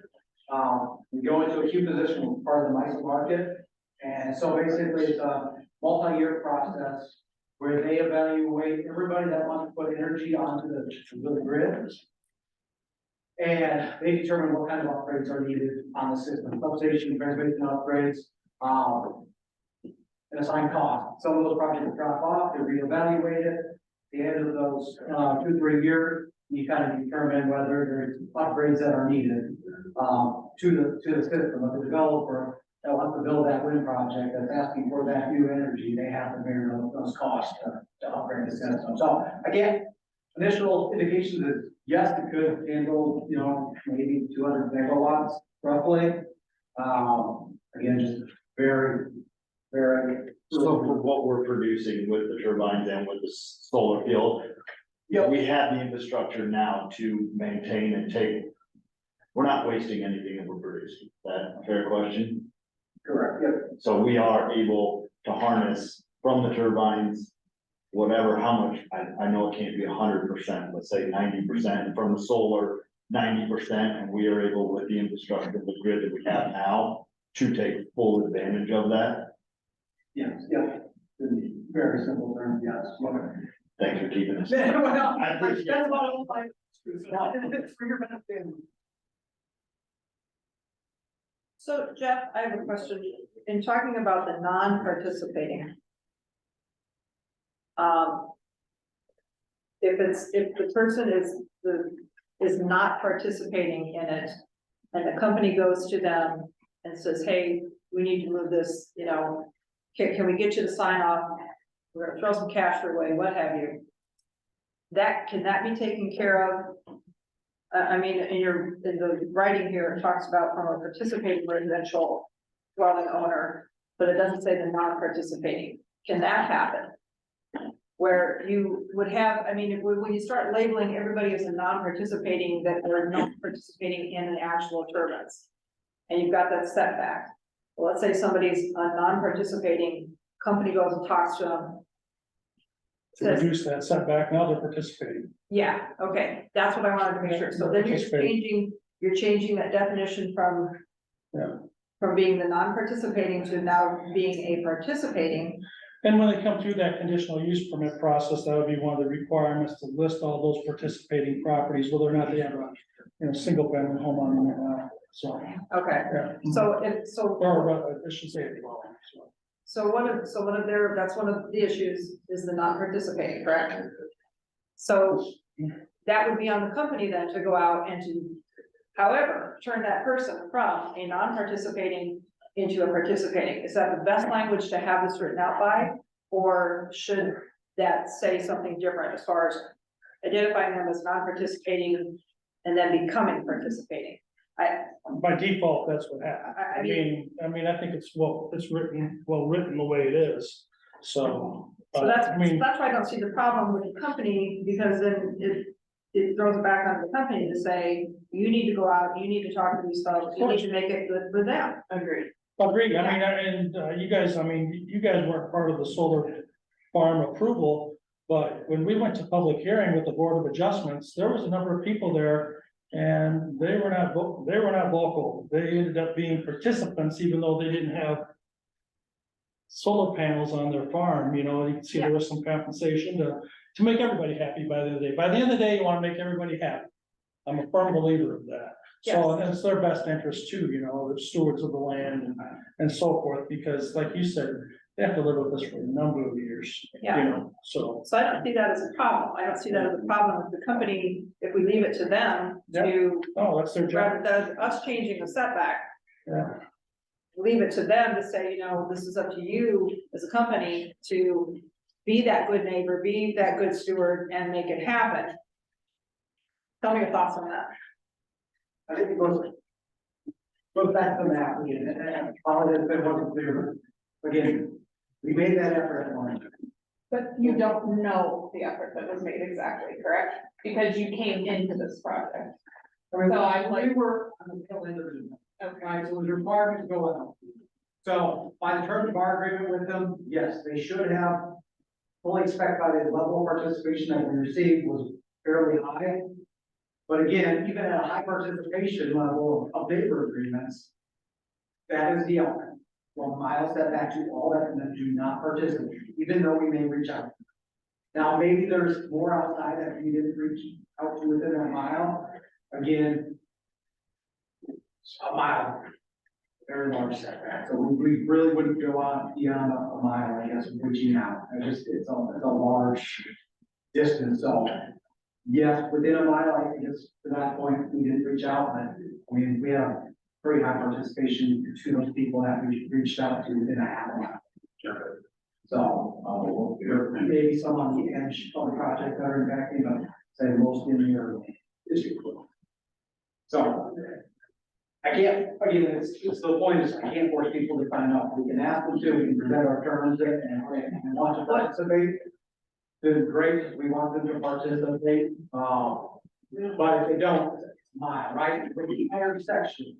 We go into a queue position with part of the MISO market. And so basically it's a multi-year process where they evaluate everybody that wants to put energy onto the grid. And they determine what kind of upgrades are needed on the system, substation, transmission upgrades, and assign cost. Some of those projects drop off, they're reevaluated. At the end of those 2-3 years, you kind of determine whether there's upgrades that are needed to the system. But the developer that wants to build that wind project that's asking for that new energy, they have to bear those costs to upgrade the system. So again, initial indications is yes, it could handle, maybe 200 megawatts roughly. Again, just very, very. So for what we're producing with the turbines and with the solar field, we have the infrastructure now to maintain and take. We're not wasting anything that we're producing. Is that a fair question? Correct, yep. So we are able to harness from the turbines, whatever, how much, I know it can't be 100%, let's say 90%, and from the solar, 90%, and we are able with the infrastructure, the grid that we have now, to take full advantage of that. Yes, yep. In very simple terms, yes. Thanks for keeping us. Well, I appreciate it. that's about all my. It's for your benefit. So Jeff, I have a question. In talking about the non-participating. If the person is not participating in it, and the company goes to them and says, hey, we need to move this, can we get you to sign off? We're gonna throw some cash your way, what have you. Can that be taken care of? I mean, in the writing here, it talks about from a participating residential dwelling owner, but it doesn't say the non-participating. Can that happen? Where you would have, I mean, when you start labeling everybody as a non-participating, that they're not participating in the actual turbines, and you've got that setback. Well, let's say somebody's a non-participating, company goes and talks to them. To reduce that setback, now they're participating. Yeah, okay, that's what I wanted to make sure. So then you're changing that definition from. Yeah. From being the non-participating to now being a participating. And when they come through that conditional use permit process, that would be one of the requirements to list all those participating properties, whether or not they have a, single family home on them or not, so. Okay, Yeah. Or I should say a dwelling, so. So one of that's one of the issues is the non-participating, correct? So that would be on the company then to go out and to, however, turn that person from a non-participating into a participating. Is that the best language to have this written out by? Or should that say something different as far as identifying them as non-participating and then becoming participating? By default, that's what happens. I mean, I think it's well written the way it is, so. That's why I don't see the problem with the company, because then it throws it back on the company to say, you need to go out, you need to talk to these folks, you need to make it good for them. Agreed. You guys weren't part of the solar farm approval, but when we went to public hearing with the Board of Adjustments, there was a number of people there. And they were not vocal. They ended up being participants, even though they didn't have solar panels on their farm. You can see there was some compensation to make everybody happy by the end of the day. By the end of the day, you want to make everybody happy. I'm a firm believer of that. So, and it's their best interest too, the stewards of the land and so forth, because like you said, they have to live with us for a number of years, so. So I don't see that as a problem. I don't see that as a problem with the company, if we leave it to them to. Oh, that's their job. Rather than us changing the setback. Yeah. Leave it to them to say, this is up to you as a company to be that good neighbor, be that good steward and make it happen. Tell me your thoughts on that. I think it goes back to the map again, and probably has been wasn't clear. Again, we made that effort at one. But you don't know the effort that was made exactly, correct? Because you came into this project. I mean, So I'm like, we were on the tail end of it. Okay, so it was required to go out. So by the terms of our agreement with them, yes, they should have fully expect by the level of participation that we received was fairly high. But again, even at a high participation level of labor agreements, that is the element. 1 mile setback to all that do not participate, even though we may reach out. Now, maybe there's more outside that we didn't reach out to within a mile. Again, a mile, very large setback. So we really wouldn't go on beyond a mile, I guess, reaching out. It's a large distance. So yes, within a mile, I guess to that point, we didn't reach out, but we have pretty high participation to those people that we reached out to within a half a mile. Sure. So, there may be some on the edge of the project that are impacting, but say most in your district. So, I can't, again, it's the point is, I can't force people to sign up. We can ask them to, we can present our terms and want to participate. Then great, we want them to participate, but if they don't, it's a mile, right? For the entire section,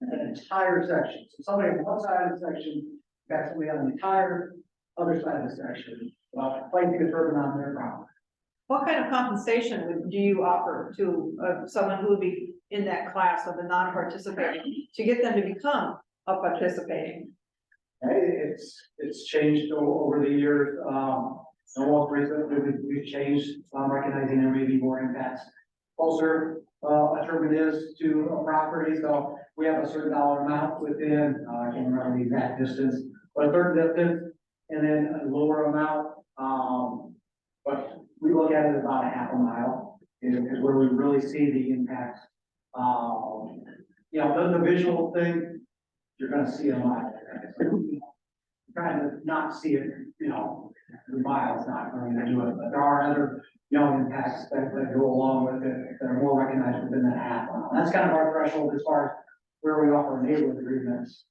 an entire section. So somebody on one side of the section, got somebody on the entire other side of the section, placing a turbine on their property. What kind of compensation do you offer to someone who would be in that class of the non-participating to get them to become a participating? It's changed over the years. Most recently, we've changed, recognizing there may be more impacts closer a turbine is to a property. So we have a certain dollar amount within, I can't remember the exact distance, but a certain distance, and then a lower amount. But we look at it about a half a mile is where we really see the impacts. You know, the visual thing, you're gonna see a mile. Trying to not see it, you know, the mile's not going to do it, but there are other, you know, impacts that go along with it that are more recognized within that half mile. That's kind of our threshold as far as where we offer neighborhood agreements.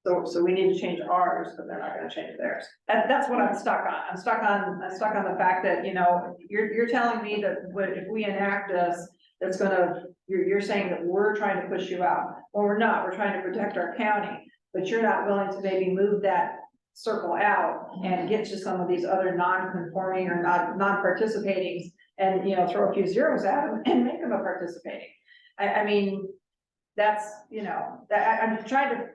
So we need to change ours, but they're not gonna change theirs. That's what I'm stuck on. I'm stuck on the fact that, you know, you're telling me that if we enact this, that's gonna, you're saying that we're trying to push you out. Well, we're not. We're trying to protect our county, but you're not willing to maybe move that circle out and get to some of these other non-conforming or non-participating and, you know, throw a few zeros at them and make them a participating. I mean, that's, you know, I'm trying to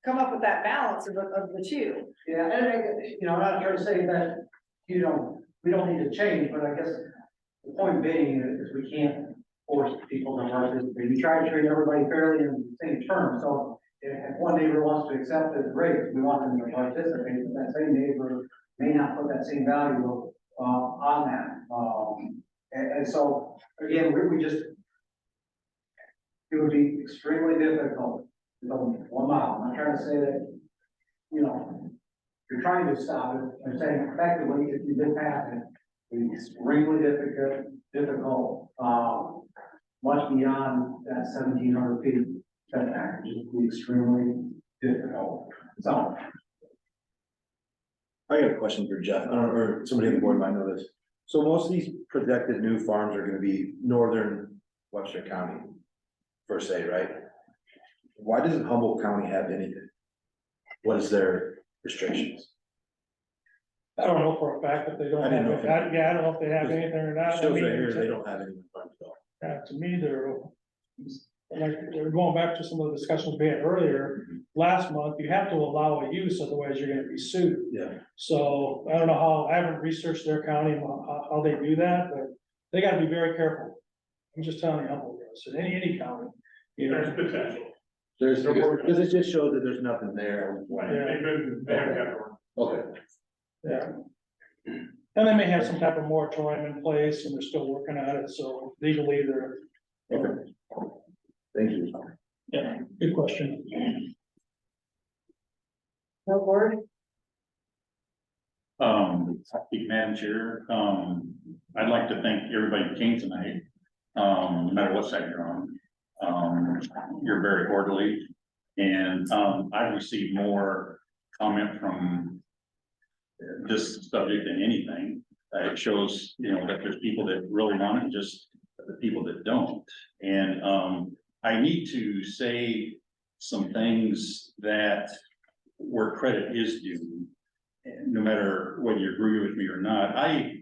come up with that balance of the two. Yeah, and you know, I'm not trying to say that, you know, we don't need to change, but I guess the point being is we can't force people to participate. We try to treat everybody fairly in the same terms. So if one neighbor wants to accept it, great, we want them to participate, but that same neighbor may not put that same value on that. And so, again, we just, it would be extremely difficult to go 1 mile. I'm not trying to say that, you know, you're trying to stop it. I'm saying effectively, if you did pass it, it'd be extremely difficult, much beyond that 1,700 feet setback, which would be extremely difficult. So. I got a question for Jeff, or somebody on the board might know this. So most of these projected new farms are gonna be northern Webster County, per se, right? Why doesn't Humboldt County have anything? What is their restrictions? I don't know for a fact that they don't I didn't have, know if yeah, I don't know if they have anything or not. I Shows mean, right here, they don't have anything. to me, they're, like, we're going back to some of the discussions we had earlier, last month, you have to allow a use, otherwise you're gonna be sued. Yeah. So, I don't know how, I haven't researched their county, how they do that, but they gotta be very careful. I'm just telling you, Humboldt does, in any county, you know. There's potential. There's, because it just shows that there's nothing there. They haven't got one. Okay. Yeah. And they may have some type of moratorium in place and they're still working on it, so legally they're. Okay. Thank you. Yeah, good question. No board? Madam Chair, I'd like to thank everybody who came tonight, no matter what side you're on. You're very orderly, and, I've received more comment from this subject than anything. It shows, you know, that there's people that really want it, just the people that don't. And, I need to say some things that where credit is due. And no matter whether you agree with me or not, I,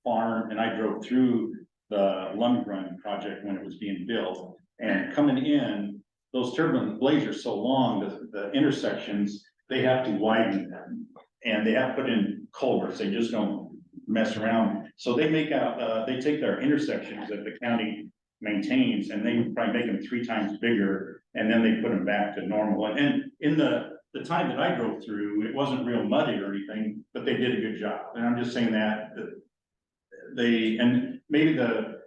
farm and I drove through the Lundgren project when it was being built. And coming in, those turbulent blades are so long, the intersections, they have to widen them. And they have to put in culverts, they just don't mess around. So they make out, they take their intersections that the county maintains and they probably make them 3 times bigger. And then they put them back to normal. And in the time that I drove through, it wasn't real muddy or anything, but they did a good job. And I'm just saying that they, and maybe the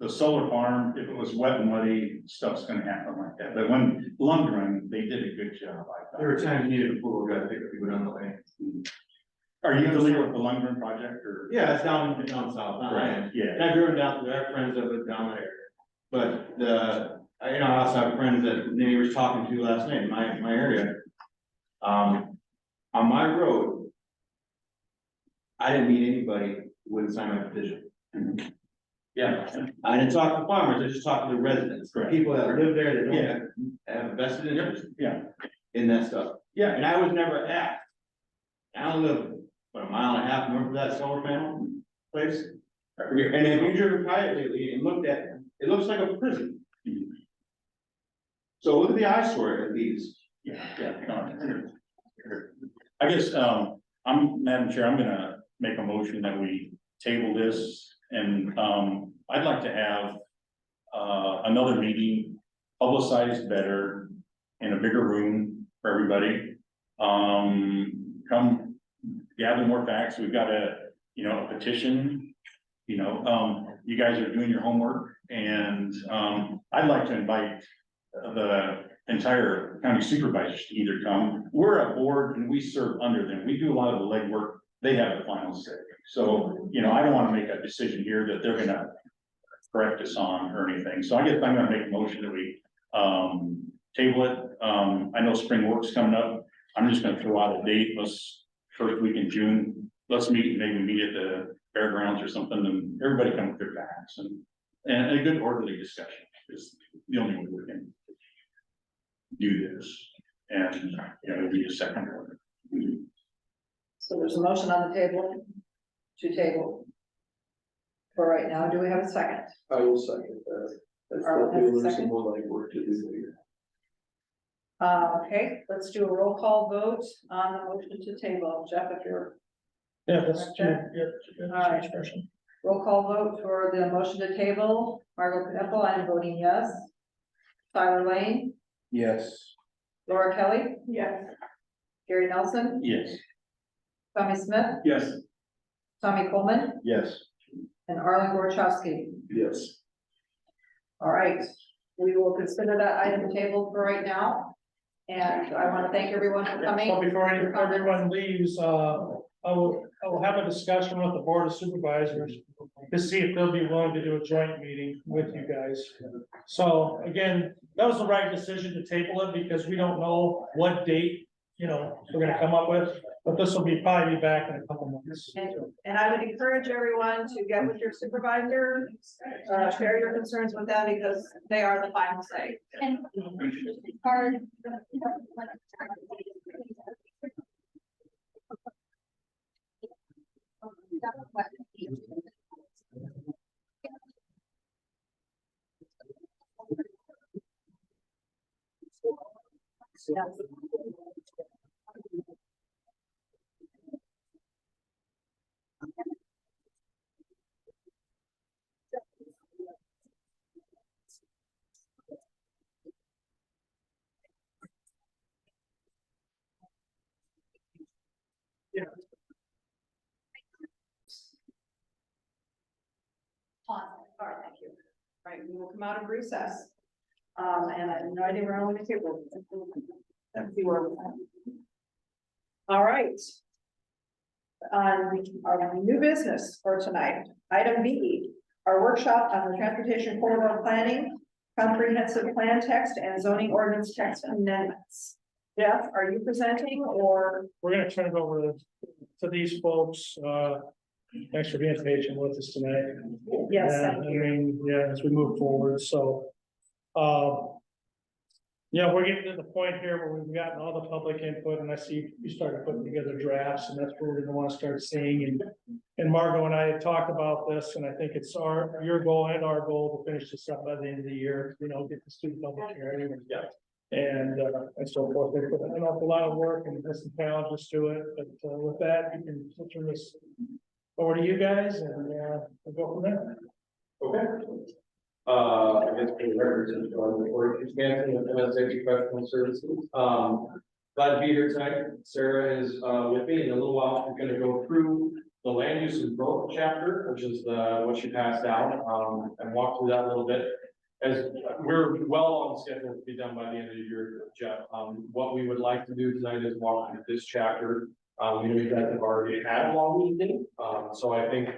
solar farm, if it was wet and muddy, stuff's gonna happen like that. But when Lundgren, they did a good job, I thought. There were times you needed a pool, got to pick up people down the way. Are you familiar with the Lundgren project or? Yeah, it's down south, not right. Yeah. And I drove down, I have friends that live down there. But I also have friends that neighbors talking to last night in my area. On my road, I didn't meet anybody who wouldn't sign my petition. Yeah, I didn't talk to farmers, I just talked to the residents, people that live there that don't have a vested interest in that stuff. Yeah. And I was never asked. I don't live, a mile and a half north of that solar panel place. And if you drive by it lately and looked at it, it looks like a prison. So look at the eyesore at these. I guess, Madam Chair, I'm gonna make a motion that we table this and, I'd like to have, another meeting publicized better in a bigger room for everybody. Come gather more facts. We've got a petition, you guys are doing your homework and, I'd like to invite the entire county supervisors to either come. We're a board and we serve under them. We do a lot of the legwork. They have the final say. So, I don't want to make a decision here that they're gonna correct us on or anything. So I guess I'm gonna make a motion that we, table it. I know spring work's coming up. I'm just gonna throw out a date. First week in June, let's meet at the fairgrounds or something and everybody come with their facts and a good orderly discussion is the only way we can do this. And, it'll be a second order. So there's a motion on the table to table. For right now, do we have a second? I will second that. I Arlen still has a feel there's second? some more legwork to do here. Okay, let's do a roll call vote on the motion to table. Jeff, if you're. Yeah, that's, Okay. yeah. All right. Roll call vote for the motion to table. Margot Knepple, I'm voting yes. Tyler Lane, Yes. Laura Kelly, Yes. Gary Nelson, Yes. Tommy Smith, Yes. Tommy Coleman, Yes. and Arlen Gorchowski. Yes. All right, we will consider that item tabled for right now. And I want to thank everyone for coming. So before everyone leaves, I will have a discussion with the Board of Supervisors to see if they'll be willing to do a joint meeting with you guys. So again, that was the right decision to table it because we don't know what date, we're gonna come up with, but this will probably be back in a couple months. And I would encourage everyone to get with your supervisor, share your concerns with them because they are the final say. And part. All right, thank you. All right, we will come out of recess. And I have no idea where I'm going to table. Let's see where we're at. All right. Our new business for tonight, item B, our workshop on the transportation corridor planning, comprehensive plan text and zoning ordinance text amendments. Jeff, are you presenting or? We're gonna turn it over to these folks. Thanks for being patient with us tonight. Yes, And, thank you. as we move forward, so. Yeah, we're getting to the point here where we've gotten all the public input, and I see you started putting together drafts, and that's where we're gonna wanna start seeing, and Margot and I had talked about this, and I think it's your goal and our goal to finish this up by the end of the year, you know, get the student public hearing and so forth. They put an awful lot of work and there's some challenges to it, but with that, you can turn this over to you guys, and we'll go from there. Okay. I guess for the records, it's for expansion of MSA professional services. Glad to be here tonight. Sarah is with me in a little while. We're gonna go through the land use and growth chapter, which is what she passed out, and walk through that a little bit. As we're well on schedule to be done by the end of the year, Jeff. What we would like to do tonight is walk through this chapter. We know you guys have already had a long evening, so I think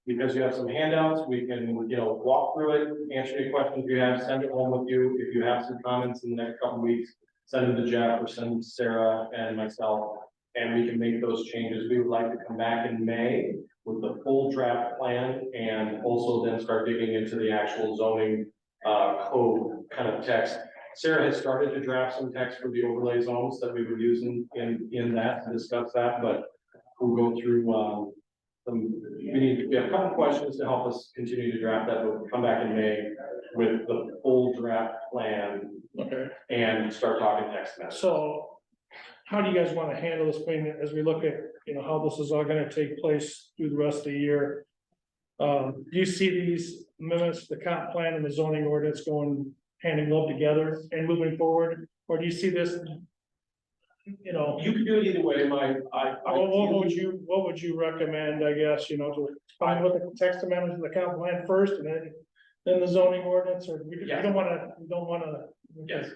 because you have some handouts, we can, walk through it, answer any questions you have, send it home with you. If you have some comments in the next couple of weeks, send them to Jeff or send them to Sarah and myself, and we can make those changes. We would like to come back in May with the full draft plan and also then start digging into the actual zoning code kind of text. Sarah has started to draft some text for the overlay zones that we were using in that to discuss that, but we'll go through we have a couple questions to help us continue to draft that, but we'll come back in May with the full draft plan. Okay. And start talking text message. So how do you guys want to handle this thing as we look at, how this is all gonna take place through the rest of the year? Do you see these amendments, the comp plan and the zoning ordinance going hand in glove together and moving forward? Or do you see this, You can do it either way, what would you recommend, I guess, to find what the text amendments of the comp plan first and then the zoning ordinance, or we don't wanna. Yes,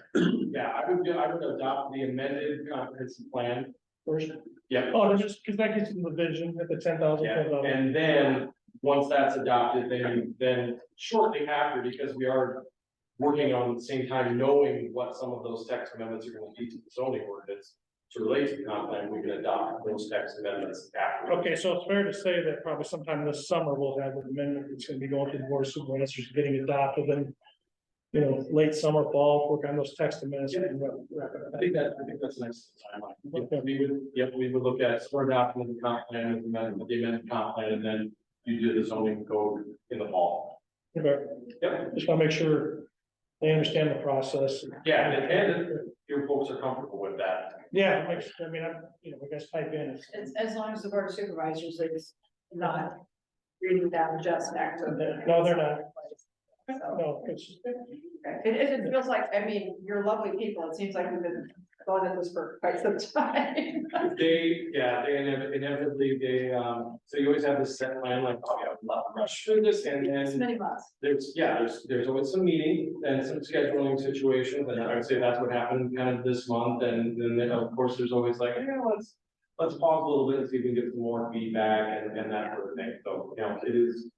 yeah, I would adopt the amended comprehensive plan First. Yeah. Oh, just because that gets the vision at the 10,000 Yeah, foot level. and then, once that's adopted, then shortly after, because we are working on at the same time, knowing what some of those text amendments are gonna be to the zoning ordinance to relate to the comp plan, we can adopt those text amendments after. Okay, so it's fair to say that probably sometime this summer we'll have an amendment that's gonna be going to the board of supervisors, getting adopted, and late summer, fall, work on those text amendments. I think that's the next timeline. We would look at sort of document the comp plan, with the amended comp plan, and then you do the zoning code in the fall. Okay. Yep. Just wanna make sure they understand the process. Yeah, and your folks are comfortable with that. Yeah, we guys type in. As long as the board of supervisors is not reading down just back to the. No, they're not. So, No, it's, it feels like, you're lovely people. It seems like we've been going at this for quite some time. They inevitably, so you always have this set plan, like, oh, yeah, I'd love to rush through this, and It's then many months. there's always some meeting and some scheduling situations, and I would say that's what happened kind of this month, and then, of course, there's always like, let's pause a little bit and see if we can get some more feedback and that sort of thing, so, it is,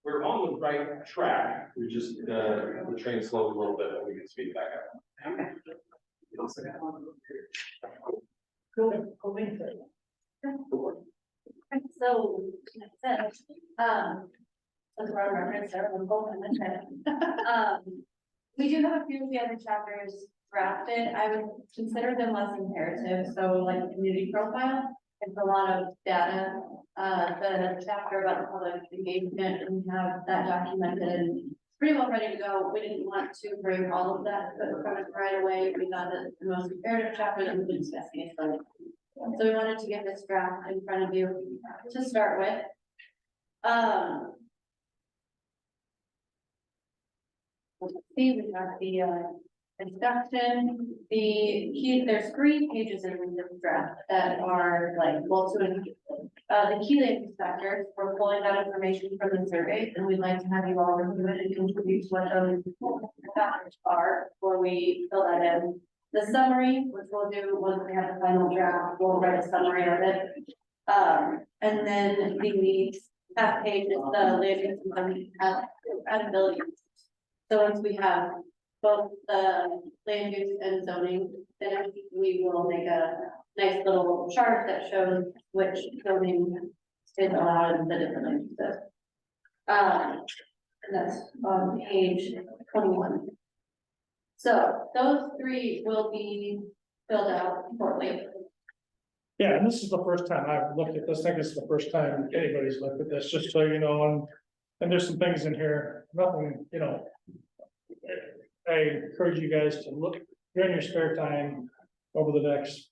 we're on the right track, we just, the train slowed a little bit, and we can speed back up. Okay. So, as we're on reference, there, we'll go in the chat. We do have a few of the other chapters drafted. I would consider them less imperative, so like the community profile, it's a lot of data. The chapter about the public engagement, we have that documented and pretty well ready to go. We didn't want to bring all of that from it right away. We thought that the most imperative chapter that we've been discussing is from it. So we wanted to get this draft in front of you to start with. Let's see, we got the introduction, there's 3 pages in the draft that are like, the key land factors, we're pulling that information from the survey, and we'd like to have you all review it and contribute to what those factors are before we fill that in. The summary, which we'll do once we have the final draft, we'll write a summary of it. And then the half page is the land use and compatibility. So once we have both the land use and zoning, then we will make a nice little chart that shows which zoning is allowed in the different land uses. And that's on page 21. So those three will be filled out shortly. Yeah, and this is the first time I've looked at this, I think this is the first time anybody's looked at this, just so you know, and there's some things in here, nothing, you know. I encourage you guys to look during your spare time over the next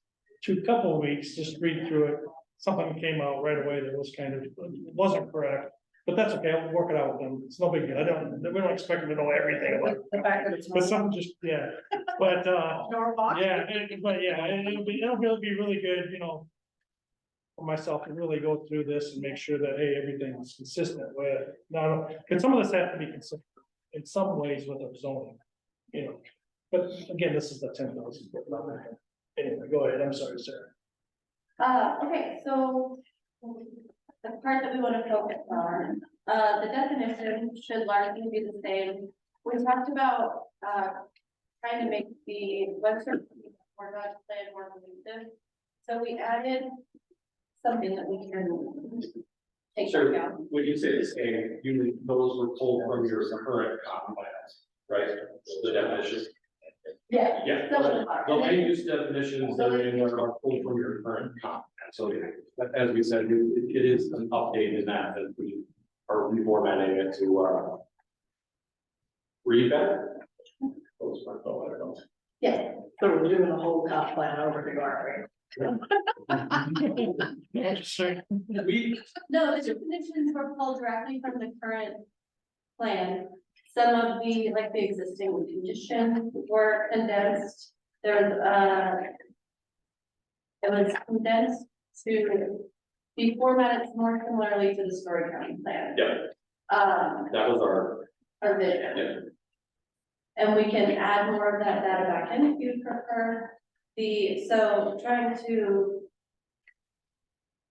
couple of weeks, just read through it. Something came out right away that was kind of, wasn't correct, but that's okay, I'll work it out with them, it's no big deal, we don't expect them to know everything about it. The fact that it's. But some just, yeah, but, Normal. yeah, but yeah, it'll be really good, you know. For myself to really go through this and make sure that, hey, everything is consistent with, now, because some of this have to be consistent in some ways with our zoning, you know. But again, this is the 10,000. Anyway, go ahead, I'm sorry, Sarah. Okay, so the part that we want to focus on, the definition should largely be the same. We talked about, trying to make the Webster more plan more cohesive. So we added something that we can take into account. When you say the same, usually those were pulled from your current comp plans, right? The definitions. Yeah. Yeah, So- the land use definitions that are in there are pulled from your current comp. So as we said, it is an update in that we are reformatting it to read better. Yeah. So we're doing a whole comp plan over the guard, Interesting. No, the definitions were pulled directly from the current plan. Some of the, like the existing conditions were condensed. There's, it was condensed to be formatted more similarly to the Story County plan. Yeah. That was Our vision. yeah. And we can add more of that data back in if you prefer. So trying to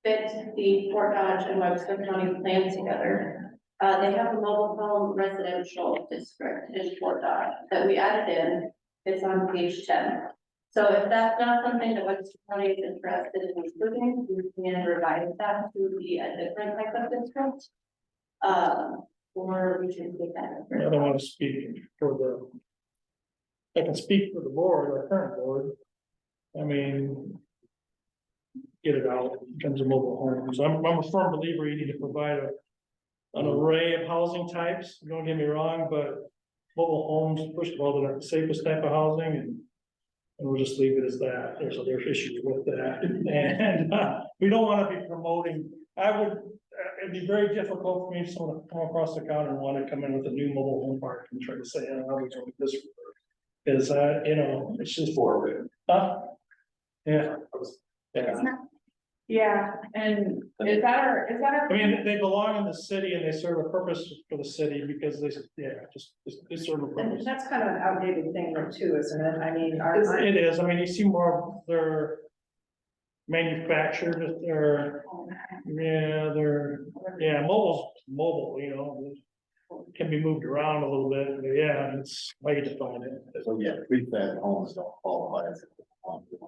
fit the Fort Dodge and Webster County plans together. They have a mobile home residential district in Fort Dodge that we added in. It's on page 10. So if that's not something that Webster County is interested in including, we can revise that to be a different type of district. Or we can take that. I don't want to speak for I can speak for the board, our current board. I mean, get it out in terms of mobile homes. I'm a firm believer you need to provide an array of housing types. Don't get me wrong, but mobile homes, first of all, they're not the safest type of housing, and we'll just leave it as that. There's issues with that, and we don't want to be promoting. It'd be very difficult for me to come across the counter and want to come in with a new mobile home park and try to say, oh, we're doing this. Is you know, it's just forward. Yeah. Yeah, and is that our? I mean, they belong in the city and they serve a purpose for the city because they serve a And purpose. that's kind of an outdated thing though too, isn't it? I mean, It is, I mean, you see more of their manufactured, mobile's mobile, you know. Can be moved around a little bit, but yeah, it's how you define it. So yeah, prefab homes don't qualify as.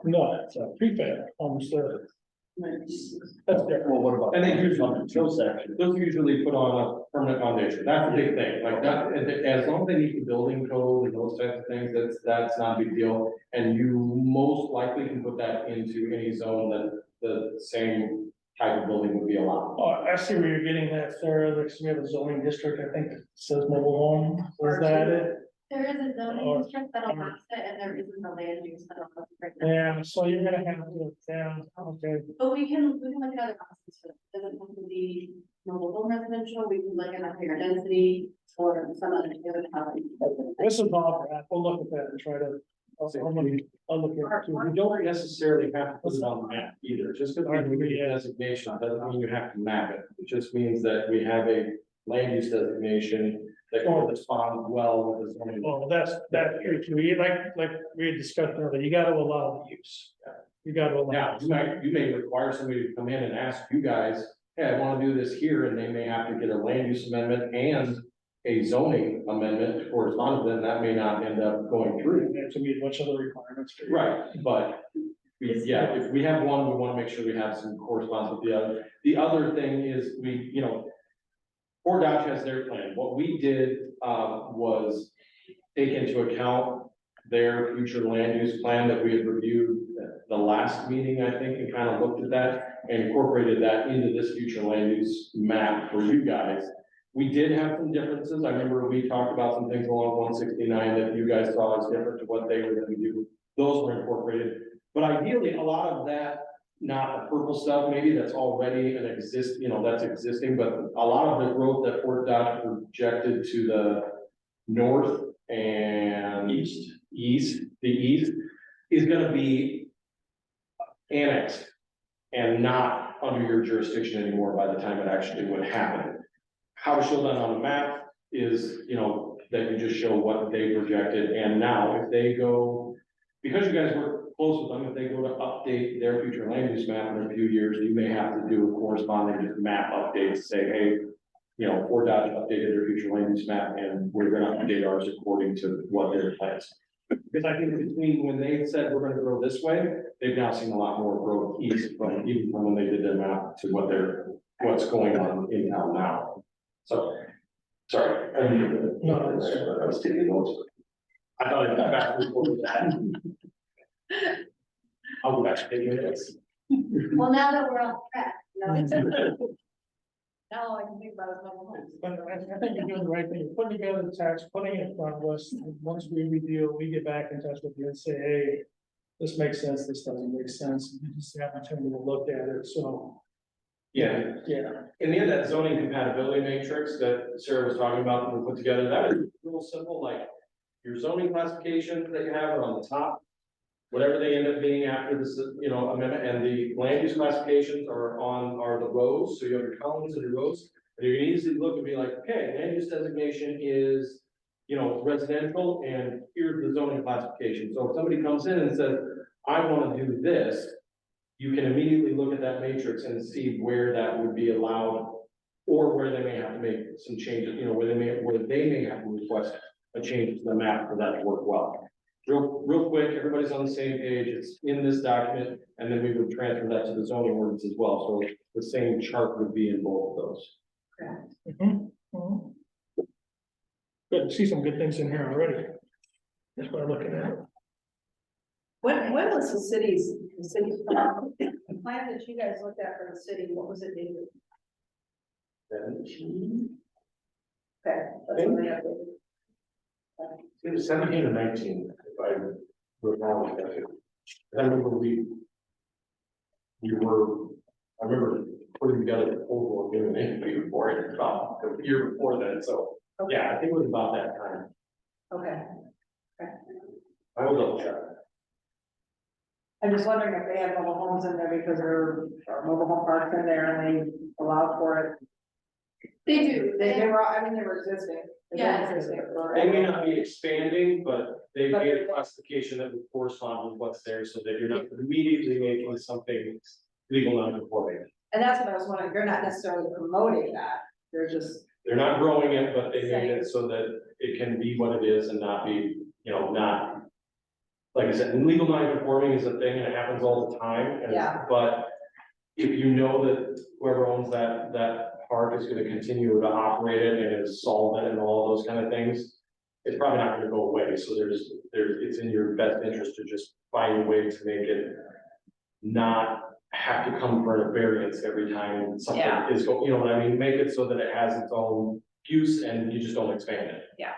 No, it's a prefab homes, That's different. Well, what about? And they usually, section. those usually put on a permanent foundation, that's a big thing, like that, as long as they meet the building code and those types of things, that's not a big deal. And you most likely can put that into any zone that the same type of building would be allowed. oh, I see where you're getting that, Sarah, like, we have a zoning district, I think, it says mobile home, is that it? There is a zoning district that allows it, and there isn't a land use that allows it right now. Yeah, so you're gonna have to, yeah, okay. But we can look at other options, so it doesn't have to be mobile home residential, we can look at a higher density or some other housing. This is all, we'll look at that and try to, I'll look at. You don't necessarily have to put it on the map either, just because we read a designation, doesn't mean you have to map it. It just means that we have a land use designation that corresponds well with the zoning. Well, that's true too, like we had discussed earlier, you gotta allow the use. You gotta allow. Now, you may require somebody to come in and ask you guys, hey, I wanna do this here, and they may have to get a land use amendment and a zoning amendment to correspond, then that may not end up going through. There to meet a bunch of the requirements. Right, but if we have one, we wanna make sure we have some correspondence with the other. The other thing is Fort Dodge has their plan. What we did, was take into account their future land use plan that we had reviewed at the last meeting, I think, and kind of looked at that and incorporated that into this future land use map for you guys. We did have some differences. I remember we talked about some things along 169 that you guys saw as different to what they were gonna do. Those were incorporated, but ideally, a lot of that, not the purple stuff, maybe that's already an that's existing, but a lot of the growth that Fort Dodge projected to the north and the east is gonna be annexed and not under your jurisdiction anymore by the time it actually would happen. How to show that on a map is, that you just show what they projected, and now if they go, because you guys work close with them, if they go to update their future land use map in a few years, you may have to do a corresponding just map update to say, hey, Fort Dodge updated their future land use map, and we're gonna update ours according to what their plans. Because I think between when they said we're gonna grow this way, they've now seen a lot more growth east from, even from when they did their map to what's going on in town now. So, sorry. I was taking notes. I thought I'd go back and forth with that. I'll go back to taking notes. Well, now that we're on track, now I can think about it. But I think you're doing the right thing, you're putting together the text, putting it in front of us, and once we review, we get back in touch with you and say, hey, this makes sense, this doesn't make sense, you just have the time to look at it, so. Yeah, in the end, that zoning compatibility matrix that Sarah was talking about, that we put together, that is real simple, like your zoning classifications that you have are on the top. Whatever they end up being after this, amendment, and the land use classifications are the rows, so you have your columns and your rows. And you can easily look and be like, okay, land use designation is, residential, and here's the zoning classification. So if somebody comes in and says, I want to do this, you can immediately look at that matrix and see where that would be allowed, or where they may have to make some changes, where they may have to request a change to the map for that to work well. Real quick, everybody's on the same page, it's in this document, and then we would transfer that to the zoning ordinance as well, so the same chart would be in both of those. Good, see some good things in here already. That's what I'm looking at. When was the city's plan, the plan that you guys looked at for the city, what was it dated? Okay, that's what they updated. It was 17 or 19, if I recall correctly. I remember I remember putting together the proposal and giving an interview for it about a year before that, so, yeah, I think it was about that time. Okay. I will double check. I'm just wondering if they have mobile homes in there because there are mobile home parks in there and they allowed for it. They do. They were existing. They've been Yeah. existing for- They may not be expanding, but they made a classification that would correspond with what's there, so that you're not immediately making something legal non-conforming. And that's what I was wondering, you're not necessarily promoting that, they're just. They're not growing it, but they made it so that it can be what it is and not be, not. Like I said, legal non-conforming is a thing and it happens all the time. But if you know that whoever owns that park is gonna continue to operate it and is solvent and all those kind of things, it's probably not gonna go away. So it's in your best interest to just find a way to make it not have to come for a variance every time something is going, you know what I mean? Make it so that it has its own use and you just don't expand it. Yeah.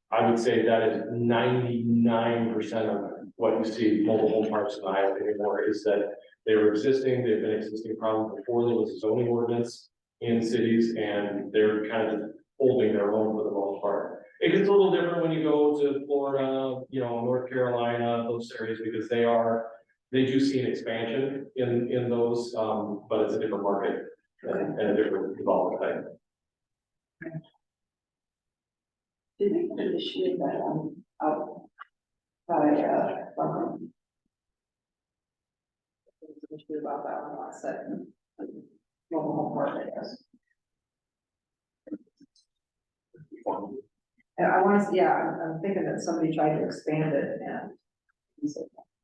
I would say that is 99% of what you see mobile home parks in Iowa anymore is that they were existing, they've been existing probably before there was a zoning ordinance in cities, and they're kind of holding their own for the most part. It gets a little different when you go to Florida, North Carolina, those areas, because they do see an expansion in those, but it's a different market and a different development type. Did they put the shit that out by Buncombe? About that one last second. Mobile home park, I guess. And I want to, I'm thinking that somebody tried to expand it and.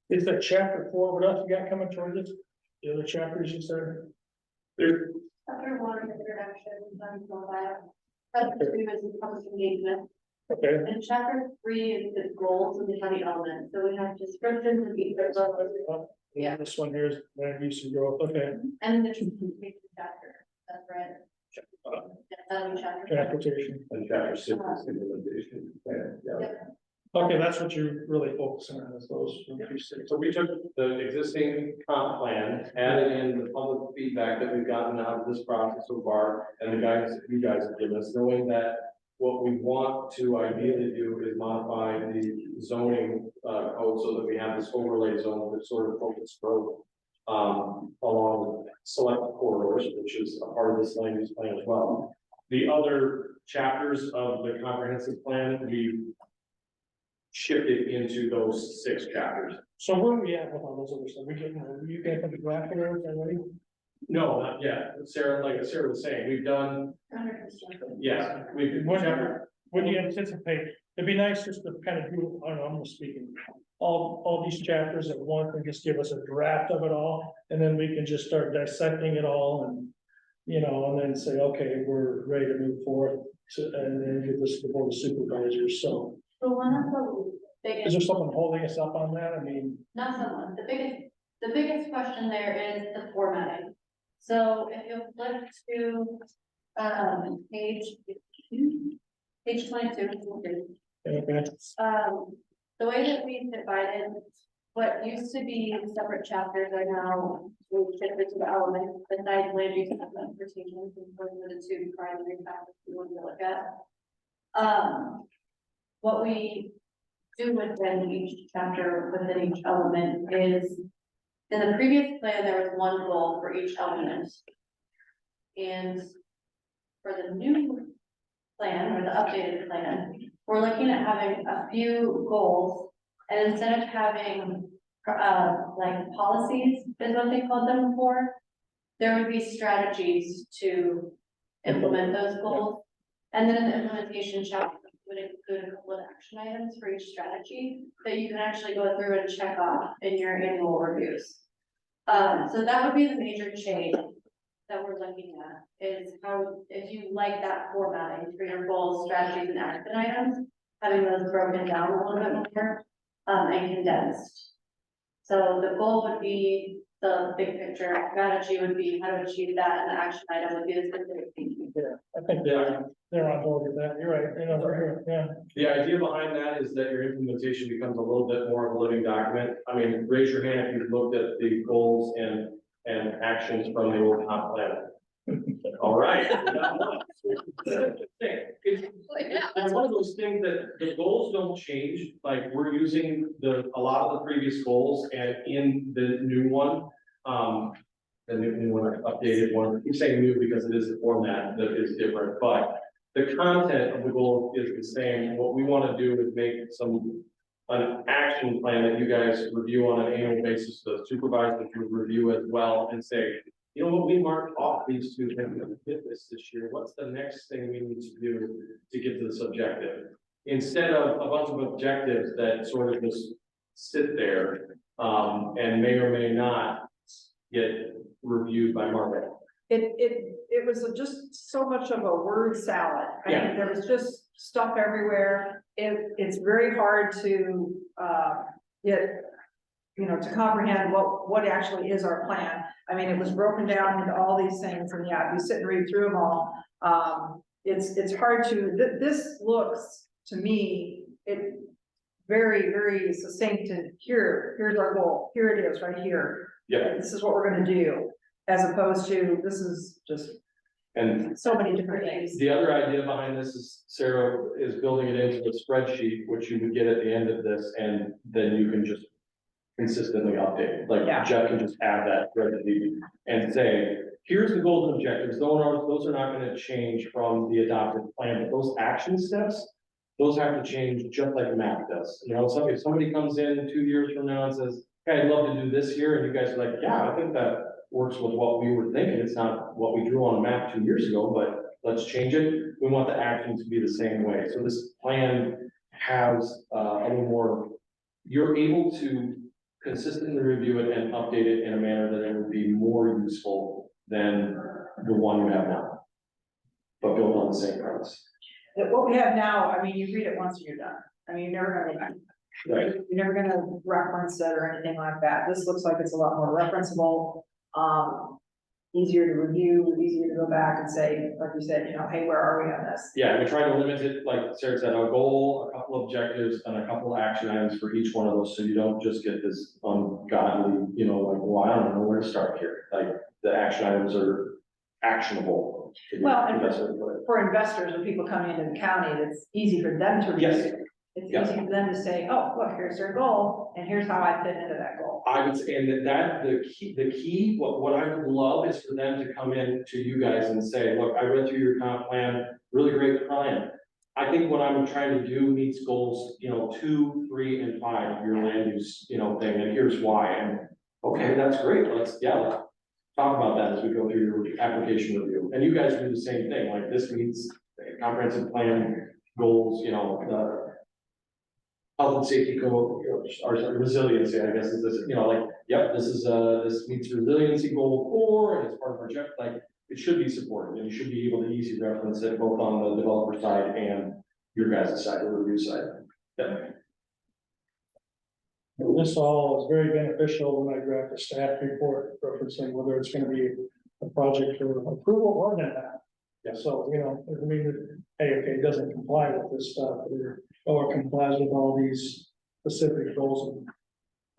Is that chapter 4, what else you got coming towards us? The other chapters you said? Chapter 1, introduction, done for that. Chapter 2 is public engagement. Okay, And chapter 3 is the goals of the county element, so we have descriptions of each of those. yeah, this one here is land use and growth, okay. And the chapter, that's right. That'll be chapter. Transportation. And chapter 6 is implementation. Yeah. Okay, that's what you're really focusing on, is those. So we took the existing comp plan, added in the public feedback that we've gotten out of this process so far, and the guidance that you guys have given us, knowing that what we want to ideally do is modify the zoning code so that we have this overlay zone that sort of focus growth along select corridors, which is a part of this land use plan as well. The other chapters of the comprehensive plan, we shifted into those 6 chapters. So where are we at with all those other stuff? We getting, you getting the graph of those already? No, not yet. Sarah, like Sarah was saying, we've done, yes, we've What do you anticipate? It'd be nice just to kind of do, I don't know, I'm just speaking, all these chapters at once and just give us a draft of it all, and then we can just start dissecting it all and, you know, and then say, okay, we're ready to move forward, and then give this to the board of supervisors, so. So one of the Is biggest, there something holding us up on that? I mean, not someone, the biggest question there is the formatting. So if you flip to, page 22. okay, The way that we divided what used to be separate chapters are now shifted to the elements, besides land use and transportation, those are the 2 primary factors we want to look at. What we do within each chapter, within each element is, in the previous plan, there was 1 goal for each element. And for the new plan, or the updated plan, we're looking at having a few goals, and instead of having, like policies, is what they called them before, there would be strategies to implement those goals. And then in the implementation chapter, would include a couple of action items for each strategy that you can actually go through and check off in your annual reviews. So that would be the major change that we're looking at, is how, if you like that formatting for your goals, strategies, and action items, having those broken down a little bit more, and condensed. So the goal would be the big picture, strategy would be how to achieve that, and the action item would be the specific thing. yeah, I think they're on board with that, you're right, you know, yeah. The idea behind that is that your implementation becomes a little bit more of a living document. I mean, raise your hand if you've looked at the goals and actions from the old comp plan. All right. It's one of those things that the goals don't change, like we're using a lot of the previous goals, and in the new one, the new one, updated one, I'm saying new because it is the format that is different, but the content of the goal is the same. What we want to do is make an action plan that you guys review on an annual basis, the supervisors will review as well, and say, you know what, we marked off these 2 things that we did this year. What's the next thing we need to do to get to this objective? Instead of a bunch of objectives that sort of just sit there, and may or may not get reviewed by Margaret. It was just so much of a word salad. I mean, there was just stuff everywhere. It's very hard to, get, you know, to comprehend what actually is our plan. I mean, it was broken down into all these things, and yeah, if you sit and read through them all, it's hard to, this looks to me, it very, very succinct, and here's our goal, here it is, right here. Yeah. This is what we're gonna do, as opposed to, this is just And so many different things. the other idea behind this is Sarah is building it into a spreadsheet, which you would get at the end of this, and then you can just consistently update. Like Jeff can just add that spreadsheet and say, here's the goals and objectives. Those are not going to change from the adopted plan, but those action steps, those have to change just like a map does. You know, so if somebody comes in 2 years from now and says, hey, I'd love to do this here, and you guys are like, yeah, I think that works with what we were thinking. It's not what we drew on a map 2 years ago, but let's change it. We want the action to be the same way. So this plan has a little more, you're able to consistently review it and update it in a manner that it would be more useful than the one you have now, but built on the same premise. what we have now, I mean, you read it once and you're done. I mean, you're never gonna go back. Right. You're never gonna reference it or anything like that. This looks like it's a lot more referenceable, easier to review, easier to go back and say, like you said, you know, hey, where are we on this? Yeah, we try to limit it, like Sarah said, a goal, a couple objectives, and a couple action items for each one of those, so you don't just get this ungodly, you know, like, well, I don't know where to start here. Like, the action items are actionable. Well, and That's what we put it. for investors or people coming into the county, it's easy for them to read. Yes. It's Yeah. easy for them to say, oh, look, here's their goal, and here's how I fit into that goal. I would say, and the key, what I would love is for them to come in to you guys and say, look, I read through your comp plan, really great plan. I think what I'm trying to do meets goals, you know, 2, 3, and 5 of your land use, you know, thing, and here's why, and, okay, that's great, let's talk about that as we go through your application review, and you guys do the same thing, like, this meets the comprehensive plan goals, you know, the health and safety goal, or sorry, resiliency, I guess, is this, you know, like, yep, this meets resiliency goal 4, and it's part of our objective, like, it should be supported, and you should be able to easily reference it both on the developer side and your guys' side, the review side. Yep. This all is very beneficial when I draft a staff report referencing whether it's gonna be a project for approval or not. Yeah, so, you know, I mean, hey, okay, it doesn't comply with this stuff, or complies with all these specific goals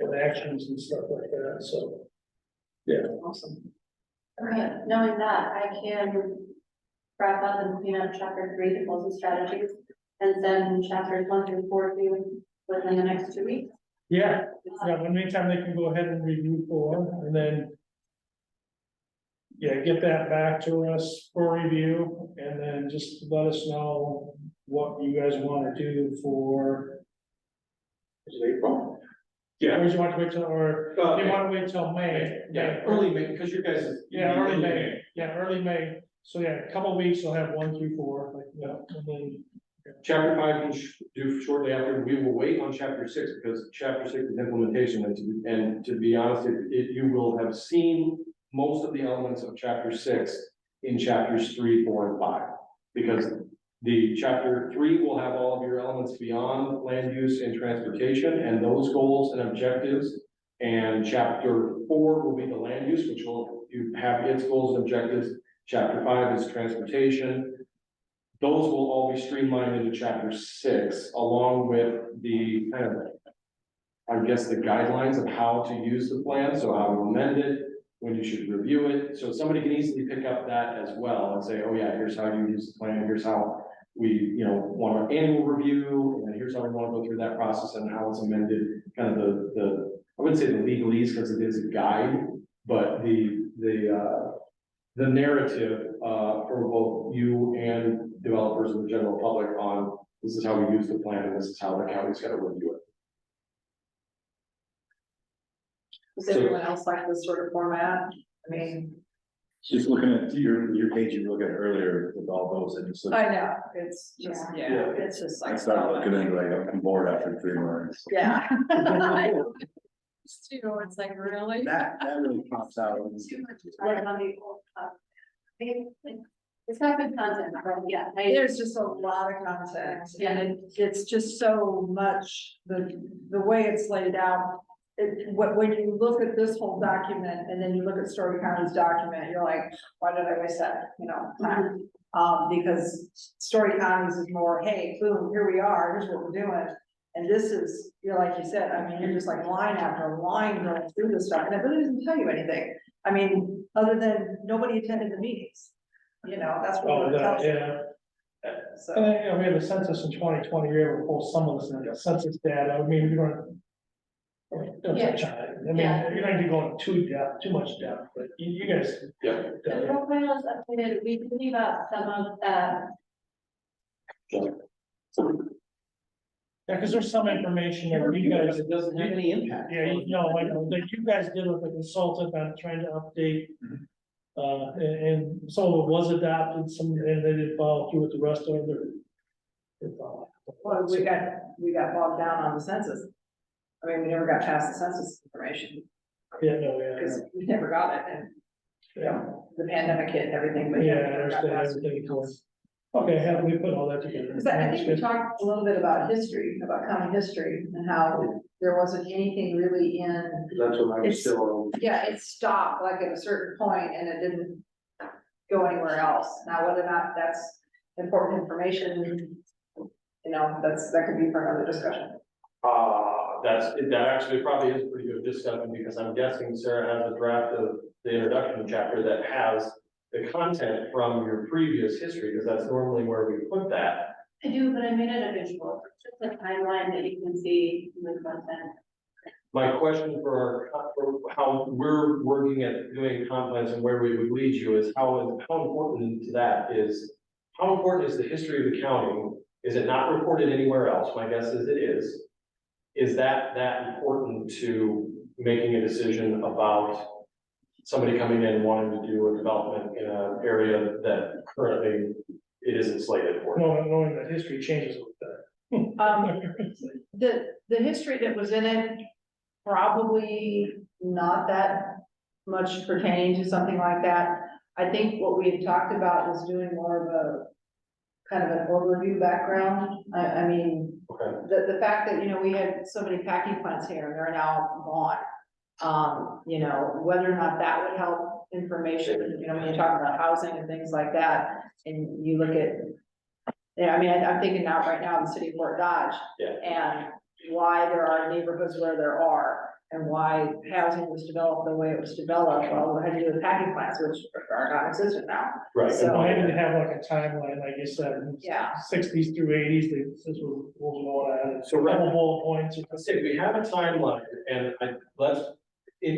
and actions and stuff like that, so. Yeah. Awesome. Okay, knowing that, I can wrap up and clean up chapter 3, the goals and strategies, and send chapters 1 through 4 to you within the next 2 weeks. Yeah, yeah, in the meantime, they can go ahead and review 4, and then. Yeah, get that back to us for review, and then just let us know what you guys wanna do for. Is it April? Or do you want to wait till, or do you wanna wait till May? Yeah, early May, because your guys is. Yeah, early May, early May, so yeah, a couple of weeks, we'll have 1 through 4, like, yeah, and then. Chapter 5 we do shortly after, we will wait on chapter 6, because chapter 6 is implementation, and to be honest, you will have seen most of the elements of chapter 6 in chapters 3, 4, and 5. Because the chapter 3 will have all of your elements beyond land use and transportation, and those goals and objectives. And chapter 4 will be the land use, which will have its goals and objectives. Chapter 5 is transportation. Those will all be streamlined into chapter 6, along with the kind of, I guess, the guidelines of how to use the plan, so how to amend it, when you should review it. So somebody can easily pick up that as well and say, oh yeah, here's how you use the plan, here's how we, you know, want our annual review, and then here's how we want to go through that process and how it's amended, kind of the I wouldn't say the legalese, because it is a guide, but the narrative for both you and developers and the general public on this is how we use the plan and this is how the county's got to review it. Does everyone else like this sort of format? I mean, Just looking at your page you were looking at earlier with all those, and just. I know, it's just, yeah, it's just like. I started looking into like, I'm bored after 3 months. Yeah. It's like, really? That really pops out. Too much time on the old stuff. It's got good content, but yeah. There's just a lot of content, and it's just so much, the way it's laid out. When you look at this whole document, and then you look at Story County's document, you're like, why did I waste that, you know, time? Because Story County's is more, hey, boom, here we are, here's what we're doing. And this is, you're like you said, I mean, you're just like line after line going through this stuff, and it really doesn't tell you anything. I mean, other than nobody attended the meetings, you know, that's what it tells you. Yeah. So. And then, you know, we have a census in 2020, we able to pull some of this census data, I mean, you don't. Don't touch on it, I mean, you're not even going too much depth, but you guys. Yeah. The profile is updated, we can leave out some of Yeah, because there's some information that you guys. It doesn't have any impact. Yeah, you know, like, that you guys did with the consultant on trying to update. And some of it was adopted, some, and they didn't follow through with the rest of it. Well, we got bogged down on the census. I mean, we never got past the census information. Yeah, no, yeah. Because we never got it, and, you know, the pandemic hit and everything, but. Yeah, we I never got understand past it. everything. Okay, have we put all that together? Because I think we talked a little bit about history, about county history, and how there wasn't anything really in, That's what I'm It's- still. yeah, it stopped like at a certain point and it didn't go anywhere else. Now, whether or not that's important information, you know, that could be for another discussion. That actually probably is a pretty good discussion, because I'm guessing Sarah has a draft of the introduction chapter that has the content from your previous history, because that's normally where we put that. I do, but I made it a visual, just a timeline that you can see in the content. My question for how we're working at doing comp plans and where we would lead you is how important to that is, how important is the history of the county? Is it not reported anywhere else? My guess is it is. Is that important to making a decision about somebody coming in and wanting to do a development in an area that currently it isn't slated for? Knowing that history changes with that. The history that was in it, probably not that much pertaining to something like that. I think what we had talked about was doing more of a kind of an overview background. I mean, the fact that, you know, we had so many packing plants here and they're now gone. You know, whether or not that would help information, you know, when you talk about housing and things like that, and you look at, yeah, I mean, I'm thinking now, right now, in the city of Fort Dodge. Yeah. And why there are neighborhoods where there are, and why housing was developed the way it was developed, well, it had to do with packing plants, which are non-existent now. Right. So- I didn't have like a timeline, like you said, Yeah. 60s through 80s, this was going on. So a couple bullet points. Let's say we have a timeline, and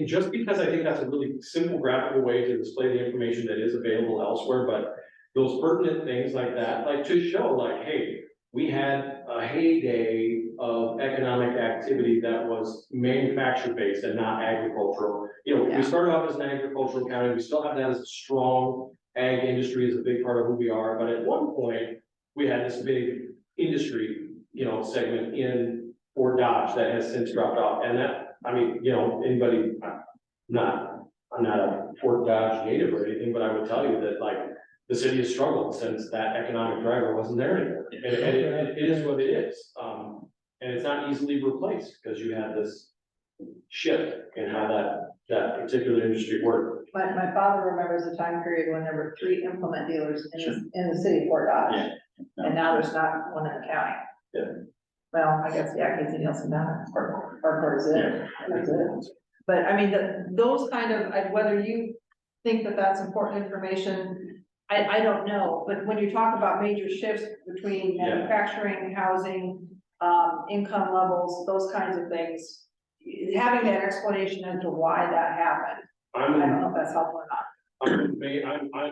just because I think that's a really simple graphical way to display the information that is available elsewhere, but those pertinent things like that, like to show like, hey, we had a heyday of economic activity that was manufacturer-based and not agricultural. You know, we started off as an agricultural county, we still have that as a strong ag industry is a big part of who we are, but at one point, we had this big industry, you know, segment in Fort Dodge that has since dropped off, and that, I mean, you know, anybody, I'm not a Fort Dodge native or anything, but I would tell you that like, the city has struggled since that economic driver wasn't there anymore, and it is what it is. And it's not easily replaced, because you had this shift in how that particular industry worked. My father remembers a time period when there were 3 implement dealers in the city of Fort Dodge. Yeah. And now there's not one in the county. Yeah. Well, I guess, yeah, Casey Nielsen down at Hardcore is it. That's it. But I mean, those kind of, whether you think that that's important information, I don't know, but when you talk about major shifts between manufacturing, housing, income levels, those kinds of things, having that explanation as to why that happened, I don't know if that's helpful or not. I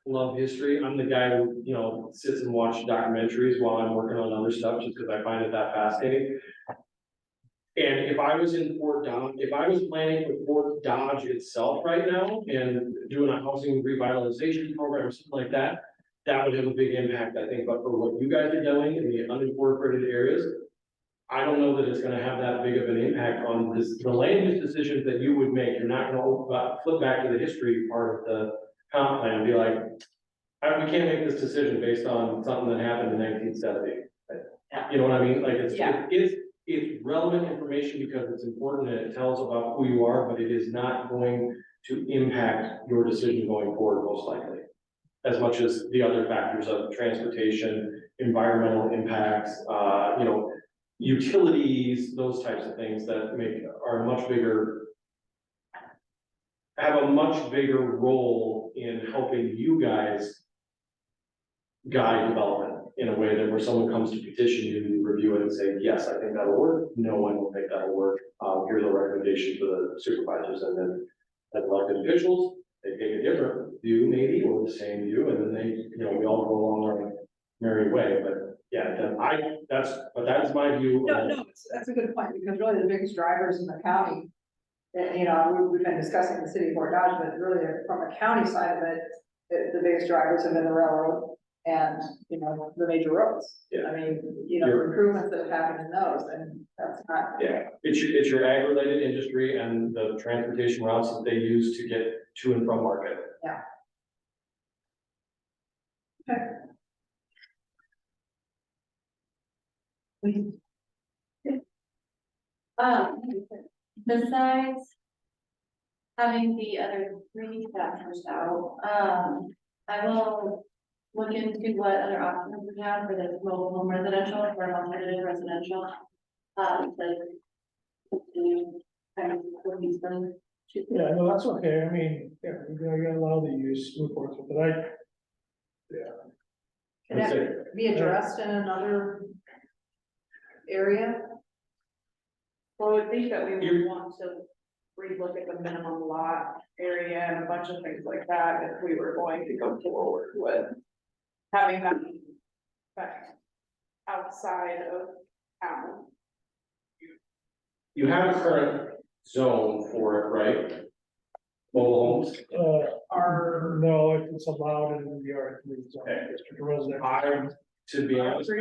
love history. I'm the guy who, you know, sits and watches documentaries while I'm working on other stuff, just because I find it that fascinating. And if I was in Fort Dodge, if I was planning for Fort Dodge itself right now and doing a housing revitalization program or something like that, that would have a big impact, I think. But for what you guys are doing in the unincorporated areas, I don't know that it's gonna have that big of an impact on the land use decisions that you would make. You're not gonna flip back to the history part of the comp plan and be like, we can't make this decision based on something that happened in 1970. You know what I mean? Like, it's relevant information because it's important and it tells about who you are, but it is not going to impact your decision going forward, most likely. As much as the other factors of transportation, environmental impacts, you know, utilities, those types of things that are much bigger, have a much bigger role in helping you guys guide development in a way that where someone comes to petition you, you review it and say, yes, I think that'll work. No, I don't think that'll work. Here's a recommendation for the supervisors, and then as elected officials, they take a different view maybe, or the same view, and then they, you know, we all go along our merry way. But yeah, that's my view. No, that's a good point, because really the biggest drivers in the county, you know, we've been discussing the city of Fort Dodge, but really from a county side of it, the biggest drivers have been the railroad and, you know, the major roads. Yeah. I mean, you know, the improvements that have happened in those, and that's not. Yeah, it's your ag-related industry and the transportation routes that they use to get to and from market. Yeah. Okay. Besides having the other three factors out, I will look into what other options we have for this mobile home residential or alternative residential. To continue kind of with these things. Yeah, no, that's okay, I mean, yeah, you gotta allow the use, move forward with it, Can that be addressed in another area? Well, I would think that we would want to relook at the minimum lot area and a bunch of things like that if we were going to go forward with having that effect outside of town. You have a current zone for it, right? Mobile homes. no, it's allowed in the R3 zone, district residential. To be honest, I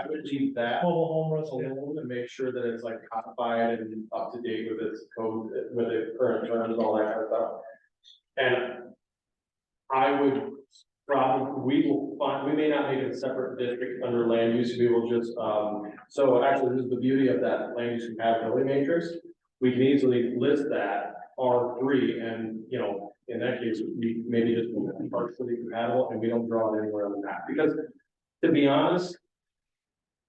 would leave that Mobile home residential. alone and make sure that it's like codified and up to date with its code, with its current terms, all that kind of stuff. And I would probably, we may not make it a separate district under land use, we will just, so actually, this is the beauty of that land use compatibility matrix. We can easily list that R3 and, you know, in that case, we maybe just partially compatible and we don't draw it anywhere on the map, because to be honest,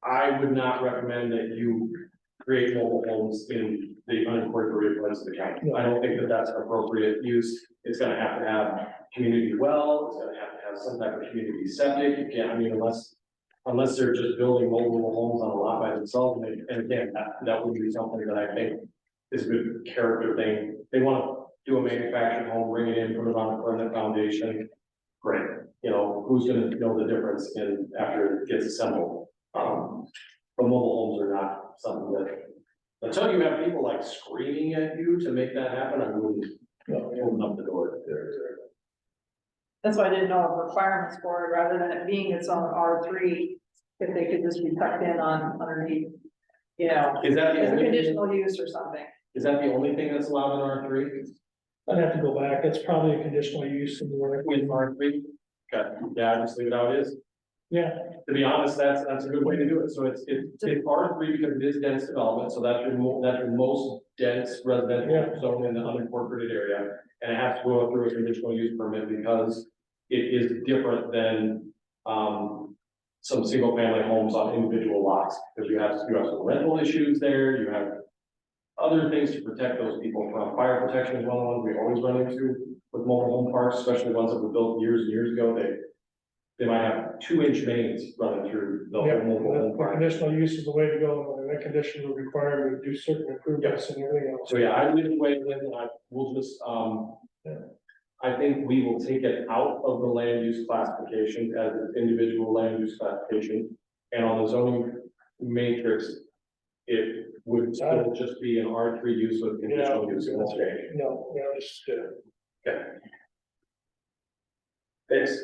I would not recommend that you create mobile homes in the unincorporated parts of the county. I don't think that that's an appropriate use. It's gonna have to have community well, it's gonna have to have some type of community septic. You can't, I mean, unless they're just building mobile homes on a lot by themselves, and again, that would be something that I think is a good character thing. They wanna do a manufactured home, bring it in, put it on a permanent foundation, great. You know, who's gonna know the difference in after it gets assembled? But mobile homes are not something that, until you have people like screaming at you to make that happen, I wouldn't open up the door. That's why I didn't know of requirements for it, rather than it being its own R3, if they could just be tucked in on underneath, you know, Is that the as a only, conditional use or something. is that the only thing that's allowed in R3? I'd have to go back, it's probably a conditional use in the word. In R3? Okay, yeah, just leave it how it is. Yeah, To be honest, that's a good way to do it. So it's R3 because it is dense development, so that's your most dense residential zone in the unincorporated area. And it has to go through a conditional use permit because it is different than, some single family homes on individual lots. Because you have some rental issues there, you have other things to protect those people from. Fire protection is one of the ones we always run into with mobile home parks, especially ones that were built years and years ago. They might have 2-inch mains running through the whole mobile home the park. conditional use is the way to go, and that condition will require we do certain improvements and everything else. So yeah, I leave it the way it is, and I will just, I think we will take it out of the land use classification as an individual land use classification. And on the zoning matrix, it would still just be an R3 use with conditional use. It won't change. No, just, Okay. Thanks.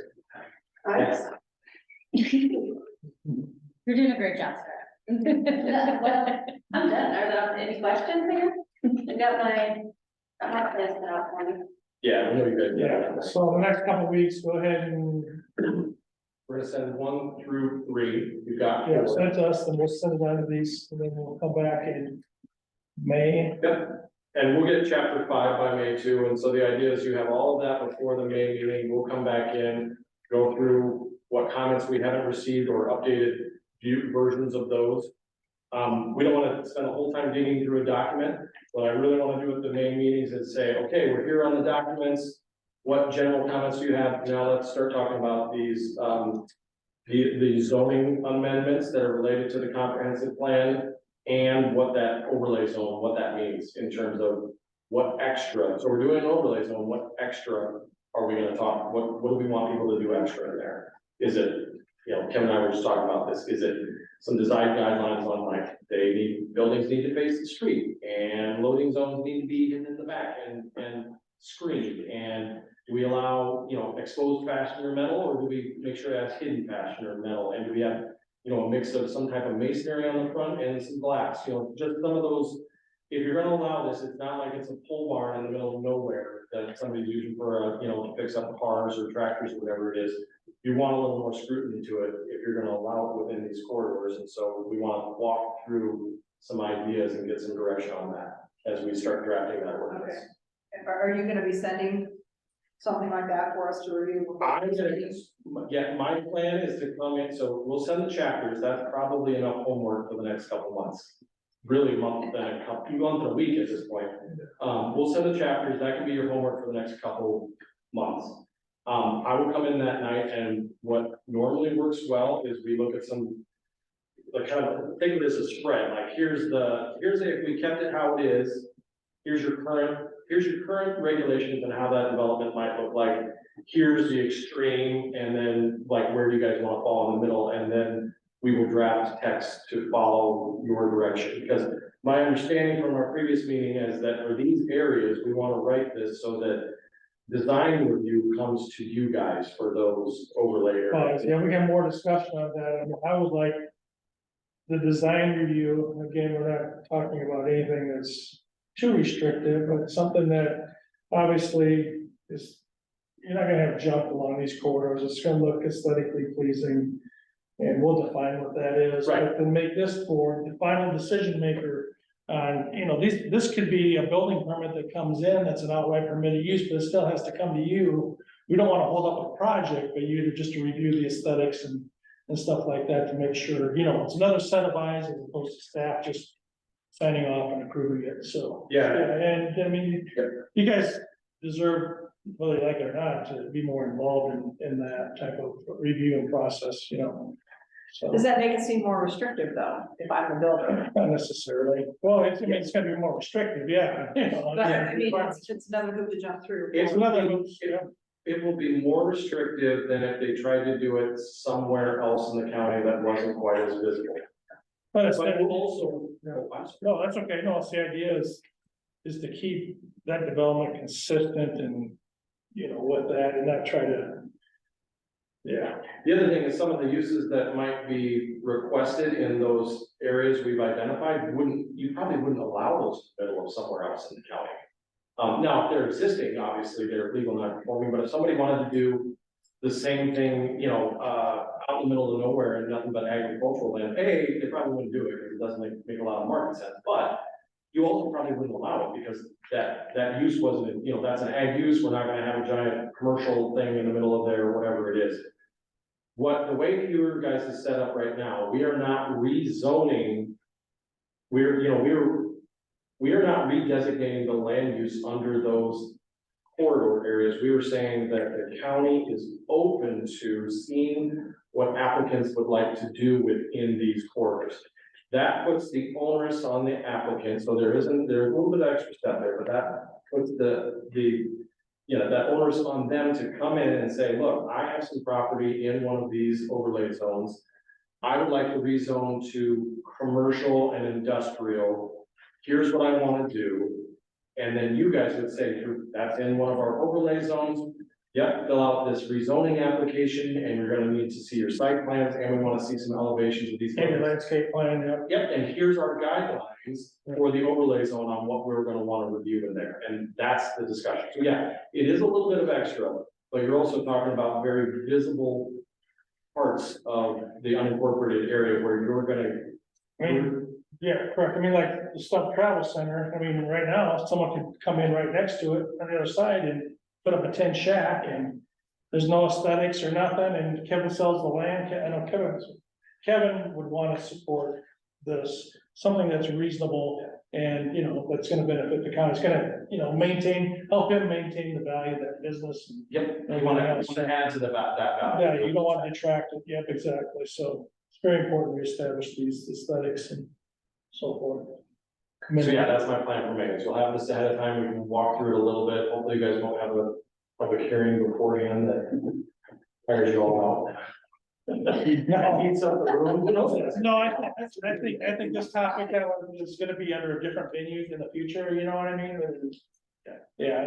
You're doing a great job, Sarah. Well, I'm done. Are there any questions here? I got my list out for me. Yeah, I know you guys. yeah, so the next couple of weeks, go ahead and, We're gonna send 1 through 3. You've got yeah, 4. send it to us, then we'll send it on to these, and then we'll come back in May. Yep, and we'll get chapter 5 by May 2, and so the idea is you have all of that before the May meeting, we'll come back in, go through what comments we haven't received or updated view versions of those. We don't wanna spend a whole time digging through a document. What I really wanna do at the May meetings is say, okay, we're here on the documents. What general comments do you have? Now let's start talking about these, the zoning amendments that are related to the comprehensive plan and what that overlay zone, what that means in terms of what extra. So we're doing an overlay zone, what extra are we gonna talk? What do we want people to do extra in there? Is it, you know, Kevin and I were just talking about this. Is it some design guidelines on like buildings need to face the street and loading zones need to be hidden in the back and screened? And do we allow, you know, exposed fastener metal, or do we make sure it has hidden fastener metal? And do we have, you know, a mix of some type of masonry on the front and some glass? You know, just some of those. If you're gonna allow this, it's not like it's a pole barn in the middle of nowhere that somebody's using for, you know, to fix up cars or tractors or whatever it is. you want a little more scrutiny to it if you're gonna allow it within these corridors, and so we wanna walk through some ideas and get some direction on that as we start drafting that ordinance. Okay. And are you gonna be sending something like that for us to review? I'm gonna, yeah, my plan is to come in, so we'll send the chapters, that's probably enough homework for the next couple months. Really a month, then a month and a week at this point. We'll send the chapters, that can be your homework for the next couple months. I will come in that night, and what normally works well is we look at some, like, kind of, think of this as spread, like, here's if we kept it how it is, here's your current regulations and how that development might look like. Here's the extreme, and then like, where do you guys want to fall in the middle? And then we will draft text to follow your direction. Because my understanding from our previous meeting is that for these areas, we want to write this so that design review comes to you guys for those overlay areas. Yeah, we got more discussion on that. I mean, I would like the design review, again, we're not talking about anything that's too restrictive, but something that obviously is, you're not gonna have junk along these corridors, it's gonna look aesthetically pleasing. And we'll define what that is, Right. but to make this for the final decision maker. This could be a building permit that comes in, that's an outright permitted use, but it still has to come to you. We don't wanna hold up a project, but you just to review the aesthetics and stuff like that to make sure, it's another set of eyes as opposed to staff just signing off and approving it, so. Yeah. And I mean, you guys deserve, whether you like it or not, to be more involved in that type of review and process, So, Does that make it seem more restrictive though, if I'm a builder? not necessarily, well, it's gonna be more restrictive, yeah. But I mean, it's another hoop to jump through. It's another, It will be more restrictive than if they tried to do it somewhere else in the county that wasn't quite as visible. but it's, But we'll also, no, that's okay, no, it's the idea is to keep that development consistent and, with that and not try to. Yeah, the other thing is some of the uses that might be requested in those areas we've identified, you probably wouldn't allow those in the middle of somewhere else in the county. Now, if they're existing, obviously they're legal non-conforming, but if somebody wanted to do the same thing, out in the middle of nowhere and nothing but agricultural land, they probably wouldn't do it because it doesn't make a lot of market sense, but you also probably wouldn't allow it because that use wasn't, that's an ag use, we're not gonna have a giant commercial thing in the middle of there, whatever it is. The way your guys is set up right now, we are not rezoning. We are not redesignating the land use under those corridor areas. We were saying that the county is open to seeing what applicants would like to do within these corridors. That puts the onus on the applicant, so there's a little bit of extra step there, but that puts that onus on them to come in and say, look, I have some property in one of these overlay zones. I would like to rezone to commercial and industrial. Here's what I want to do. And then you guys would say, that's in one of our overlay zones. Yep, fill out this rezoning application and you're gonna need to see your site plans and we want to see some elevations of these. maybe landscape plan, yeah. Yep, and here's our guidelines for the overlay zone on what we're gonna wanna review in there, and that's the discussion. So yeah, it is a little bit of extra, but you're also talking about very visible parts of the unincorporated area where you're gonna. Yeah, correct. I mean, like the Stubb Travel Center, I mean, right now, someone could come in right next to it on the other side and put up a tent shack and there's no aesthetics or nothing, and Kevin sells the land. I know Kevin would want to support this, something that's reasonable and, that's gonna benefit the county. It's gonna, help him maintain the value of that business. Yep, you wanna add to that value. Yeah, you don't want to detract it. Yep, exactly. So it's very important we establish these aesthetics and so forth. So yeah, that's my plan for meetings. We'll have this ahead of time. We can walk through it a little bit. Hopefully you guys won't have a public hearing beforehand that fires you all out. Heats up the room. No, I think this topic is gonna be under a different venue in the future, you know what I mean? Yeah,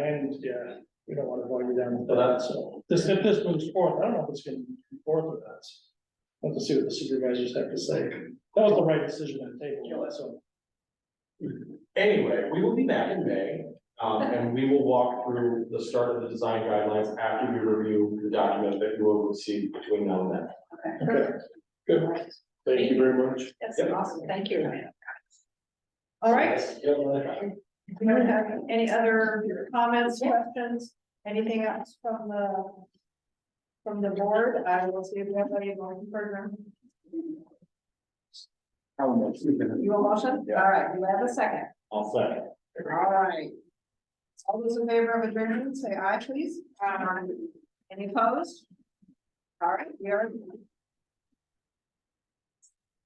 we don't wanna bog you down with that, so if this moves forward, I don't know if it's gonna move forward with that. We'll have to see what the supervisors have to say. That was the right decision on the table, so. Anyway, we will be back in May. And we will walk through the start of the design guidelines after we review the document that you will receive between now and then. Okay, good. Thank you very much. That's awesome, thank you. All right, do you have any other comments, questions, anything else from the board? I will see if we have any more program. You will motion? All right, do I have a second? I'll second. All right. All those in favor of adjournment, say aye, please. Any opposed? All right, we are.